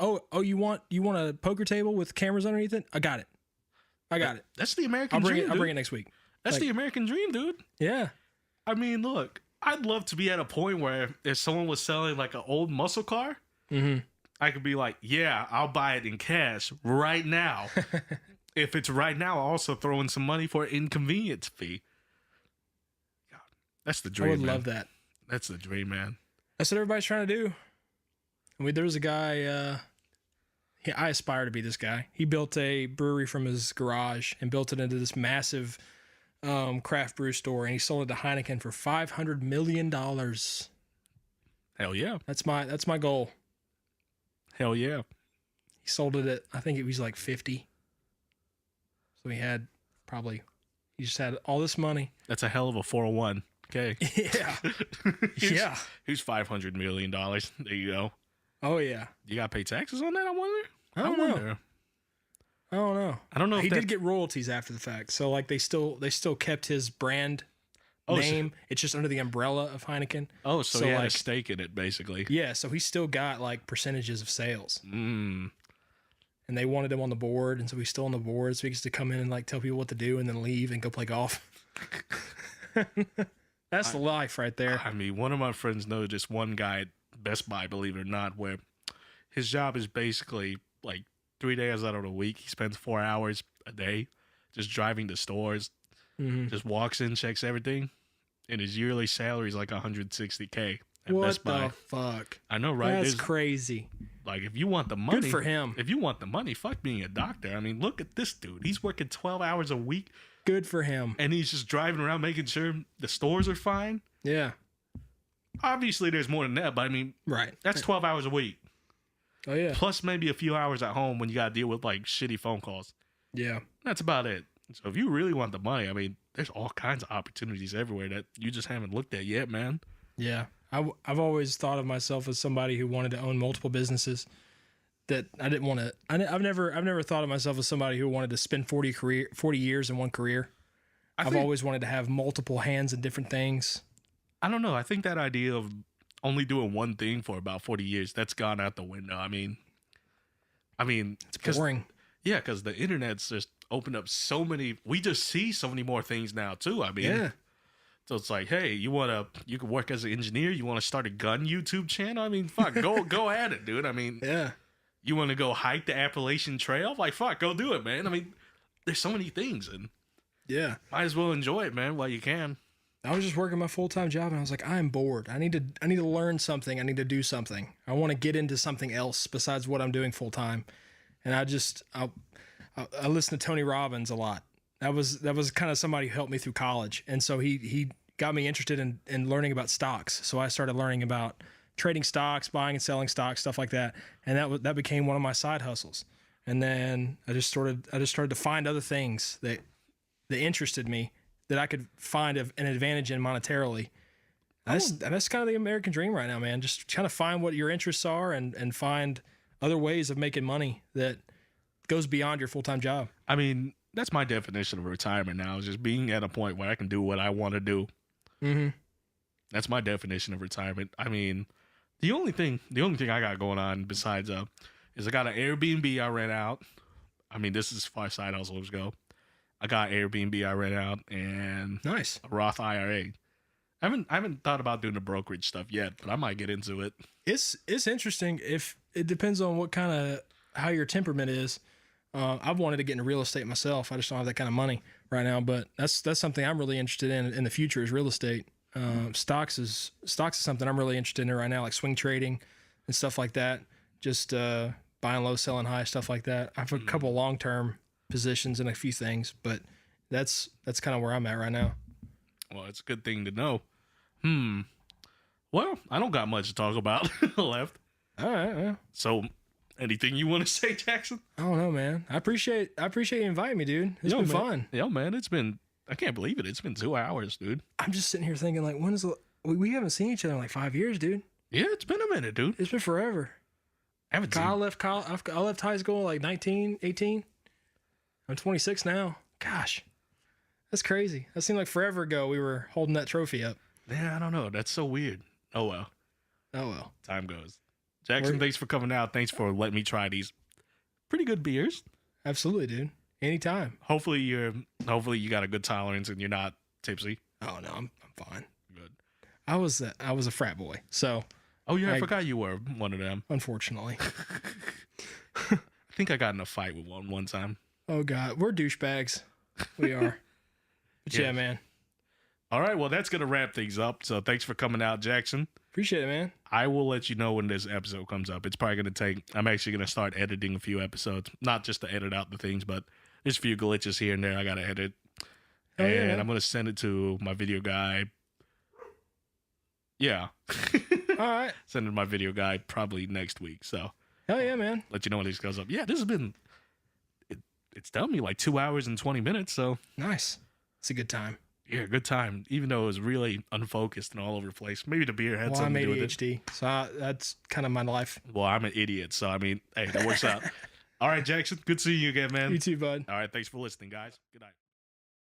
you want a poker table with cameras underneath it? I got it. That's the American dream. I'll bring it next week. That's the American dream, dude. Yeah. I mean, look, I'd love to be at a point where if someone was selling like an old muscle car, I could be like, yeah, I'll buy it in cash right now. If it's right now, I'll also throw in some money for an inconvenience fee. God, that's the dream. I would love that. That's the dream, man. That's what everybody's trying to do. I mean, there was a guy, I aspire to be this guy. He built a brewery from his garage and built it into this massive craft brew store, and he sold it to Heineken for $500 million. Hell yeah. That's my goal. Hell yeah. He sold it at, I think it was like 50. So he just had all this money. That's a hell of a 401. Okay. Yeah. Yeah. Here's $500 million. There you go. Oh, yeah. You got to pay taxes on that, I wonder? I don't know. I don't know if he did get royalties after the fact. So like they still kept his brand name. It's just under the umbrella of Heineken. Oh, so he had a stake in it, basically. Yeah, so he still got like percentages of sales. Mm. And they wanted him on the board, and so he's still on the board, so he gets to come in and like tell people what to do and then leave and go play golf. That's the life right there. I mean, one of my friends knows just one guy at Best Buy, believe it or not, where his job is basically like 3 days out of the week. He spends 4 hours a day just driving to stores, just walks in, checks everything, and his yearly salary is like $160K at Best Buy. What the fuck? I know, right? That's crazy. Like, if you want the money, good for him. If you want the money, fuck being a doctor. I mean, look at this dude. He's working 12 hours a week. Good for him. And he's just driving around making sure the stores are fine. Yeah. Obviously, there's more than that, but I mean, right. That's 12 hours a week. Oh, yeah. Plus maybe a few hours at home when you got to deal with like shitty phone calls. Yeah. That's about it. So if you really want the money, I mean, there's all kinds of opportunities everywhere that you just haven't looked at yet, man. Yeah. I've always thought of myself as somebody who wanted to own multiple businesses. That I didn't want to. I've never thought of myself as somebody who wanted to spend 40 years in one career. I've always wanted to have multiple hands in different things. I don't know. I think that idea of only doing one thing for about 40 years, that's gone out the window. I mean, it's boring. Yeah, because the internet's just opened up so many. We just see so many more things now too. I mean, yeah. So it's like, hey, you can work as an engineer. You want to start a gun YouTube channel? I mean, fuck, go at it, dude. I mean, yeah. You want to go hike the Appalachian Trail? Like, fuck, go do it, man. I mean, there's so many things, and yeah, might as well enjoy it, man, while you can. I was just working my full-time job, and I was like, I'm bored. I need to learn something. I need to do something. I want to get into something else besides what I'm doing full-time. And I listen to Tony Robbins a lot. That was kind of somebody who helped me through college, and so he got me interested in learning about stocks. So I started learning about trading stocks, buying and selling stocks, stuff like that. And that became one of my side hustles. And then I just started to find other things that interested me that I could find an advantage in monetarily. That's kind of the American dream right now, man. Just kind of find what your interests are and find other ways of making money that goes beyond your full-time job. I mean, that's my definition of retirement now, is just being at a point where I can do what I want to do. Mm-hmm. That's my definition of retirement. I mean, the only thing I got going on besides is I got an Airbnb I rent out. I mean, this is as far as side hustles go. I got Airbnb I rent out and nice a Roth IRA. I haven't thought about doing the brokerage stuff yet, but I might get into it. It's interesting. If it depends on what kind of how your temperament is. I've wanted to get into real estate myself. I just don't have that kind of money right now, but that's something I'm really interested in the future is real estate. Stocks is something I'm really interested in right now, like swing trading and stuff like that. Just buying low, selling high, stuff like that. I have a couple long-term positions in a few things, but that's kind of where I'm at right now. Well, it's a good thing to know. Well, I don't got much to talk about left. All right. Yeah. So, anything you want to say, Jackson? I don't know, man. I appreciate you inviting me, dude. It's been fun. Yeah, man. I can't believe it. It's been 2 hours, dude. I'm just sitting here thinking, like, we haven't seen each other in like 5 years, dude. Yeah, it's been a minute, dude. It's been forever. I left high school like 19, 18. I'm 26 now. Gosh, that's crazy. That seemed like forever ago we were holding that trophy up. Yeah, I don't know. That's so weird. Oh, well. Time goes. Jackson, thanks for coming out. Thanks for letting me try these pretty good beers. Absolutely, dude. Anytime. Hopefully you got a good tolerance and you're not tipsy. Oh no, I'm fine. Good. I was a frat boy, so. Oh yeah, I forgot you were one of them. Unfortunately. I think I got in a fight with one time. Oh God, we're douchebags. We are. But yeah, man. All right, well, that's going to wrap things up. So thanks for coming out, Jackson. Appreciate it, man. I will let you know when this episode comes up. It's probably going to take, I'm actually going to start editing a few episodes. Not just to edit out the things, but there's a few glitches here and there I got to edit. And I'm going to send it to my video guy. Yeah. All right. Send it to my video guy probably next week. So. Hell yeah, man. Let you know when this goes up. Yeah, this has been, it's done me like 2 hours and 20 minutes. So. Nice. It's a good time. Yeah, good time. Even though it was really unfocused and all over the place. Maybe the beer had something to do with it. I'm ADHD, so that's kind of my life. Well, I'm an idiot, so I mean, hey, that works out. All right, Jackson, good seeing you again, man. You too, bud. All right, thanks for listening, guys. Good night.